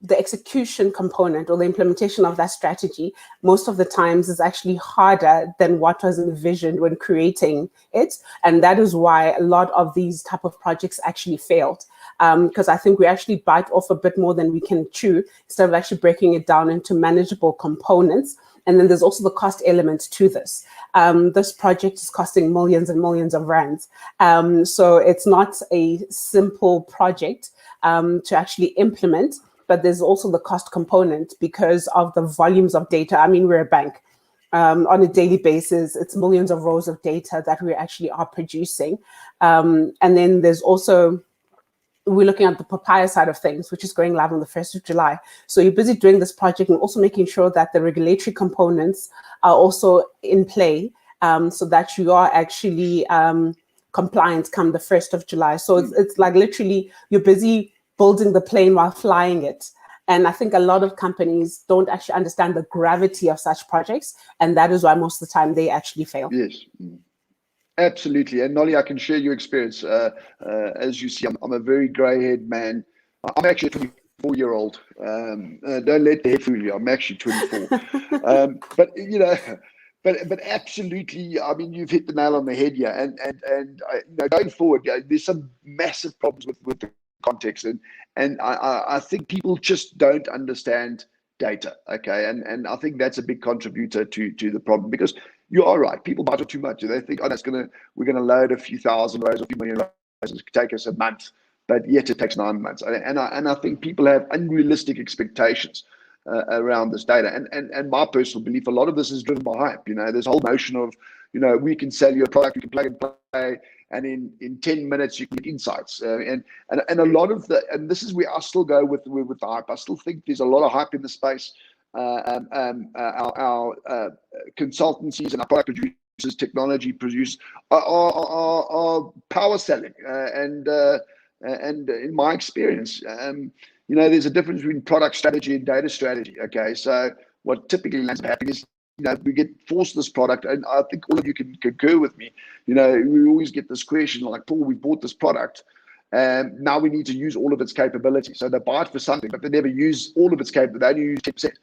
the execution component or the implementation of that strategy most of the times is actually harder than what was envisioned when creating it. And that is why a lot of these type of projects actually failed. Because I think we actually bite off a bit more than we can chew instead of actually breaking it down into manageable components. And then there's also the cost element to this. This project is costing millions and millions of rands. So it's not a simple project to actually implement, but there's also the cost component because of the volumes of data. I mean, we're a bank. On a daily basis, it's millions of rows of data that we actually are producing. And then there's also, we're looking at the papaya side of things, which is going live on the 1st of July. So you're busy doing this project and also making sure that the regulatory components are also in play so that you are actually compliant come the 1st of July. So it's like literally you're busy building the plane while flying it. And I think a lot of companies don't actually understand the gravity of such projects. And that is why most of the time they actually fail. Yes. Absolutely. And Nolly, I can share your experience. As you see, I'm a very grey-haired man. I'm actually a 24-year-old. Don't let the head fool you. I'm actually 24. But you know, but absolutely. I mean, you've hit the nail on the head here. And you know, going forward, there's some massive problems with the context, and I think people just don't understand data. Okay, and I think that's a big contributor to the problem, because you are right. People budget too much. They think, oh, we're gonna load a few thousand rows, a few million rows. It's gonna take us a month, but yet it takes 9 months. And I think people have unrealistic expectations around this data. And my personal belief, a lot of this is driven by hype. You know, there's a whole notion of, you know, we can sell you a product, we can plug and play, and in 10 minutes you can get insights. And a lot of and this is where I still go with the hype. I still think there's a lot of hype in the space. Our consultancies and our product producers, technology producers are power selling. And in my experience, you know, there's a difference between product strategy and data strategy. Okay, so what typically ends up happening is, you know, we get forced this product, and I think all of you can concur with me. You know, we always get this question like, Paul, we bought this product, and now we need to use all of its capabilities. So they buy it for something, but they never use all of its capabilities. They only use 10%.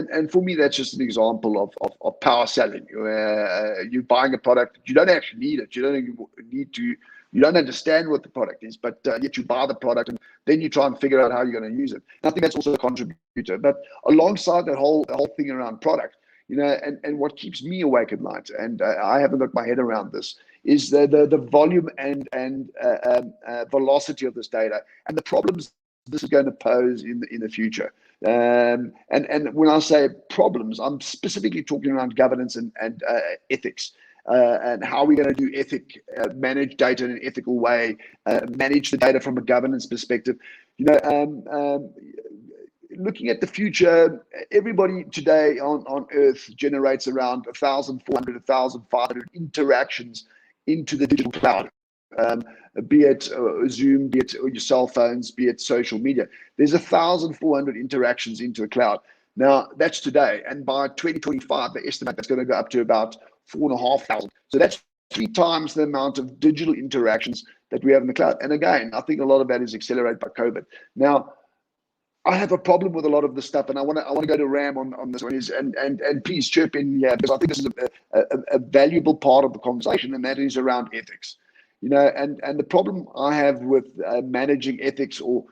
And for me, that's just an example of power selling. You're buying a product, you don't actually need it. You don't need to. You don't understand what the product is, but yet you buy the product, and then you try and figure out how you're going to use it. And I think that's also a contributor. But alongside that whole thing around product, you know, and what keeps me awake at night, and I haven't got my head around this, is the volume and velocity of this data and the problems this is going to pose in the future. And when I say problems, I'm specifically talking around governance and ethics. And how we're going to do manage data in an ethical way, manage the data from a governance perspective. You know, looking at the future, everybody today on Earth generates around 1,400, 1,500 interactions into the digital cloud, be it Zoom, be it your cell phones, be it social media. There's 1,400 interactions into a cloud. Now, that's today. And by 2025, they estimate that's going to go up to about 4,500. So that's 3 times the amount of digital interactions that we have in the cloud. And again, I think a lot of that is accelerated by COVID. Now, I have a problem with a lot of this stuff, and I want to go to Ram on this one. And please chirp in here, because I think this is a valuable part of the conversation, and that is around ethics. You know, and the problem I have with managing ethics or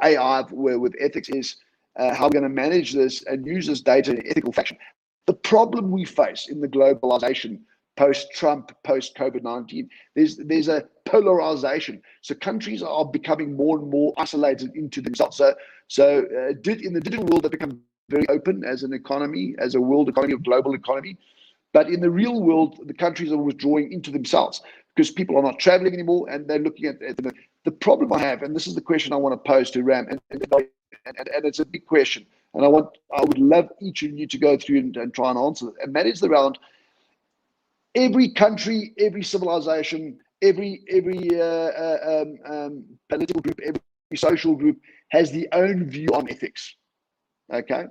AI with ethics is how we're going to manage this and use this data in an ethical fashion. The problem we face in the globalization post-Trump, post-COVID-19, there's a polarization. So countries are becoming more and more isolated into themselves. So in the digital world, they've become very open as an economy, as a world economy, a global economy. But in the real world, the countries are withdrawing into themselves because people are not traveling anymore, and they're looking at the problem I have, and this is the question I want to pose to Ram, and it's a big question, and I would love each of you to go through and try and answer it, and that is around every country, every civilization, every political group, every social group has the own view on ethics. Okay.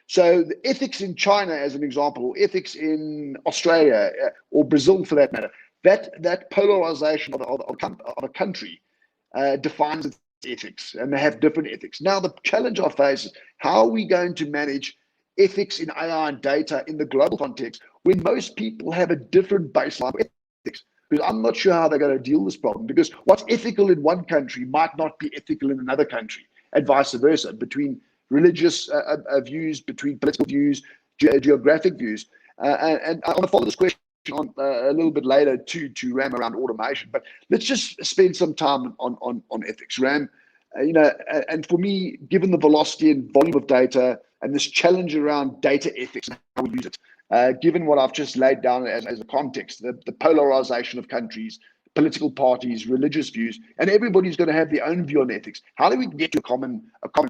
So the ethics in China, as an example, or ethics in Australia or Brazil, for that matter, that polarization of a country defines its ethics, and they have different ethics. Now, the challenge I face is how are we going to manage ethics in AI and data in the global context when most people have a different baseline of ethics? Because I'm not sure how they're going to deal with this problem, because what's ethical in one country might not be ethical in another country, and vice versa, between religious views, between political views, geographic views. And I want to follow this question on a little bit later to Ram around automation, but let's just spend some time on ethics. Ram, and for me, given the velocity and volume of data and this challenge around data ethics and how we use it, given what I've just laid down as a context, the polarization of countries, political parties, religious views, and everybody's going to have their own view on ethics. How do we get to a common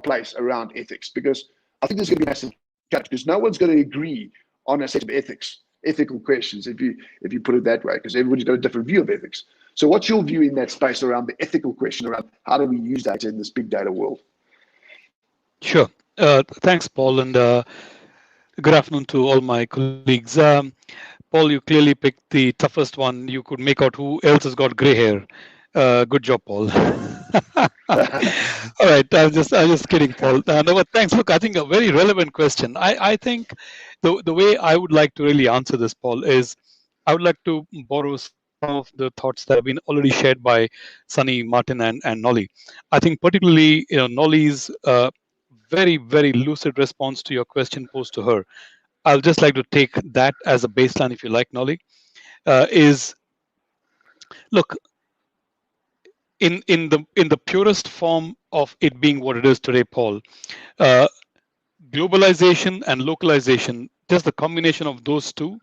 place around ethics? Because I think there's going to be a massive challenge, because no one's going to agree on a set of ethical questions, if you put it that way, because everybody's got a different view of ethics. So what's your view in that space around the ethical question around how do we use data in this big data world? Sure. Thanks, Paul, and good afternoon to all my colleagues. Paul, you clearly picked the toughest one. You could make out who else has got gray hair. Good job, Paul. All right, I'm just kidding, Paul. No, but thanks. Look, I think a very relevant question. I think the way I would like to really answer this, Paul, is I would like to borrow some of the thoughts that have been already shared by Sunny, Martin, and Nolly. I think particularly, Nolly's very, very lucid response to your question posed to her. I'll just like to take that as a baseline, if you like, Nolly. Look, in the purest form of it being what it is today, Paul, globalization and localization, just the combination of those two,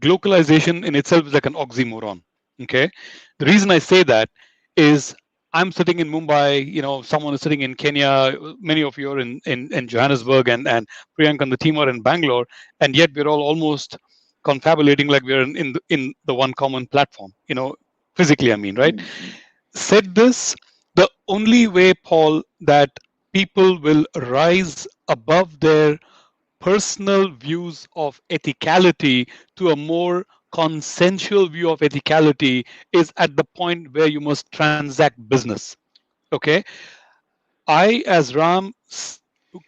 globalization in itself is like an oxymoron. Okay, the reason I say that is I'm sitting in Mumbai, someone is sitting in Kenya, many of you are in Johannesburg, and Priyanka and the team are in Bangalore, and yet we're all almost confabulating like we're in the one common platform, physically, I mean, right? Said this, the only way, Paul, that people will rise above their personal views of ethicality to a more consensual view of ethicality is at the point where you must transact business. Okay, I, as Ram,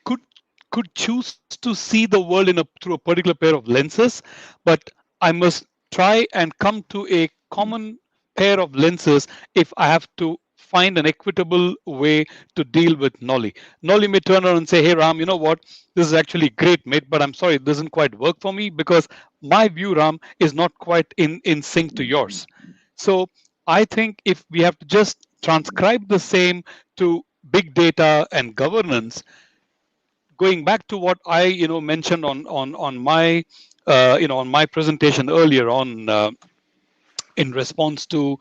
could choose to see the world through a particular pair of lenses, but I must try and come to a common pair of lenses if I have to find an equitable way to deal with Nolly. Nolly may turn around and say, hey, Ram, you know what? This is actually great, mate, but I'm sorry, it doesn't quite work for me because my view, Ram, is not quite in sync to yours. So I think if we have to just transcribe the same to big data and governance, going back to what I mentioned on my on my presentation earlier on in response to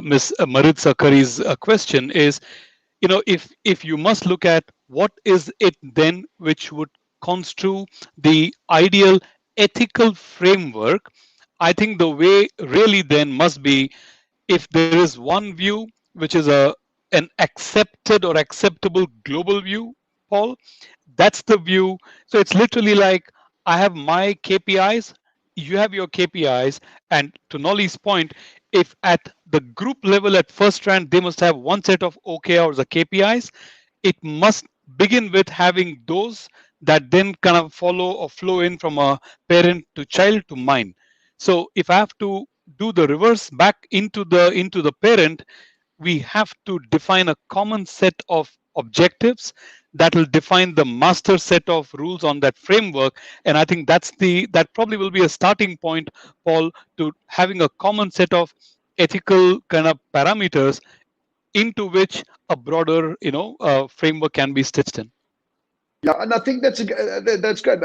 Ms. Maritza Curry's question is, if you must look at what is it then which would construe the ideal ethical framework, I think the way really then must be, if there is one view which is an accepted or acceptable global view, Paul, that's the view. So it's literally like I have my KPIs, you have your KPIs, and to Nolly's point, if at the group level at first round they must have one set of OKRs or KPIs, it must begin with having those that then kind of follow or flow in from a parent to child to mine. So if I have to do the reverse back into the parent, we have to define a common set of objectives that will define the master set of rules on that framework. And I think that probably will be a starting point, Paul, to having a common set of ethical kind of parameters into which a broader framework can be stitched in. Yeah, and I think that's great,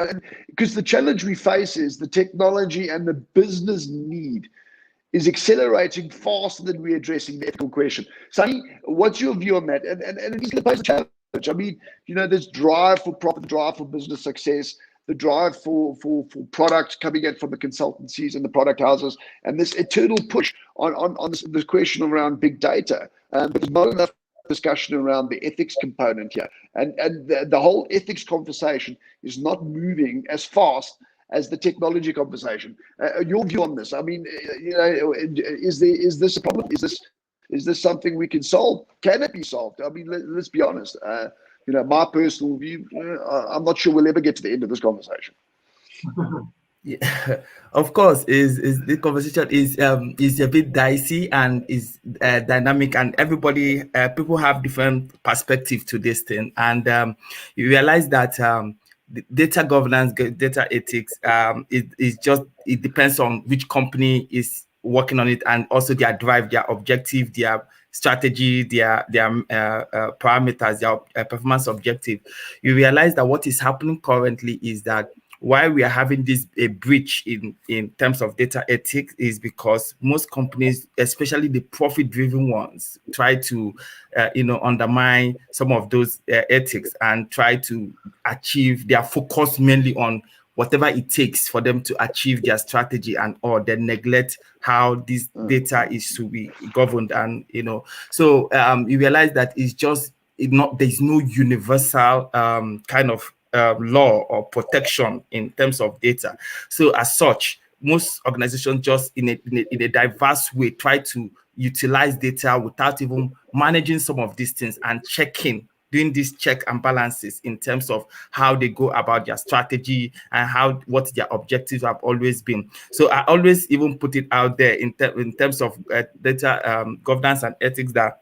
because the challenge we face is the technology and the business need is accelerating faster than we're addressing the ethical question. Sunny, what's your view on that? And it is going to pose a challenge. I mean, this drive for profit, drive for business success, the drive for product coming in from the consultancies and the product houses, and this eternal push on this question around big data. There's not enough discussion around the ethics component here, and the whole ethics conversation is not moving as fast as the technology conversation. Your view on this? I mean, is this a problem? Is this Is this something we can solve? Can it be solved? I mean, let's be honest. My personal view, I'm not sure we'll ever get to the end of this conversation. Yeah, of course, is the conversation is a bit dicey and is dynamic, and everybody people have different perspective to this thing, and you realize that the data governance, data ethics, it depends on which company is working on it, and also their drive, their objective, their strategy, their parameters, their performance objective. You realize that what is happening currently is that why we are having this a breach in terms of data ethics is because most companies, especially the profit-driven ones, try to undermine some of those ethics and try to achieve their focus mainly on whatever it takes for them to achieve their strategy, and or they neglect how this data is to be governed. And so you realize that it's just there's no universal kind of law or protection in terms of data. So as such, most organizations just in a diverse way try to utilize data without even managing some of these things and doing these check and balances in terms of how they go about their strategy and what their objectives have always been. So I always even put it out there in terms of data governance and ethics, that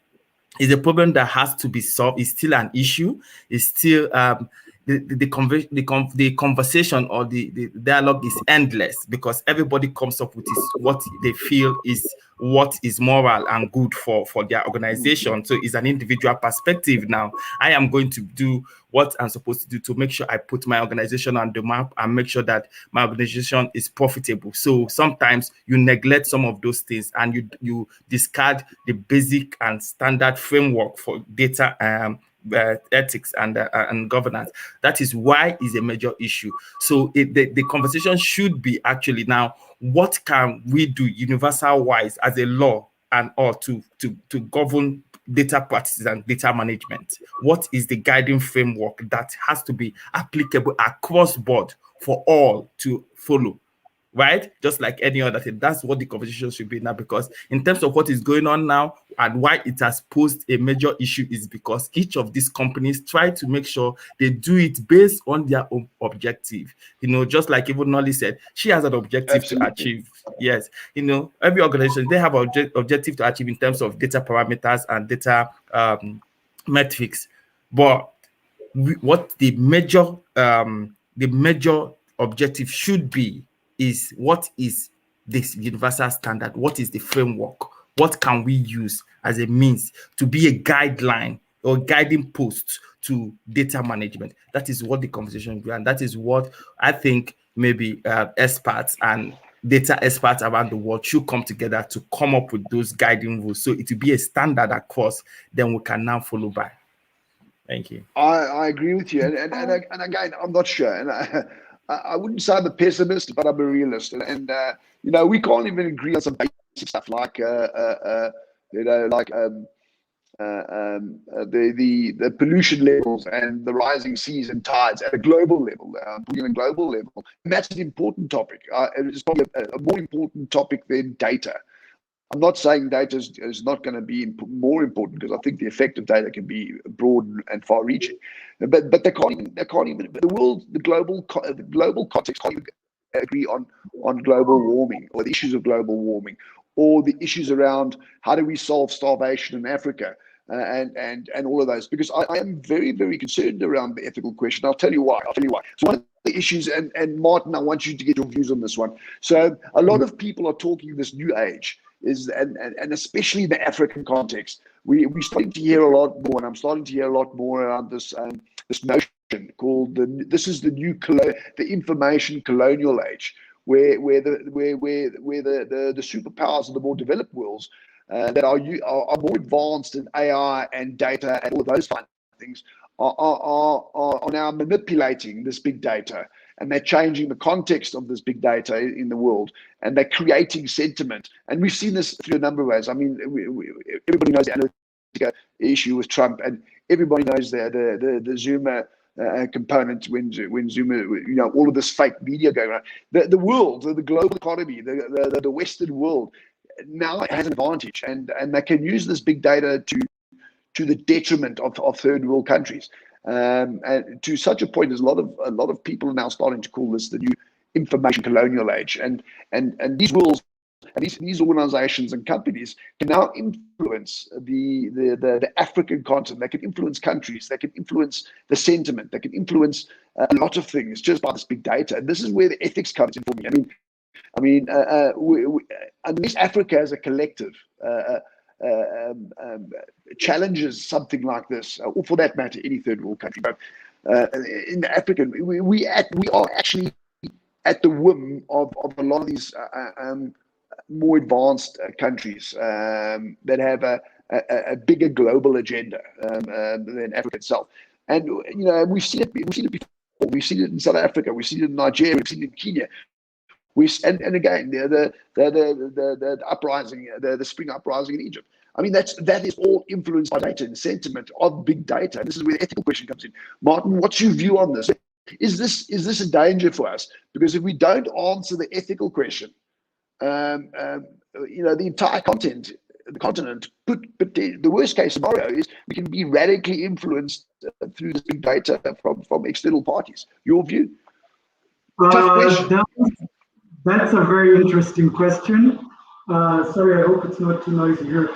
is a problem that has to be solved. It's still an issue. It's still the conversation or the dialogue is endless, because everybody comes up with what they feel is what is moral and good for their organization. So it's an individual perspective. Now I am going to do what I'm supposed to do to make sure I put my organization on the map and make sure that my organization is profitable. So sometimes you neglect some of those things and you discard the basic and standard framework for data ethics and governance. That is why it's a major issue. So the conversation should be actually now, what can we do universal wise as a law and or to govern data practices and data management? What is the guiding framework that has to be applicable across board for all to follow? Right? Just like any other thing. That's what the conversation should be now, because in terms of what is going on now and why it has posed a major issue is because each of these companies try to make sure they do it based on their own objective. Just like even Nolly said, she has an objective to achieve. Yes. Every organization, they have an objective to achieve in terms of data parameters and data metrics. But what the major objective should be is, what is this universal standard? What is the framework? What can we use as a means to be a guideline or guiding post to data management? That is what the conversation will be, and that is what I think maybe experts and data experts around the world should come together to come up with those guiding rules. So it will be a standard across, then we can now follow by. Thank you. I agree with you, and again, I'm not sure, and I wouldn't say I'm a pessimist, but I'm a realist, and we can't even agree on some basic stuff like the pollution levels and the rising seas and tides at a global level, and that's an important topic. It's probably a more important topic than data. I'm not saying data is not going to be more important, because I think the effect of data can be broad and far-reaching, but they can't even the global context can't even agree on global warming or the issues of global warming or the issues around how do we solve starvation in Africa and all of those, because I am very, very concerned around the ethical question. I'll tell you why. So one of the issues, and Martin, I want you to get your views on this one. So a lot of people are talking this new age, and especially in the African context, we're starting to hear a lot more, and I'm starting to hear a lot more around this notion called this is the new the information colonial age, where the superpowers of the more developed worlds that are more advanced in AI and data and all of those kind of things are now manipulating this big data, and they're changing the context of this big data in the world, and they're creating sentiment. And we've seen this through a number of ways. I mean, everybody knows the Analytica issue with Trump, and everybody knows the Zuma component when Zuma, all of this fake media going around. The world, the global economy, the Western world now has an advantage, and they can use this big data to the detriment of third world countries. And to such a point, there's a lot of people are now starting to call this the new information colonial age, and these rules and these organizations and companies can now influence the African continent. They can influence countries. They can influence the sentiment. They can influence a lot of things just by this big data. And this is where the ethics comes in for me. Unless Africa as a collective challenges something like this, or for that matter, any third world country, but in the African, we are actually at the whim of a lot of these more advanced countries that have a bigger global agenda than Africa itself. And we've seen it before. We've seen it in South Africa. We've seen it in Nigeria. We've seen it in Kenya. And again, the uprising, the spring uprising in Egypt. I mean, that is all influenced by data and sentiment of big data. And this is where the ethical question comes in. Martin, what's your view on this? Is this a danger for us? Because if we don't answer the ethical question, the entire continent, the worst case scenario is we can be radically influenced through this big data from external parties. Your view? Tough question. That's a very interesting question. Sorry, I hope it's not too noisy here.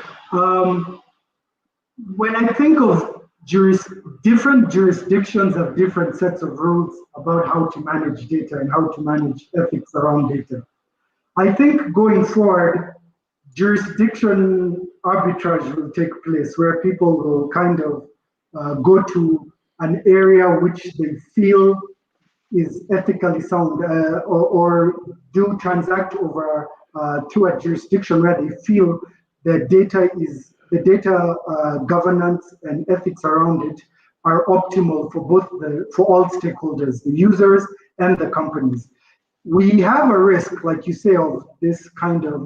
When I think of different jurisdictions have different sets of rules about how to manage data and how to manage ethics around data. I think going forward, jurisdiction arbitrage will take place where people will kind of go to an area which they feel is ethically sound or do transact over to a jurisdiction where they feel the data governance and ethics around it are optimal for all stakeholders, the users and the companies. We have a risk, like you say, of this kind of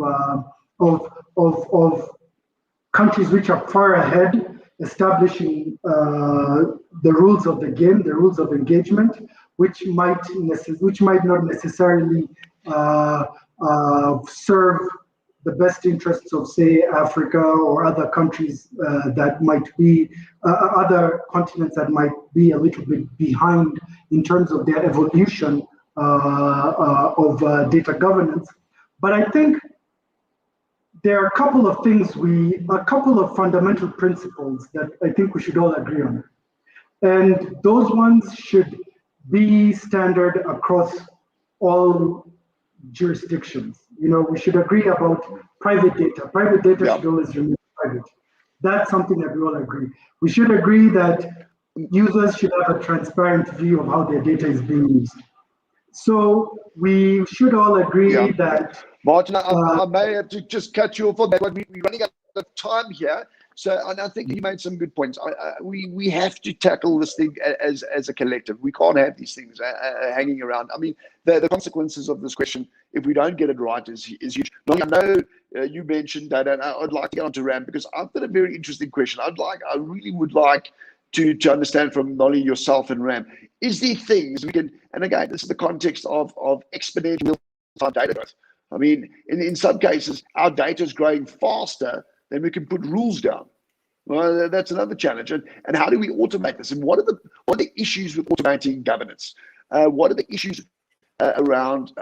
countries which are far ahead, establishing the rules of the game, the rules of engagement, which might not necessarily serve the best interests of, say, Africa or other countries that might be other continents that might be a little bit behind in terms of their evolution of data governance. But I think there are a couple of fundamental principles that I think we should all agree on. And those ones should be standard across all jurisdictions. We should agree about private data. Private data should always remain private. That's something that we all agree. We should agree that users should have a transparent view of how their data is being used. So we should all agree that... Martin, I may have to just cut you off on that, but we're running out of time here. So, and I think you made some good points. We have to tackle this thing as a collective. We can't have these things hanging around. I mean, the consequences of this question, if we don't get it right, is huge. Now, I know you mentioned that, and I'd like to get on to Ram, because I've got a very interesting question. I really would like to understand from Nolly, yourself, and Ram. Is there things we can, and again, this is the context of exponential data growth. I mean, in some cases, our data is growing faster than we can put rules down. Well, that's another challenge. And how do we automate this? And what are the issues with automating governance? What are the issues around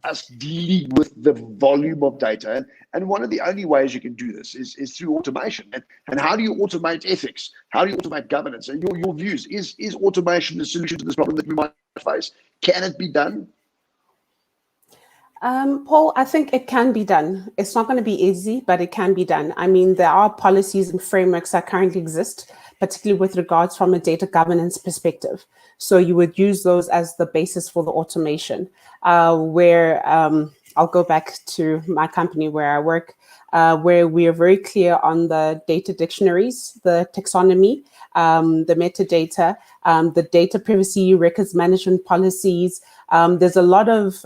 us dealing with the volume of data? And one of the only ways you can do this is through automation. And how do you automate ethics? How do you automate governance? And your views, is automation the solution to this problem that we might face? Can it be done? Paul, I think it can be done. It's not going to be easy, but it can be done. I mean, there are policies and frameworks that currently exist, particularly with regards from a data governance perspective. So you would use those as the basis for the automation, where I'll go back to my company where I work, where we are very clear on the data dictionaries, the taxonomy, the metadata, the data privacy, records management policies. There's a lot of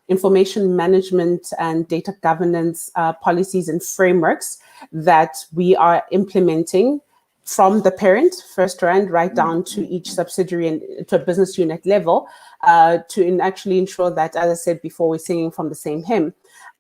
information management and data governance policies and frameworks that we are implementing from the parent, first round, right down to each subsidiary and to a business unit level, to actually ensure that, as I said before, we're singing from the same hymn.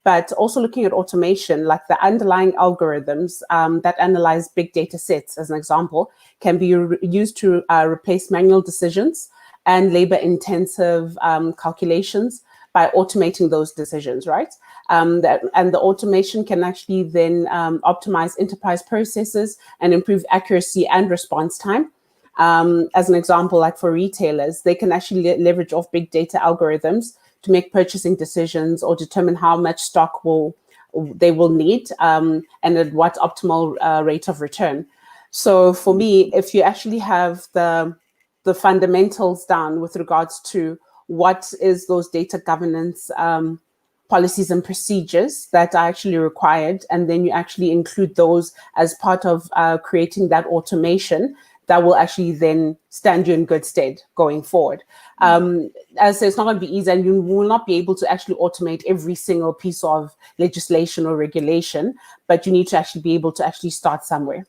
But also looking at automation, like the underlying algorithms that analyze big data sets, as an example, can be used to replace manual decisions and labor-intensive calculations by automating those decisions, right? And the automation can actually then optimize enterprise processes and improve accuracy and response time. As an example, like for retailers, they can actually leverage off big data algorithms to make purchasing decisions or determine how much stock they will need and at what optimal rate of return. So for me, if you actually have the fundamentals down with regards to what is those data governance policies and procedures that are actually required, and then you actually include those as part of creating that automation, that will actually then stand you in good stead going forward. As I say, it's not going to be easy, and you will not be able to actually automate every single piece of legislation or regulation, but you need to actually be able to actually start somewhere.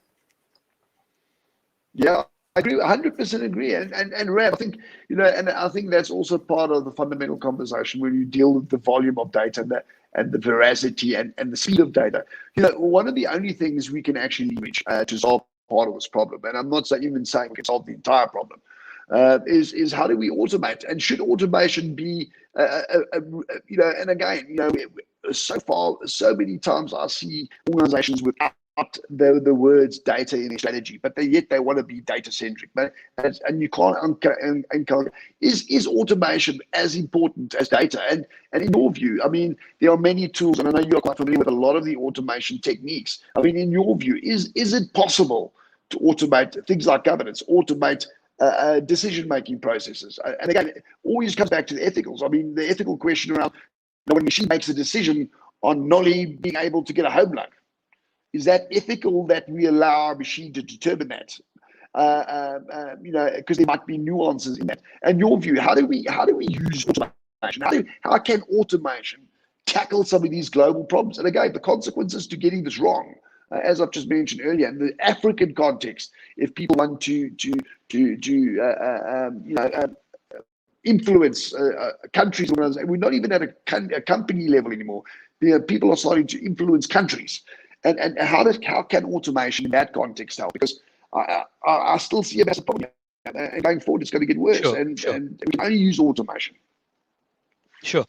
Yeah, I agree, 100% agree. And Rab, I think, and I think that's also part of the fundamental conversation when you deal with the volume of data and the veracity and the speed of data. One of the only things we can actually reach to solve part of this problem, and I'm not even saying we can solve the entire problem, is how do we automate? And should automation be, and again, so far, so many times I see organizations without the words data in their strategy, but yet they want to be data centric. And you can't is automation as important as data? And in your view, I mean, there are many tools, and I know you're quite familiar with a lot of the automation techniques. I mean, in your view, is it possible to automate things like governance, automate decision-making processes? And again, it always comes back to the ethicals. I mean, the ethical question around when a machine makes a decision on Nolly being able to get a home loan, is that ethical that we allow our machine to determine that? Because there might be nuances in that. And your view, how do we use automation? How can automation tackle some of these global problems? And again, the consequences to getting this wrong, as I've just mentioned earlier, in the African context, if people want to influence countries, we're not even at a company level anymore. People are starting to influence countries. And how can automation in that context help? Because I still see a massive problem. And going forward, it's going to get worse. Sure, and sure. we can only use automation. Sure.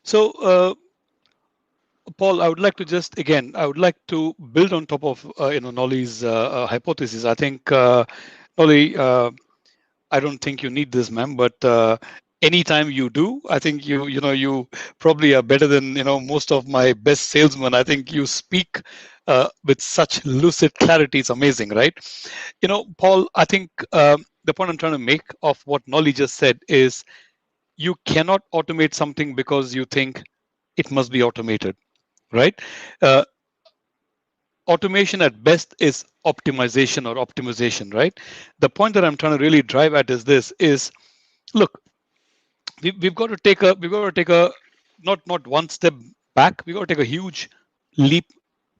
So, Paul, I would like to build on top of Nolly's hypothesis. I think Nolly, I don't think you need this, ma'am, but anytime you do, I think you probably are better than most of my best salesmen. I think you speak with such lucid clarity. It's amazing, right? Paul, I think the point I'm trying to make of what Nolly just said is you cannot automate something because you think it must be automated, right? Automation at best is optimization or optimization, right? The point that I'm trying to really drive at is this: look, we've got to take a not one step back. We've got to take a huge leap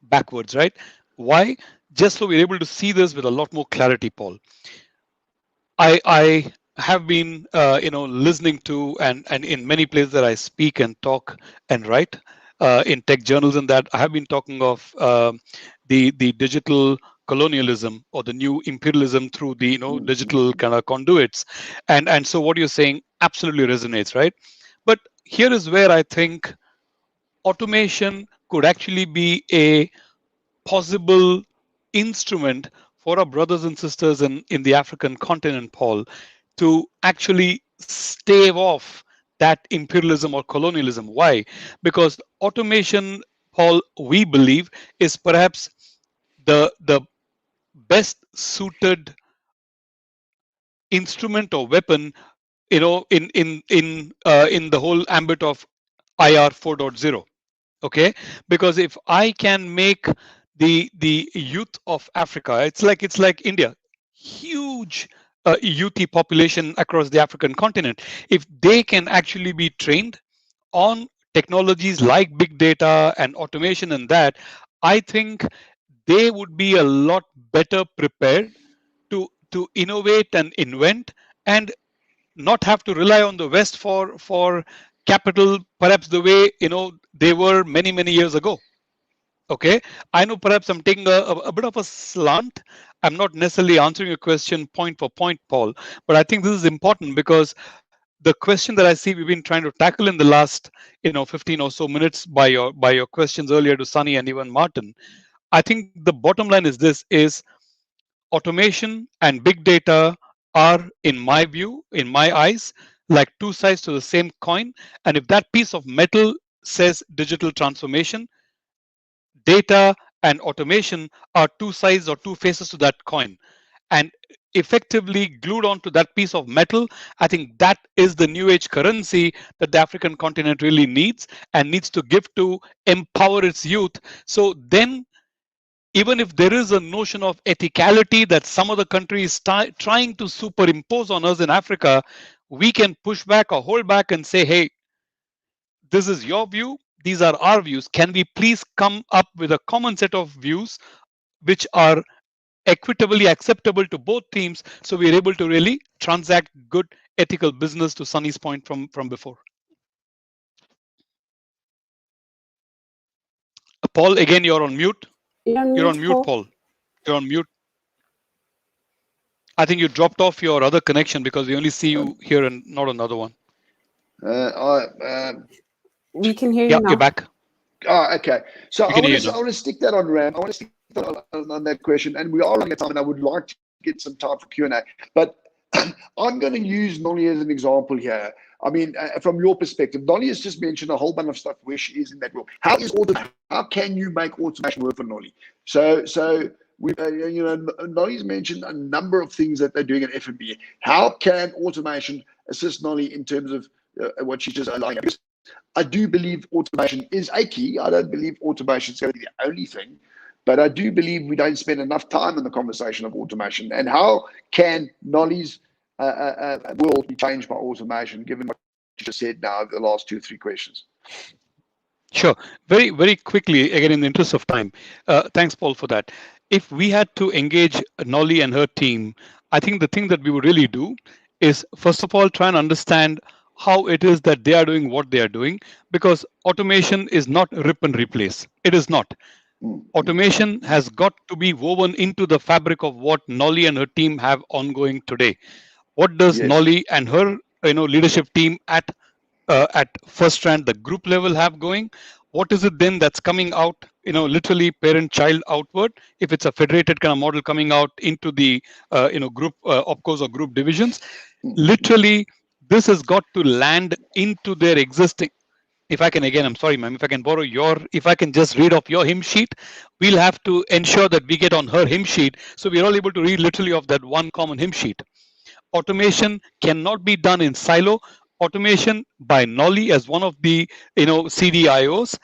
backwards, right? Why? Just so we're able to see this with a lot more clarity, Paul. I have been listening to and in many places that I speak and talk and write in tech journals, and that I have been talking of the digital colonialism or the new imperialism through the digital kind of conduits, and so what you're saying absolutely resonates, right? But here is where I think automation could actually be a possible instrument for our brothers and sisters in the African continent, Paul, to actually stave off that imperialism or colonialism. Why? Because automation, Paul, we believe, is perhaps the best suited instrument or weapon, in the whole ambit of IR 4.0. Okay, because if I can make the youth of Africa, it's like India, huge youth population across the African continent. If they can actually be trained on technologies like big data and automation and that, I think they would be a lot better prepared to innovate and invent and not have to rely on the West for capital, perhaps the way they were many years ago. Okay, I know perhaps I'm taking a bit of a slant. I'm not necessarily answering your question point for point, Paul, but I think this is important because the question that I see we've been trying to tackle in the last 15 or so minutes by your questions earlier to Sunny and even Martin. I think the bottom line is this: is automation and big data are, in my view, in my eyes, like two sides to the same coin. And if that piece of metal says digital transformation, data and automation are two sides or two faces to that coin. And effectively glued onto that piece of metal, I think that is the new age currency that the African continent really needs and needs to give to empower its youth. So then, even if there is a notion of ethicality that some of the countries trying to superimpose on us in Africa, we can push back or hold back and say, hey, this is your view, these are our views. Can we please come up with a common set of views which are equitably acceptable to both teams, so we're able to really transact good ethical business, to Sunny's point from before. Paul, again, you're on mute. You're on mute, Paul. You're on mute. I think you dropped off your other connection because we only see you here and not another one. We can hear you yeah, now. You're back. Oh, okay. So I want to stick that on RAM. I want to stick that on that question, and we are running out of time, and I would like to get some time for Q&A. But I'm going to use Nolly as an example here. I mean, from your perspective, Nolly has just mentioned a whole bunch of stuff where she is in that role. How can you make automation work for Nolly? So we, Nolly's mentioned a number of things that they're doing at F&B. How can automation assist Nolly in terms of what she's just outlining? Because I do believe automation is a key. I don't believe automation is going to be the only thing, but I do believe we don't spend enough time in the conversation of automation. And how can Nolly's world be changed by automation, given what you just said now over the last 2 or 3 questions? Sure. Very quickly, again, in the interest of time. Thanks, Paul, for that. If we had to engage Nolly and her team, I think the thing that we would really do is, first of all, try and understand how it is that they are doing what they are doing, because automation is not rip and replace. It is not. Automation has got to be woven into the fabric of what Nolly and her team have ongoing today. What does Nolly and her leadership team at FirstRand, the group level, have going? What is it then that's coming out, literally parent-child outward, if it's a federated kind of model coming out into the group opcos or group divisions? Literally, this has got to land into their existing. If I can, again, I'm sorry, ma'am, if I can borrow if I can just read off your hymn sheet, we'll have to ensure that we get on her hymn sheet, so we're all able to read literally off that one common hymn sheet. Automation cannot be done in silo. Automation by Nolly as one of the CDIOs,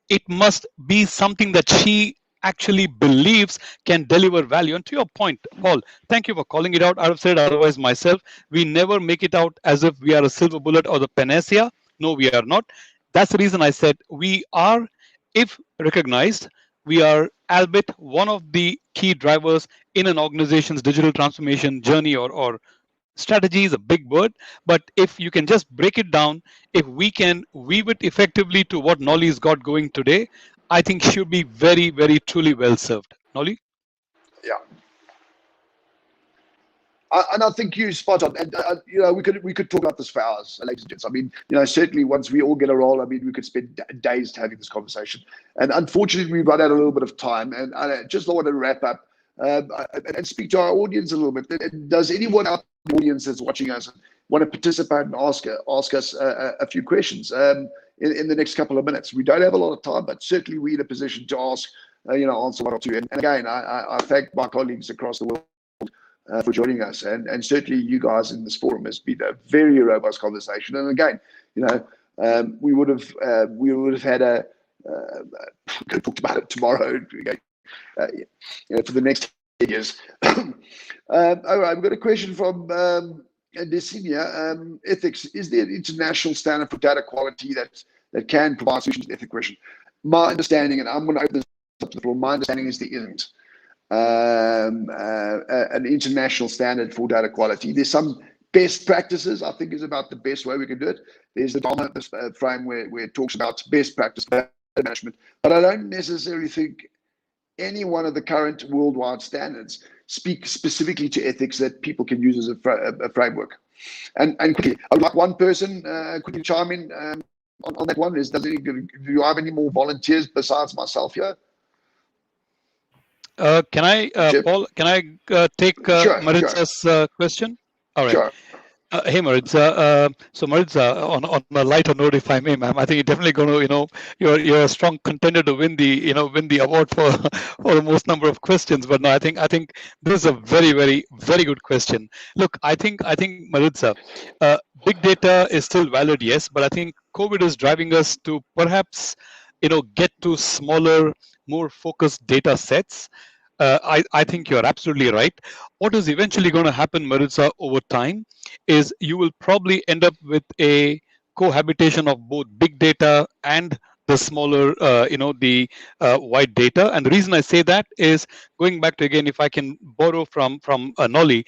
it must be something that she actually believes can deliver value. And to your point, Paul, thank you for calling it out. I have said otherwise myself. We never make it out as if we are a silver bullet or the panacea. No, we are not. That's the reason I said we are, if recognized, we are albeit one of the key drivers in an organization's digital transformation journey or strategy is a big word, but if you can just break it down, if we can weave it effectively to what Nolly's got going today, I think she'll be very truly well served. Nolly? Yeah. And I think you're spot on. And we could talk about this for hours, ladies and gents. I mean, certainly once we all get a role, I mean, we could spend days having this conversation. And unfortunately, we've run out a little bit of time. And I just want to wrap up and speak to our audience a little bit. Does anyone out in the audience that's watching us want to participate and ask us a few questions in the next couple of minutes? We don't have a lot of time, but certainly we're in a position to answer one or two. And again, I thank my colleagues across the world for joining us, and certainly you guys in this forum. Has been a very robust conversation. And again, we would have had could talk about it tomorrow for the next 10 years. All right, we've got a question from Desinia. Ethics, is there an international standard for data quality that can provide solutions to the ethics question? My understanding, and I'm going to open this up to the floor, my understanding is there isn't an international standard for data quality. There's some best practices, I think, is about the best way we can do it. There's the Dharma frame where it talks about best practice management, but I don't necessarily think any one of the current worldwide standards speak specifically to ethics that people can use as a framework. And quickly, I would like one person quickly chime in on that one. Do you have any more volunteers besides myself here? Can I, Paul? Can I take Maritza's question? All right. Sure. Hey Maritza, so Maritza, on a lighter note, if I may, ma'am, I think you're definitely going to, you're a strong contender to win the award for the most number of questions. But no, I think this is a very, very, very good question. Look, I think Maritza, big data is still valid, yes, but I think COVID is driving us to perhaps, get to smaller, more focused data sets. I think you're absolutely right. What is eventually going to happen, Maritza, over time is you will probably end up with a cohabitation of both big data and the smaller, the wide data. And the reason I say that is going back to, again, if I can borrow from Nolly,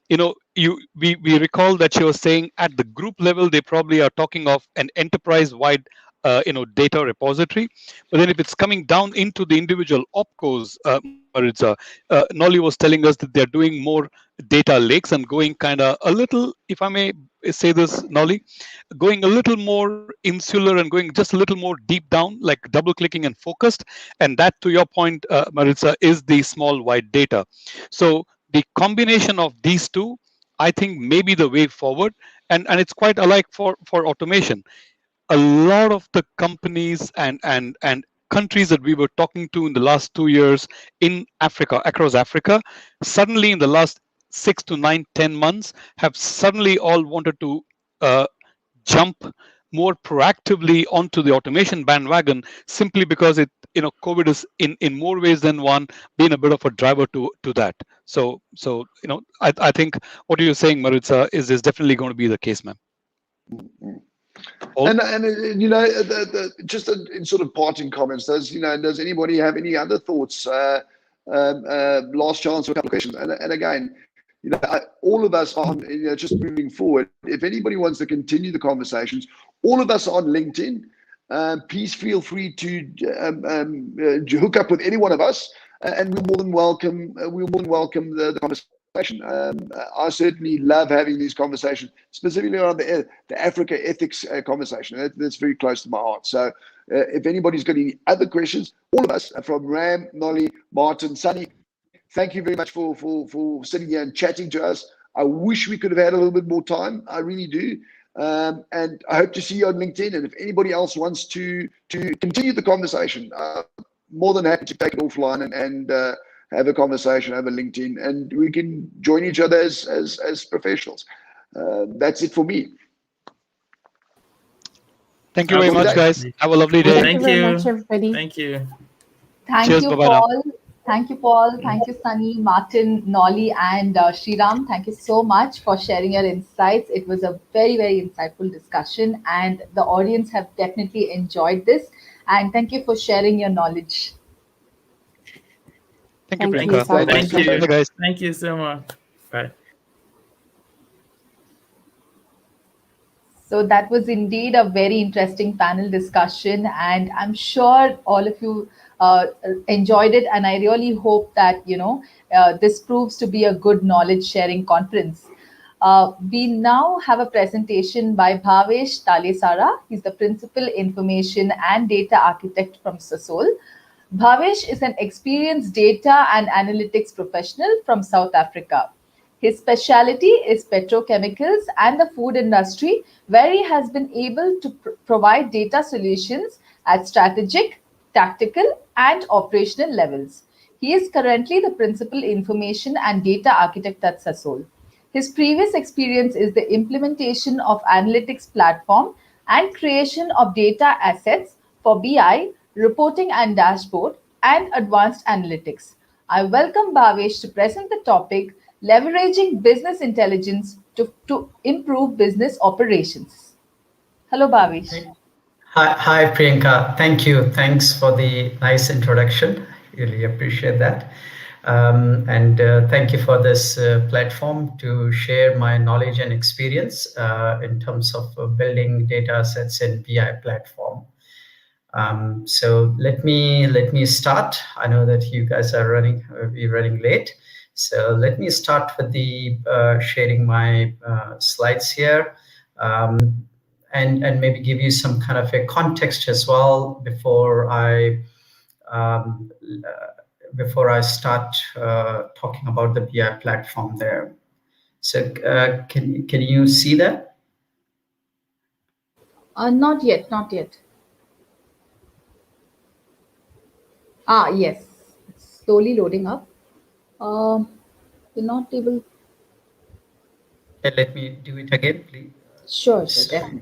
we recall that she was saying at the group level, they probably are talking of an enterprise-wide data repository. But then if it's coming down into the individual opcos, Maritza, Nolly was telling us that they're doing more data lakes and going kind of a little, if I may say this, Nolly, going a little more insular and going just a little more deep down, like double clicking and focused. And that, to your point, Maritza, is the small wide data. So the combination of these two, I think, may be the way forward. And it's quite alike for automation. A lot of the companies and countries that we were talking to in the last 2 years in Africa, across Africa, suddenly in the last 6 to 9, 10 months have suddenly all wanted to jump more proactively onto the automation bandwagon, simply because COVID is in more ways than one being a bit of a driver to that. So I think what you're saying, Maritza, is definitely going to be the case, ma'am. And just in sort of parting comments, does anybody have any other thoughts? Last chance for a couple of questions. And again, all of us on just moving forward. If anybody wants to continue the conversations, all of us on LinkedIn. Please feel free to hook up with any one of us, and we'll more than welcome. The conversation. I certainly love having these conversations, specifically around the Africa ethics conversation. That's very close to my heart. So if anybody's got any other questions, all of us, from Ram, Nolly, Martin, Sunny, thank you very much for sitting here and chatting to us. I wish we could have had a little bit more time. I really do. And I hope to see you on LinkedIn. And if anybody else wants to continue the conversation, more than happy to take it offline and have a conversation over LinkedIn, and we can join each other as professionals. That's it for me. Thank you very much, guys. Have a lovely day. Thank you very much, everybody. Thank you. Thank you, Paul. Thank you, Paul. Thank you, Sunny, Martin, Nolly, and Sriram. Thank you so much for sharing your insights. It was a very, very insightful discussion, and the audience have definitely enjoyed this. And thank you for sharing your knowledge. Thank you, Priyanka. Thank you, guys. Thank you so much. Bye. So that was indeed a very interesting panel discussion, and I'm sure all of you enjoyed it. And I really hope that this proves to be a good knowledge sharing conference. We now have a presentation by Bhavesh Talesara. He's the Principal Information and Data Architect from Sasol. Bhavesh is an experienced data and analytics professional from South Africa. His specialty is petrochemicals and the food industry, where he has been able to provide data solutions at strategic, tactical, and operational levels. He is currently the Principal Information and Data Architect at Sasol. His previous experience is the implementation of analytics platform and creation of data assets for BI, reporting and dashboard, and advanced analytics. I welcome Bhavesh to present the topic, leveraging business intelligence to improve business operations. Hello, Bhavesh. Hi, Priyanka. Thank you. Thanks for the nice introduction. Really appreciate that. And thank you for this platform to share my knowledge and experience in terms of building data sets in BI platform. So let me start. I know that you guys are running late. So let me start with the sharing my slides here, and maybe give you some kind of a context as well before I start talking about the BI platform there. So can you see that? Not yet, not yet. Yes, it's slowly loading up. You're not able. Let me do it again, please. Sure, definitely.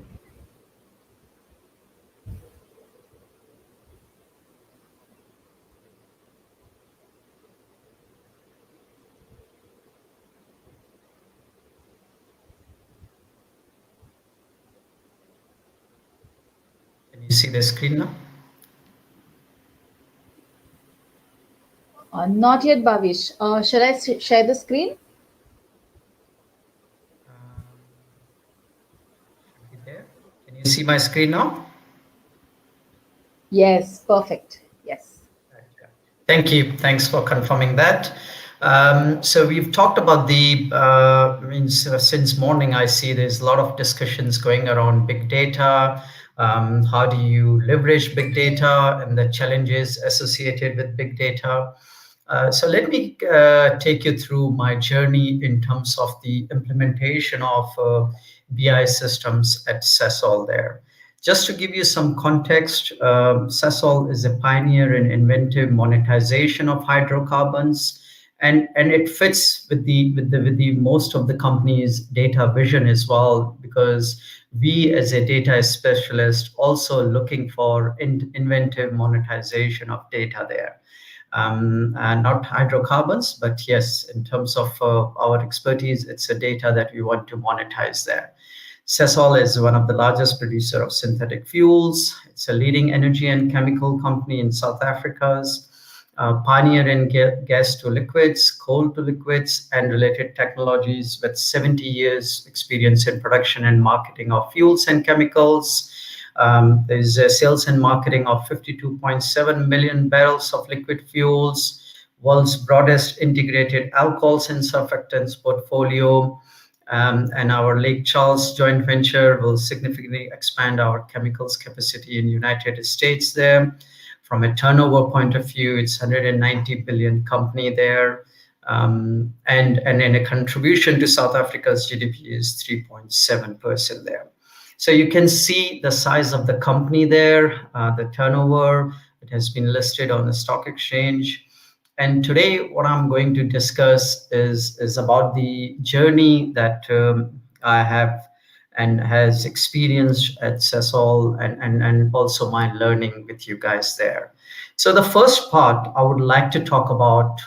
Can you see the screen now? Not yet, Bhavish. Shall I share the screen? Can you see my screen now? Yes, perfect. Yes. Thank you. Thanks for confirming that. So we've talked about the, since morning, I see there's a lot of discussions going around big data. How do you leverage big data and the challenges associated with big data? So let me take you through my journey in terms of the implementation of BI systems at Sasol there. Just to give you some context, Sasol is a pioneer in inventive monetization of hydrocarbons, and it fits with the most of the company's data vision as well, because we as a data specialist also looking for inventive monetization of data there. And not hydrocarbons, but yes, in terms of our expertise, it's a data that we want to monetize there. Sasol is one of the largest producer of synthetic fuels. It's a leading energy and chemical company in South Africa's pioneer in gas to liquids, coal to liquids, and related technologies with 70 years experience in production and marketing of fuels and chemicals. There's a sales and marketing of 52.7 million barrels of liquid fuels, world's broadest integrated alcohols and surfactants portfolio. And our Lake Charles joint venture will significantly expand our chemicals capacity in the United States there. From a turnover point of view, it's 190 billion company there. And in a contribution to South Africa's GDP is 3.7% there. So you can see the size of the company there, the turnover. It has been listed on the stock exchange. And today, what I'm going to discuss is about the journey that I have and has experienced at Sasol, and also my learning with you guys there. So the first part, I would like to talk about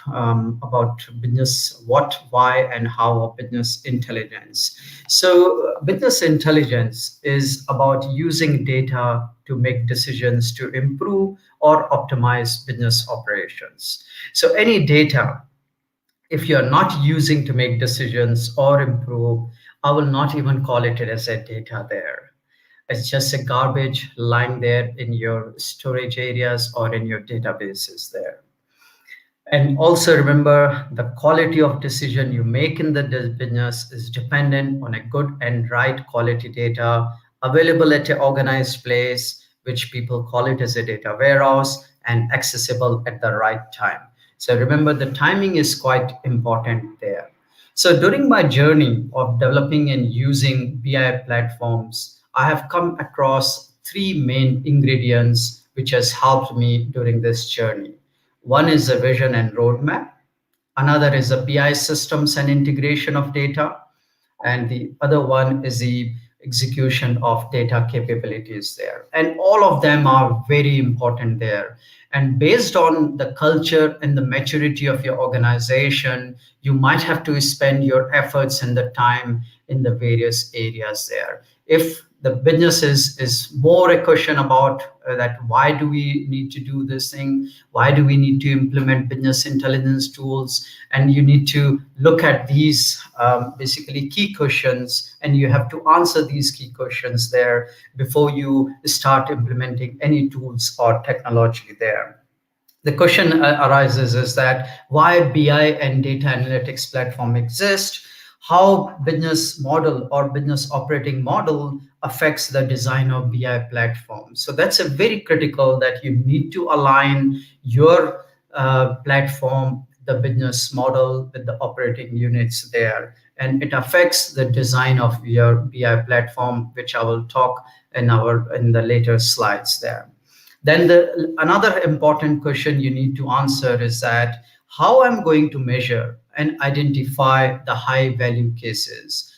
business, what, why, and how of business intelligence. So business intelligence is about using data to make decisions to improve or optimize business operations. So any data, if you're not using to make decisions or improve, I will not even call it as a data there. It's just a garbage lying there in your storage areas or in your databases there. And also remember, the quality of decision you make in the business is dependent on a good and right quality data available at an organized place, which people call it as a data warehouse, and accessible at the right time. So remember, the timing is quite important there. So during my journey of developing and using BI platforms, I have come across three main ingredients which has helped me during this journey. One is a vision and roadmap. Another is a BI systems and integration of data. And the other one is the execution of data capabilities there. And all of them are very important there. And based on the culture and the maturity of your organization, you might have to spend your efforts and the time in the various areas there. If The business is more a question about that why do we need to do this thing? Why do we need to implement business intelligence tools? And you need to look at these basically key questions, and you have to answer these key questions there before you start implementing any tools or technology there. The question arises is that why BI and data analytics platform exist, how business model or business operating model affects the design of BI platform. So that's a very critical that you need to align your platform, the business model with the operating units there. And it affects the design of your BI platform, which I will talk in the later slides there. Then another important question you need to answer is that how I'm going to measure and identify the high value cases.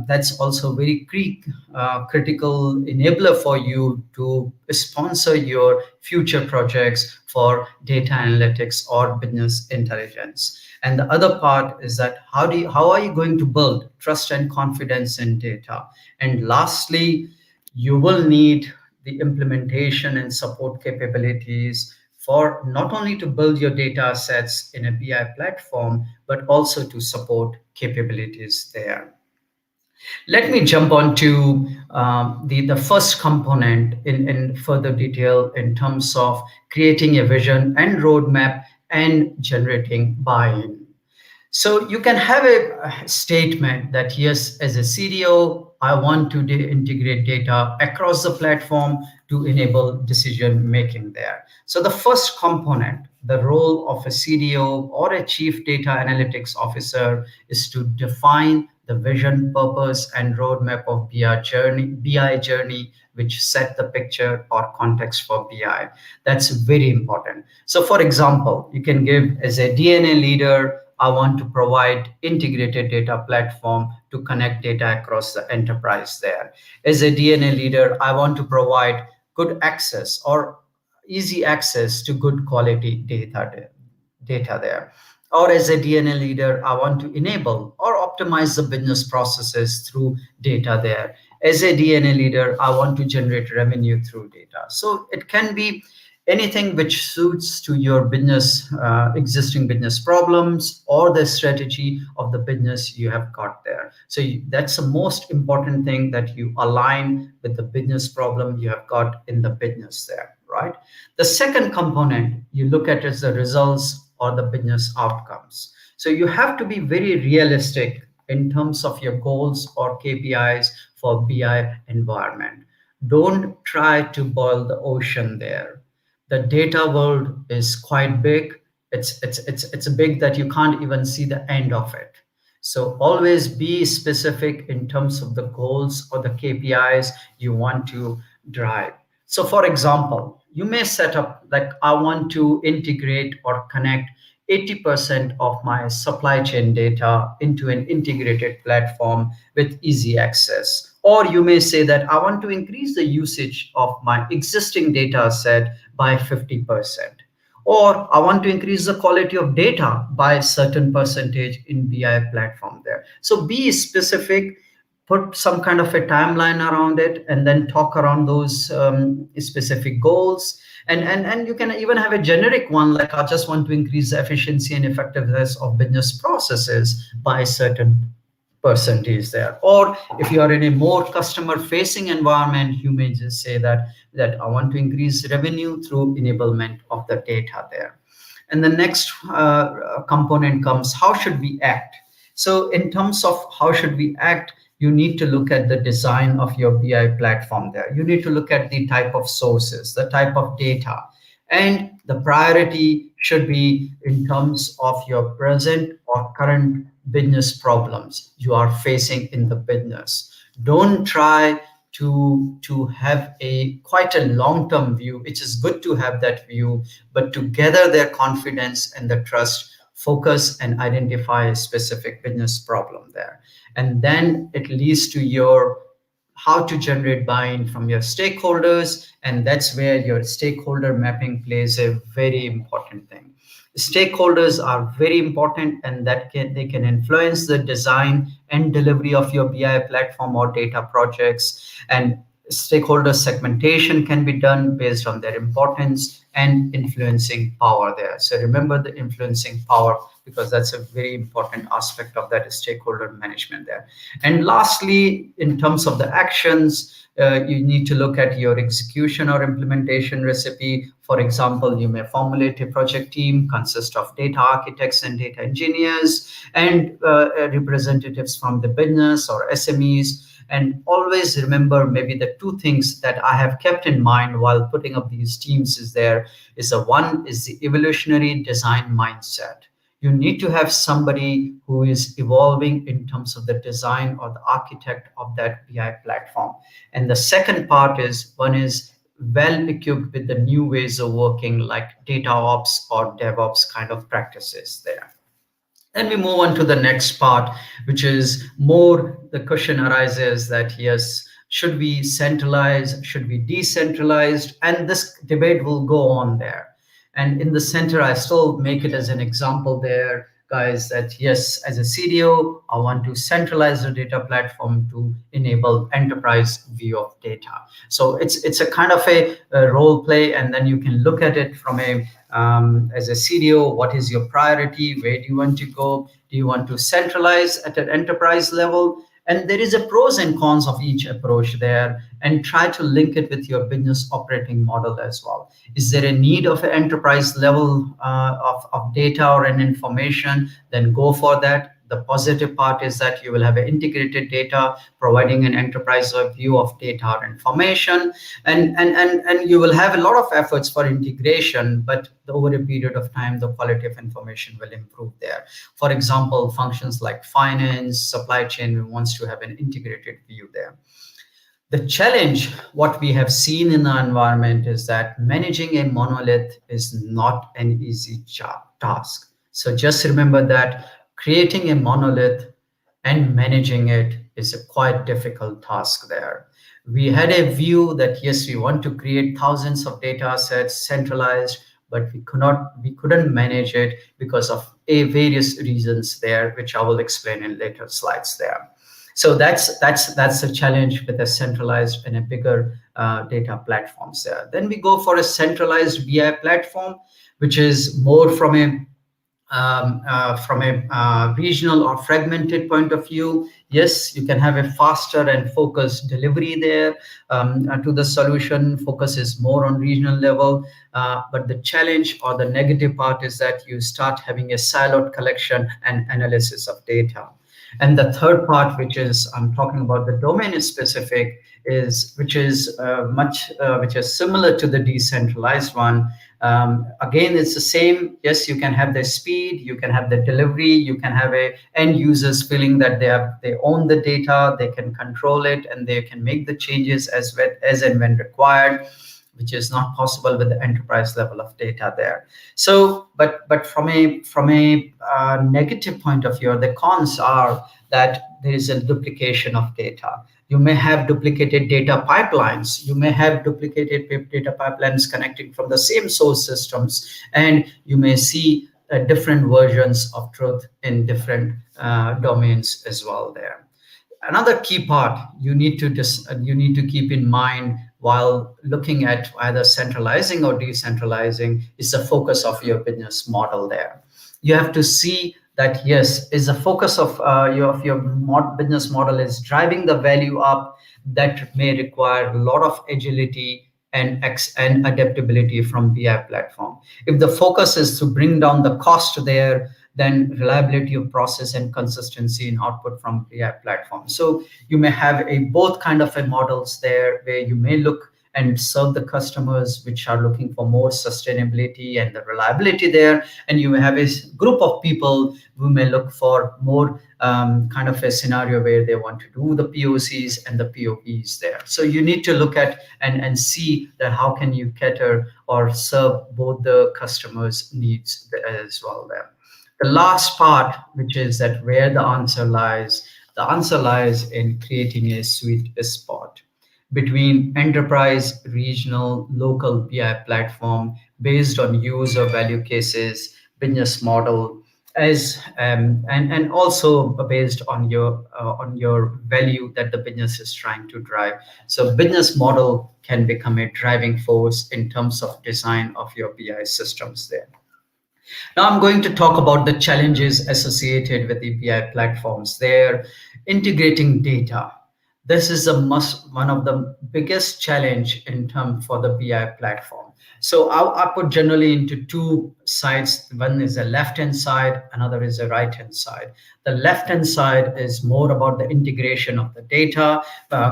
That's also very critical enabler for you to sponsor your future projects for data analytics or business intelligence. And the other part is that how are you going to build trust and confidence in data? And lastly, you will need the implementation and support capabilities for not only to build your data sets in a BI platform, but also to support capabilities there. Let me jump on to the first component in further detail in terms of creating a vision and roadmap and generating buy-in. So you can have a statement that yes, as a CDO, I want to integrate data across the platform to enable decision making there. So the first component, the role of a CDO or a chief data analytics officer is to define the vision, purpose, and roadmap of BI journey, which set the picture or context for BI. That's very important. So for example, you can give as a DNA leader, I want to provide integrated data platform to connect data across the enterprise there. As a DNA leader, I want to provide good access or easy access to good quality data there. Or as a DNA leader, I want to enable or optimize the business processes through data there. As a DNA leader, I want to generate revenue through data. So it can be anything which suits to your business, existing business problems or the strategy of the business you have got there. So that's the most important thing, that you align with the business problem you have got in the business there, right? The second component you look at is the results or the business outcomes. So you have to be very realistic in terms of your goals or KPIs for BI environment. Don't try to boil the ocean there. The data world is quite big. It's big that you can't even see the end of it. So always be specific in terms of the goals or the KPIs you want to drive. So for example, you may set up like, I want to integrate or connect 80% of my supply chain data into an integrated platform with easy access. Or you may say that I want to increase the usage of my existing data set by 50%. Or I want to increase the quality of data by a certain percentage in BI platform there. So be specific, put some kind of a timeline around it, and then talk around those specific goals. And you can even have a generic one, like I just want to increase the efficiency and effectiveness of business processes by a certain percentage there. Or if you are in a more customer facing environment, you may just say that I want to increase revenue through enablement of the data there. And the next component comes, how should we act? So in terms of how should we act, you need to look at the design of your BI platform there. You need to look at the type of sources, the type of data, and the priority should be in terms of your present or current business problems you are facing in the business. Don't try to have quite a long-term view. It is good to have that view, but to gather their confidence and the trust, focus and identify a specific business problem there. And then it leads to your how to generate buy-in from your stakeholders, and that's where your stakeholder mapping plays a very important thing. Stakeholders are very important, and they can influence the design and delivery of your BI platform or data projects. And stakeholder segmentation can be done based on their importance and influencing power there. So remember the influencing power, because that's a very important aspect of that stakeholder management there. And lastly, in terms of the actions, you need to look at your execution or implementation recipe. For example, you may formulate a project team consist of data architects and data engineers and representatives from the business or SMEs. And always remember, maybe the two things that I have kept in mind while putting up these teams is one is the evolutionary design mindset. You need to have somebody who is evolving in terms of the design or the architect of that BI platform. And the second part is one is well equipped with the new ways of working, like data ops or DevOps kind of practices there. And we move on to the next part, which is more the question arises that, yes, should we centralize, should we decentralize? And this debate will go on there. And in the center, I still make it as an example there, guys, that yes, as a CDO, I want to centralize the data platform to enable enterprise view of data. So it's a kind of a role play, and then you can look at it from a as a CDO, what is your priority? Where do you want to go? Do you want to centralize at an enterprise level? And there is a pros and cons of each approach there, and try to link it with your business operating model as well. Is there a need of an enterprise level of data or an information? Then go for that. The positive part is that you will have an integrated data providing an enterprise view of data or information, and you will have a lot of efforts for integration, but over a period of time, the quality of information will improve there. For example, functions like finance, supply chain wants to have an integrated view there. The challenge, what we have seen in the environment, is that managing a monolith is not an easy task. So just remember that creating a monolith and managing it is a quite difficult task there. We had a view that, yes, we want to create thousands of data sets centralized, but we couldn't manage it because of various reasons there, which I will explain in later slides there. So that's a challenge with a centralized and a bigger data platforms there. Then we go for a centralized BI platform, which is more from a regional or fragmented point of view. Yes, you can have a faster and focused delivery there to the solution. Focus is more on regional level, but the challenge or the negative part is that you start having a siloed collection and analysis of data. And the third part, which is I'm talking about the domain specific, which is similar to the decentralized one. Again, it's the same. Yes, you can have the speed, you can have the delivery, you can have end users feeling that they own the data, they can control it, and they can make the changes as and when required, which is not possible with the enterprise level of data there. So, but from a negative point of view, the cons are that there is a duplication of data. You may have duplicated data pipelines. You may have duplicated data pipelines connecting from the same source systems, and you may see different versions of truth in different domains as well there. Another key part you need to keep in mind while looking at either centralizing or decentralizing is the focus of your business model there. You have to see that, yes, is the focus of your business model is driving the value up. That may require a lot of agility and adaptability from BI platform. If the focus is to bring down the cost there, then reliability of process and consistency in output from BI platform. So you may have both kind of models there, where you may look and serve the customers which are looking for more sustainability and the reliability there, and you may have a group of people who may look for more kind of a scenario where they want to do the POCs and the POEs there. So you need to look at and see that how can you cater or serve both the customers' needs as well there. The last part, which is that where the answer lies in creating a sweet spot between enterprise, regional, local BI platform based on user value cases, business model as and also based on your value that the business is trying to drive. So business model can become a driving force in terms of design of your BI systems there. Now I'm going to talk about the challenges associated with the BI platforms. They're integrating data. This is one of the biggest challenge in terms for the BI platform. So I put generally into two sides. One is the left-hand side, another is the right-hand side. The left-hand side is more about the integration of the data,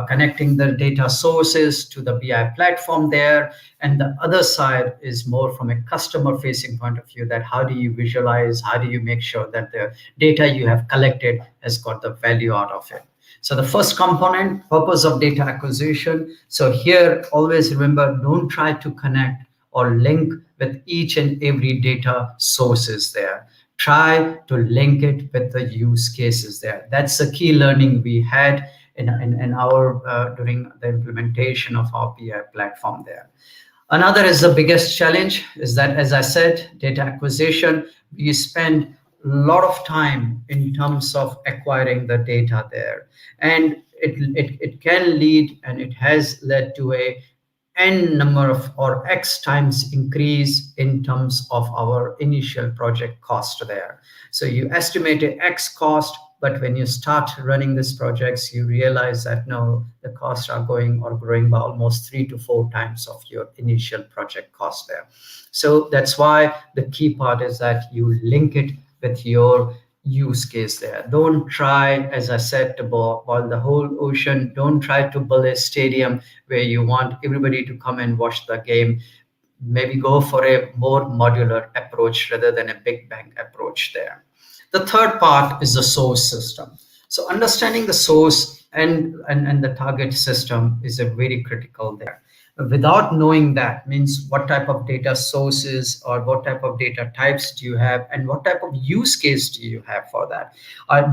connecting the data sources to the BI platform there. And the other side is more from a customer-facing point of view, that how do you visualize, how do you make sure that the data you have collected has got the value out of it. So the first component, purpose of data acquisition. So here, always remember, don't try to connect or link with each and every data sources there. Try to link it with the use cases there. That's the key learning we had in our during the implementation of our BI platform there. Another is the biggest challenge is that, as I said, data acquisition, we spend a lot of time in terms of acquiring the data there. And it can lead, and it has led to a n number of or x times increase in terms of our initial project cost there. So you estimate a x cost, but when you start running these projects, you realize that no, the costs are going or growing by almost 3 to 4 times of your initial project cost there. So that's why the key part is that you link it with your use case there. Don't try, as I said, to boil the whole ocean. Don't try to build a stadium where you want everybody to come and watch the game. Maybe go for a more modular approach rather than a big bang approach there. The third part is the source system. So understanding the source and the target system is a very critical there. Without knowing that, means what type of data sources or what type of data types do you have, and what type of use case do you have for that?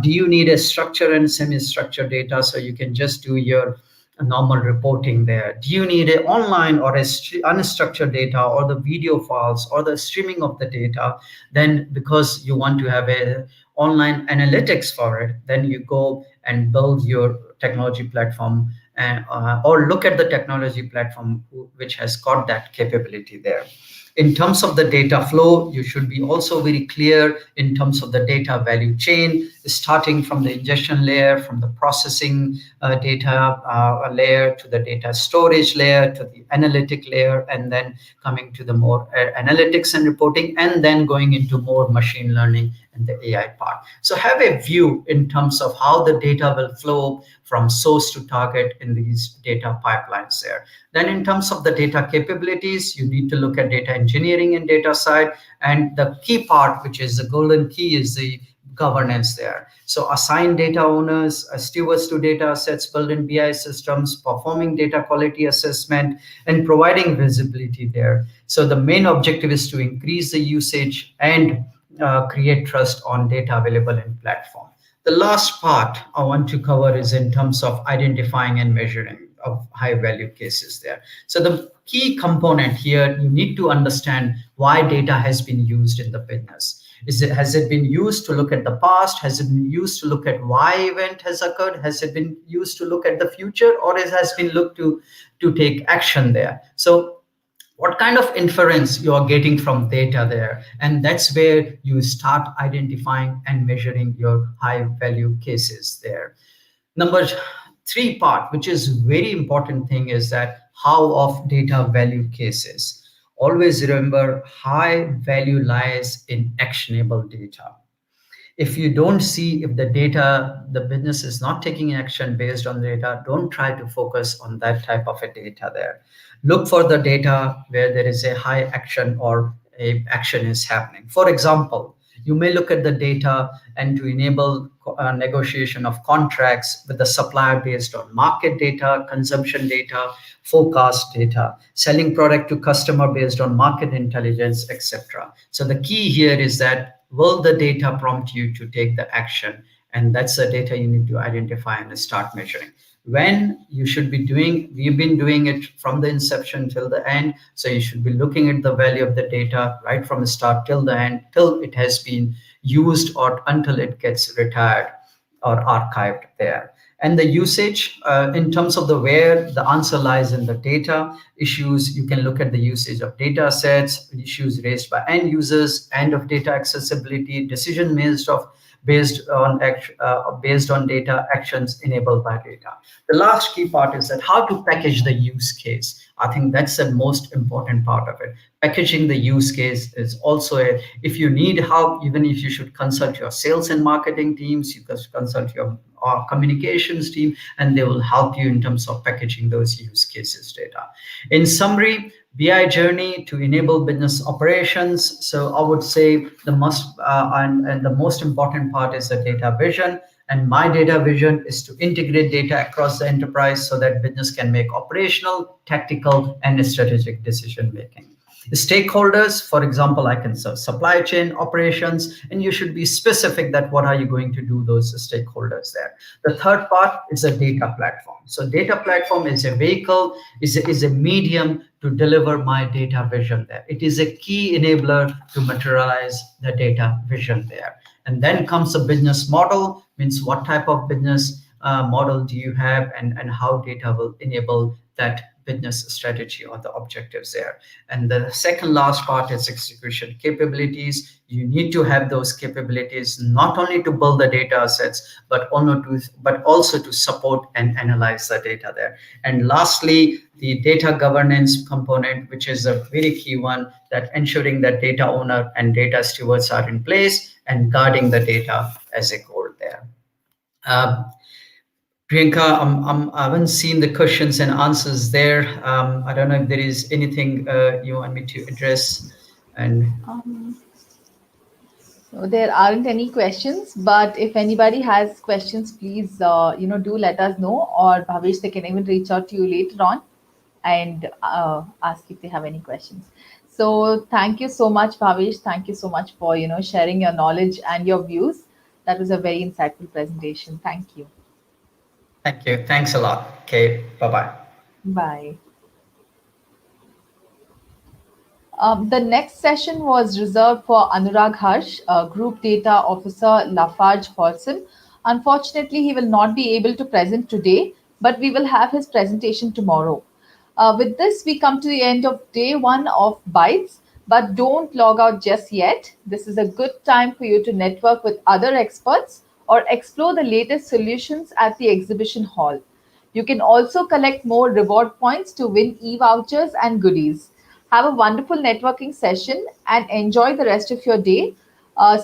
Do you need a structured and semi-structured data so you can just do your normal reporting there? Do you need an online or a unstructured data, or the video files, or the streaming of the data? Then because you want to have a online analytics for it, then you go and build your technology platform and or look at the technology platform which has got that capability there. In terms of the data flow, you should be also very clear in terms of the data value chain, starting from the ingestion layer, from the processing data layer, to the data storage layer, to the analytic layer, and then coming to the more analytics and reporting, and then going into more machine learning and the AI part. So have a view in terms of how the data will flow from source to target in these data pipelines there. Then in terms of the data capabilities, you need to look at data engineering and data side. And the key part, which is the golden key, is the governance there. So assign data owners, stewards to data assets, build in BI systems, performing data quality assessment, and providing visibility there. So the main objective is to increase the usage and create trust on data available in platform. The last part I want to cover is in terms of identifying and measuring of high value cases there. So the key component here, you need to understand why data has been used in the business. Has it been used to look at the past? Has it been used to look at why event has occurred? Has it been used to look at the future, or it has been looked to take action there? So what kind of inference you are getting from data there? And that's where you start identifying and measuring your high value cases there. Number 3 part, which is very important thing, is that how of data value cases. Always remember, high value lies in actionable data. If you don't see if the data, the business is not taking action based on data, don't try to focus on that type of a data there. Look for the data where there is a high action or a action is happening. For example, you may look at the data and to enable negotiation of contracts with the supplier based on market data, consumption data, forecast data, selling product to customer based on market intelligence, etc. So the key here is that will the data prompt you to take the action? And that's the data you need to identify and start measuring. when you should be doing. We've been doing it from the inception till the end. So you should be looking at the value of the data right from the start till the end, till it has been used or until it gets retired or archived there. And the usage, in terms of the where, the answer lies in the data issues. You can look at the usage of data sets, issues raised by end users, end of data accessibility, decision based on data, actions enabled by data. The last key part is that how to package the use case. I think that's the most important part of it. Packaging the use case is also if you need help, even if you should consult your sales and marketing teams, you can consult your communications team, and they will help you in terms of packaging those use cases data. In summary, BI journey to enable business operations. So I would say the most important part is the data vision. And my data vision is to integrate data across the enterprise so that business can make operational, tactical, and strategic decision making. The stakeholders, for example, I can serve supply chain operations, and you should be specific that what are you going to do those stakeholders there. The third part is a data platform. So data platform is a vehicle, is a medium to deliver my data vision there. It is a key enabler to materialize the data vision there. And then comes a business model, means what type of business model do you have, and how data will enable that business strategy or the objectives there. And the second last part is execution capabilities. You need to have those capabilities not only to build the data sets, but also to support and analyze the data there. And lastly, the data governance component, which is a very key one, that ensuring that data owner and data stewards are in place and guarding the data as a goal there. Priyanka, I haven't seen the questions and answers there. I don't know if there is anything you want me to address. And so there aren't any questions, but if anybody has questions, please do let us know, or Bhavesh, they can even reach out to you later on and ask if they have any questions. So thank you so much, Bhavesh. Thank you so much for sharing your knowledge and your views. That was a very insightful presentation. Thank you. Thank you. Thanks a lot. Okay. Bye-bye. Bye. The next session was reserved for Anurag Harsh, Group Data Officer, Lafarge Holcim. Unfortunately, he will not be able to present today, but we will have his presentation tomorrow. With this, we come to the end of day one of Bytes, but don't log out just yet. This is a good time for you to network with other experts or explore the latest solutions at the exhibition hall. You can also collect more reward points to win e-vouchers and goodies. Have a wonderful networking session and enjoy the rest of your day.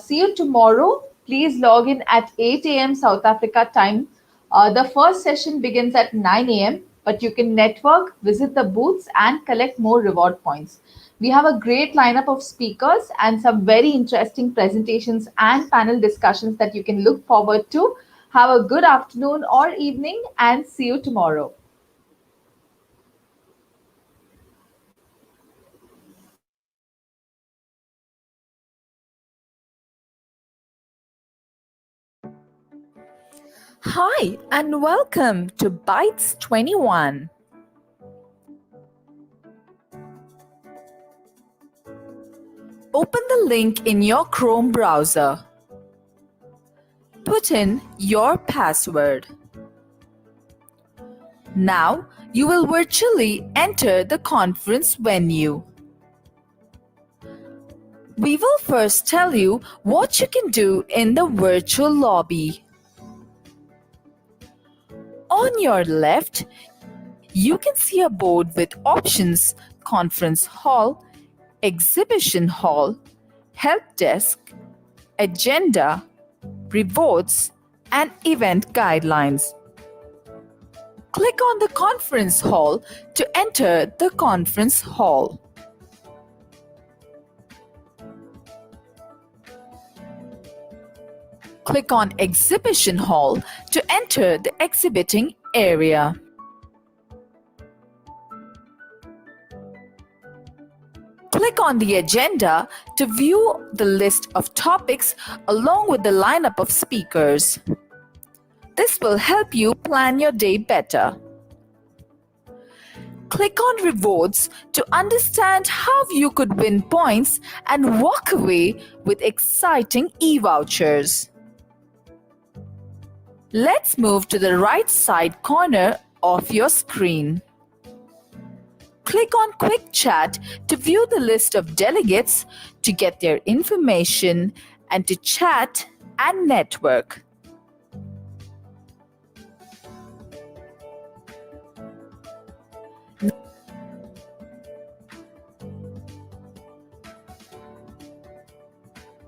See you tomorrow. Please log in at 8 a.m. South Africa time. The first session begins at 9 a.m., but you can network, visit the booths, and collect more reward points. We have a great lineup of speakers and some very interesting presentations and panel discussions that you can look forward to. Have a good afternoon or evening, and see you tomorrow. Hi, and welcome to Bytes 21. Open the link in your Chrome browser. Put in your password. Now, you will virtually enter the conference venue. We will first tell you what you can do in the virtual lobby. On your left, you can see a board with options: Conference Hall, Exhibition Hall, Help Desk, Agenda, Rewards, and Event Guidelines. Click on the Conference Hall to enter the conference hall. Click on Exhibition Hall to enter the exhibiting area. Click on the agenda to view the list of topics along with the lineup of speakers. This will help you plan your day better. Click on Rewards to understand how you could win points and walk away with exciting e-vouchers. Let's move to the right side corner of your screen. Click on Quick Chat to view the list of delegates, to get their information, and to chat and network.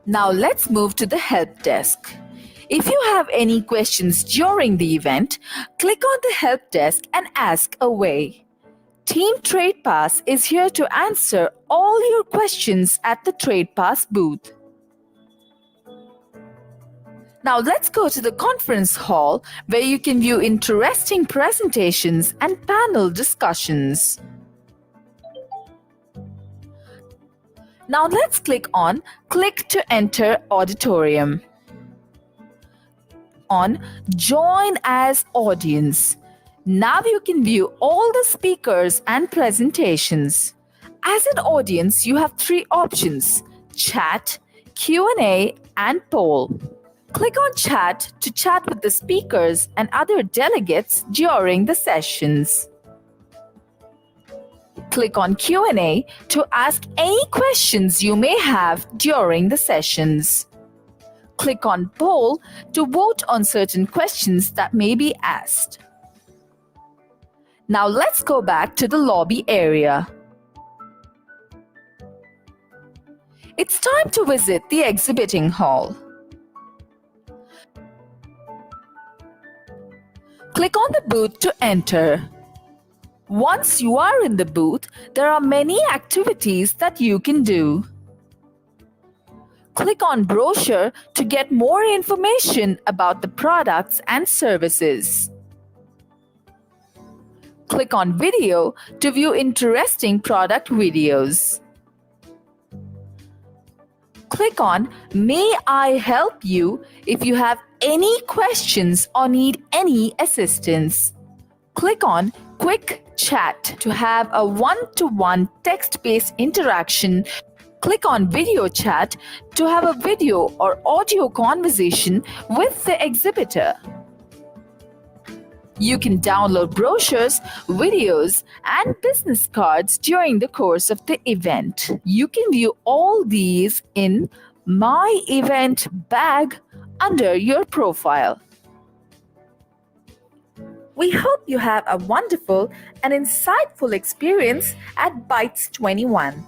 Now let's move to the help desk. If you have any questions during the event, click on the help desk and ask away. Team TradePass is here to answer all your questions at the TradePass booth. Now let's go to the conference hall where you can view interesting presentations and panel discussions. Now let's click on Click to Enter Auditorium. On Join as Audience. Now you can view all the speakers and presentations. As an audience, you have 3 options: Chat, Q&A, and Poll. Click on Chat to chat with the speakers and other delegates during the sessions. Click on Q&A to ask any questions you may have during the sessions. Click on Poll to vote on certain questions that may be asked. Now let's go back to the lobby area. It's time to visit the exhibiting hall. Click on the booth to enter. Once you are in the booth, there are many activities that you can do. Click on Brochure to get more information about the products and services. Click on Video to view interesting product videos. Click on May I Help You if you have any questions or need any assistance. Click on Quick Chat to have a one-to-one text-based interaction. Click on Video Chat to have a video or audio conversation with the exhibitor. You can download brochures, videos, and business cards during the course of the event. You can view all these in My Event bag under your profile. We hope you have a wonderful and insightful experience at Bytes 21.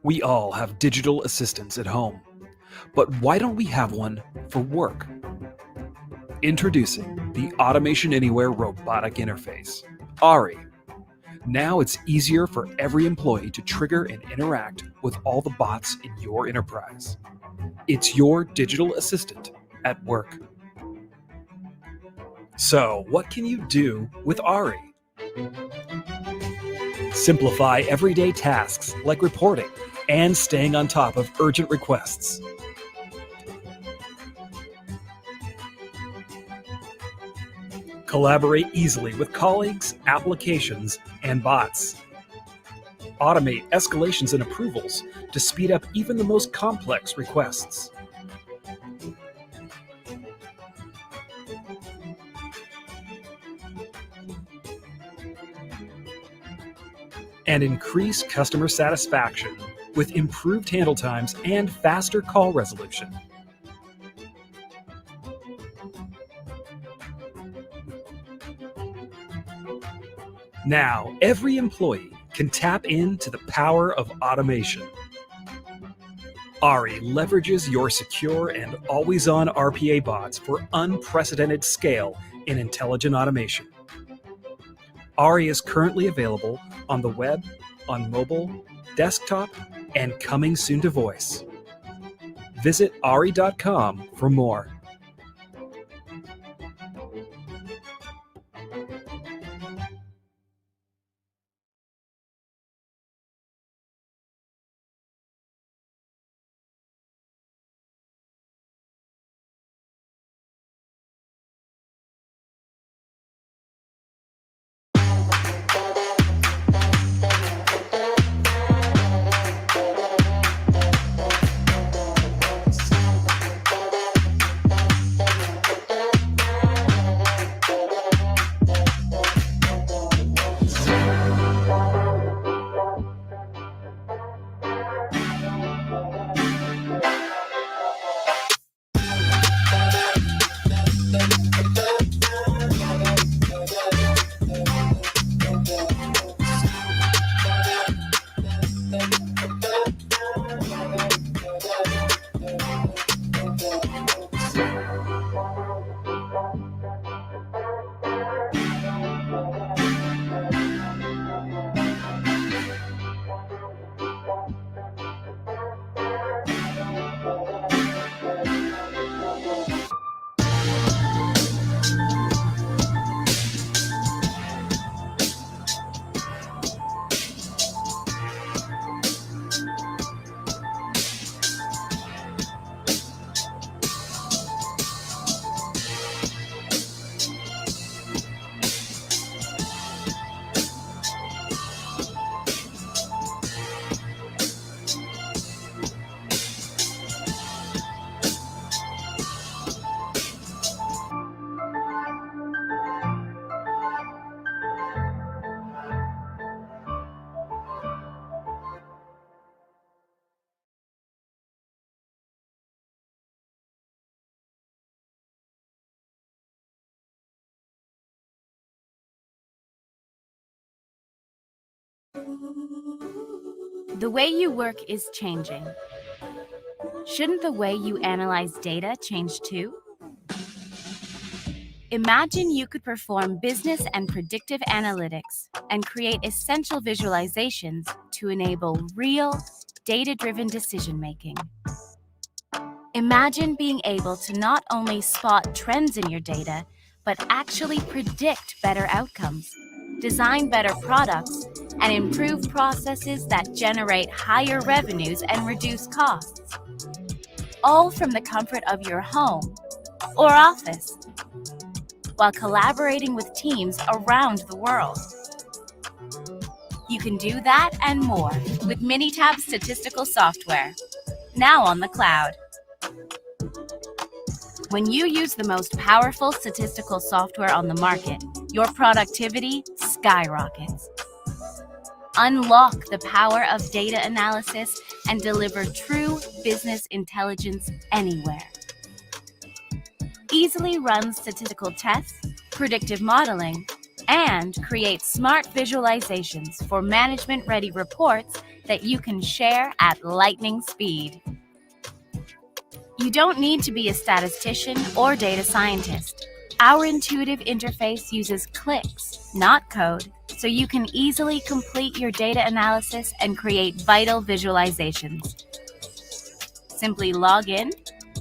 We all have digital assistants at home, but why don't we have one for work? Introducing the Automation Anywhere Robotic Interface, ARI. Now it's easier for every employee to trigger and interact with all the bots in your enterprise. It's your digital assistant at work. So, what can you do with ARI? Simplify everyday tasks like reporting and staying on top of urgent requests. Collaborate easily with colleagues, applications, and bots. Automate escalations and approvals to speed up even the most complex requests. And increase customer satisfaction with improved handle times and faster call resolution. Now, every employee can tap into the power of automation. Ari leverages your secure and always-on RPA bots for unprecedented scale in intelligent automation. Ari is currently available on the web, on mobile, desktop, and coming soon to voice. Visit ari.com for more. The way you work is changing. Shouldn't the way you analyze data change too? Imagine you could perform business and predictive analytics and create essential visualizations to enable real, data-driven decision-making. Imagine being able to not only spot trends in your data, but actually predict better outcomes, design better products, and improve processes that generate higher revenues and reduce costs. All from the comfort of your home or office, while collaborating with teams around the world. You can do that and more with Minitab statistical software, now on the cloud. When you use the most powerful statistical software on the market, your productivity skyrockets. Unlock the power of data analysis and deliver true business intelligence anywhere. Easily run statistical tests, predictive modeling, and create smart visualizations for management-ready reports that you can share at lightning speed. You don't need to be a statistician or data scientist. Our intuitive interface uses clicks, not code, so you can easily complete your data analysis and create vital visualizations. Simply log in,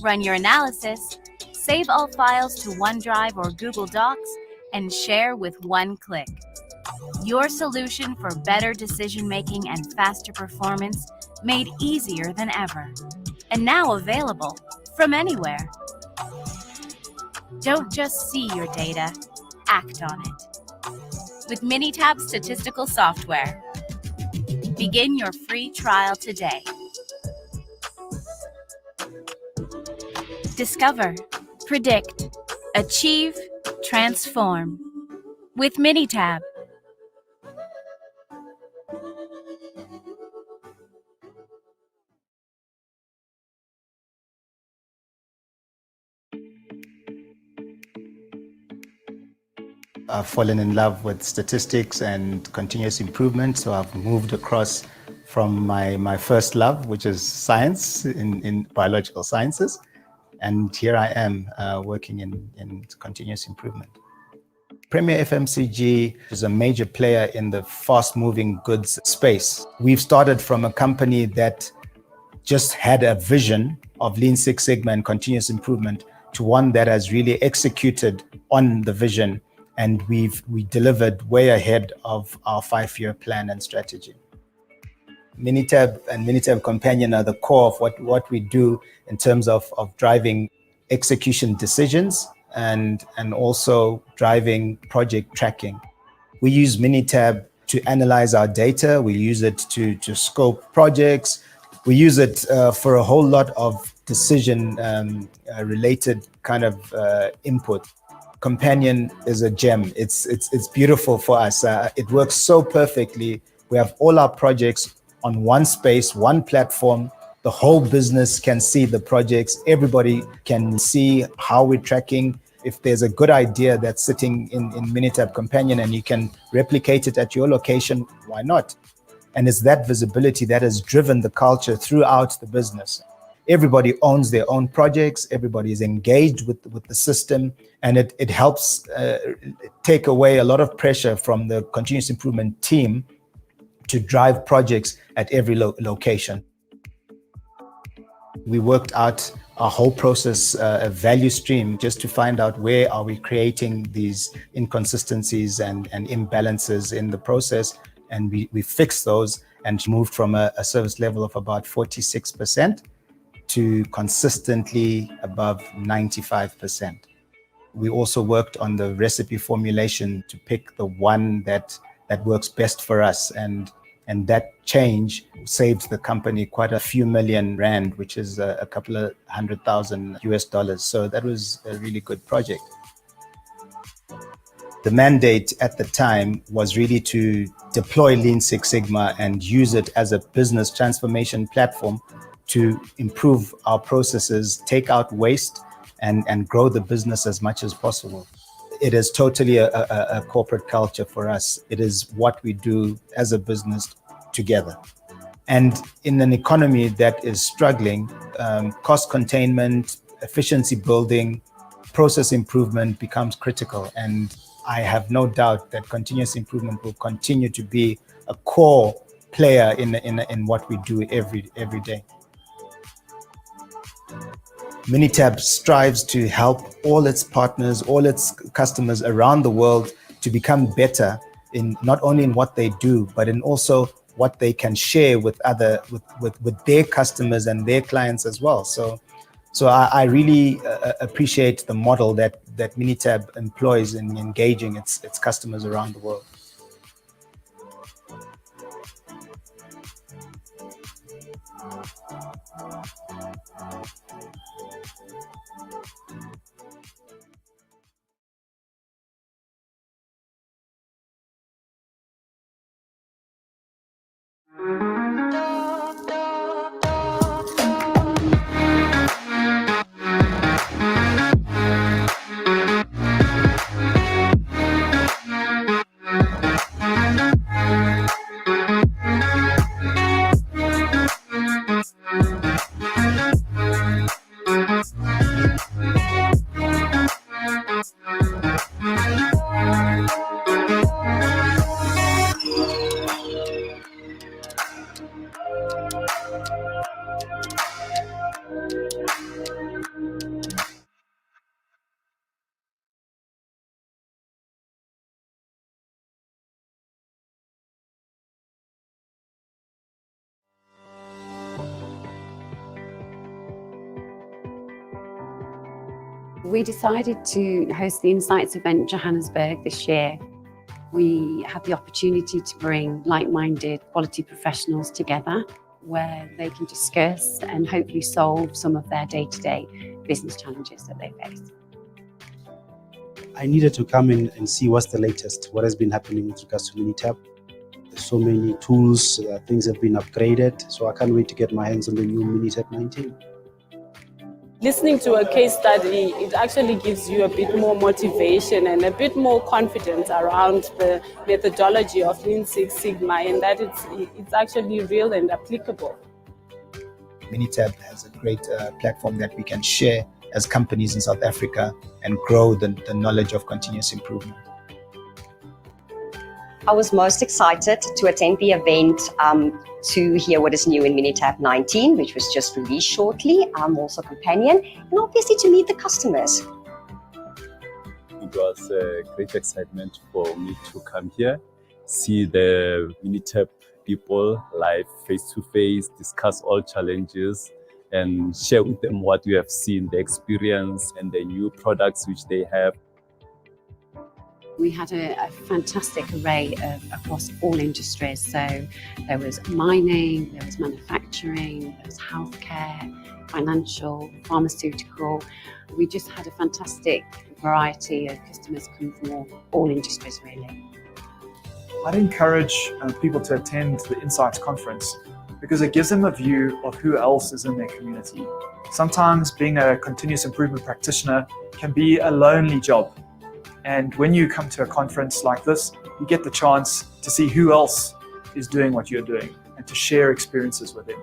run your analysis, save all files to OneDrive or Google Docs, and share with one click. Your solution for better decision-making and faster performance made easier than ever. And now available from anywhere. Don't just see your data, act on it. With Minitab statistical software. Begin your free trial today. Discover, predict, achieve, transform. With Minitab. I've fallen in love with statistics and continuous improvement. So I've moved across from my first love, which is science in biological sciences. And here I am working in continuous improvement. Premier FMCG is a major player in the fast-moving goods space. We've started from a company that just had a vision of Lean Six Sigma and continuous improvement to one that has really executed on the vision, and we delivered way ahead of our 5-year plan and strategy. Minitab and Minitab Companion are the core of what we do in terms of driving execution decisions and also driving project tracking. We use Minitab to analyze our data. We use it to scope projects. We use it for a whole lot of decision related kind of input. Companion is a gem. It's beautiful for us. It works so perfectly. We have all our projects on one space, one platform. The whole business can see the projects. Everybody can see how we're tracking. If there's a good idea that's sitting in Minitab Companion and you can replicate it at your location, why not? And it's that visibility that has driven the culture throughout the business. Everybody owns their own projects. Everybody is engaged with the system, and it helps take away a lot of pressure from the continuous improvement team to drive projects at every location. We worked out a whole process, a value stream, just to find out where are we creating these inconsistencies and imbalances in the process. And we fixed those and moved from a service level of about 46% to consistently above 95%. We also worked on the recipe formulation to pick the one that works best for us. And that change saved the company quite a few million rand, which is a couple of $100,000 US. So that was a really good project. The mandate at the time was really to deploy Lean Six Sigma and use it as a business transformation platform to improve our processes, take out waste, and grow the business as much as possible. It is totally a corporate culture for us. It is what we do as a business together. And in an economy that is struggling, cost containment, efficiency building, process improvement becomes critical. And I have no doubt that continuous improvement will continue to be a core player in what we do every day. Minitab strives to help all its partners, all its customers around the world to become better in not only in what they do, but in also what they can share with their customers and their clients as well. So I really appreciate the model that Minitab employs in engaging its customers around the world. We decided to host the Insights event in Johannesburg this year. We had the opportunity to bring like-minded quality professionals together where they can discuss and hopefully solve some of their day-to-day business challenges that they face. I needed to come in and see what's the latest, what has been happening with regards to Minitab. There's so many tools, things have been upgraded, so I can't wait to get my hands on the new Minitab 19. Listening to a case study, it actually gives you a bit more motivation and a bit more confidence around the methodology of Lean Six Sigma, and that it's actually real and applicable. Minitab has a great platform that we can share as companies in South Africa and grow the knowledge of continuous improvement. I was most excited to attend the event to hear what is new in Minitab 19, which was just released shortly, also companion, and obviously to meet the customers. It was a great excitement for me to come here, see the Minitab people live, face-to-face, discuss all challenges, and share with them what we have seen, the experience and the new products which they have. We had a fantastic array across all industries. So there was mining, there was manufacturing, there was healthcare, financial, pharmaceutical. We just had a fantastic variety of customers come from all industries, really. I'd encourage people to attend the Insights conference because it gives them a view of who else is in their community. Sometimes being a continuous improvement practitioner can be a lonely job. And when you come to a conference like this, you get the chance to see who else is doing what you're doing and to share experiences with them.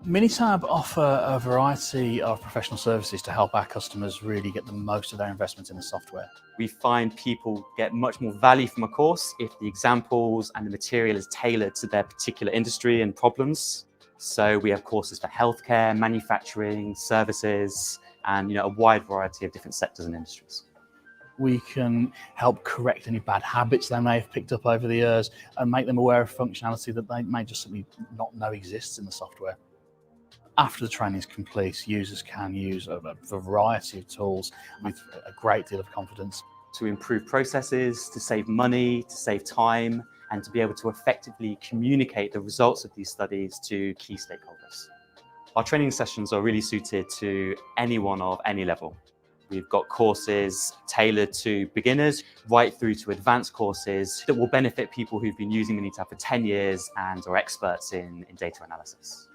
Minitab offer a variety of professional services to help our customers really get the most of their investment in the software. We find people get much more value from a course if the examples and the material is tailored to their particular industry and problems. So we have courses for healthcare, manufacturing, services, and a wide variety of different sectors and industries. We can help correct any bad habits they may have picked up over the years and make them aware of functionality that they may just simply not know exists in the software. After the training is complete, users can use a variety of tools with a great deal of confidence. To improve processes, to save money, to save time, and to be able to effectively communicate the results of these studies to key stakeholders. Our training sessions are really suited to anyone of any level. We've got courses tailored to beginners right through to advanced courses that will benefit people who've been using Minitab for 10 years and are experts in data analysis.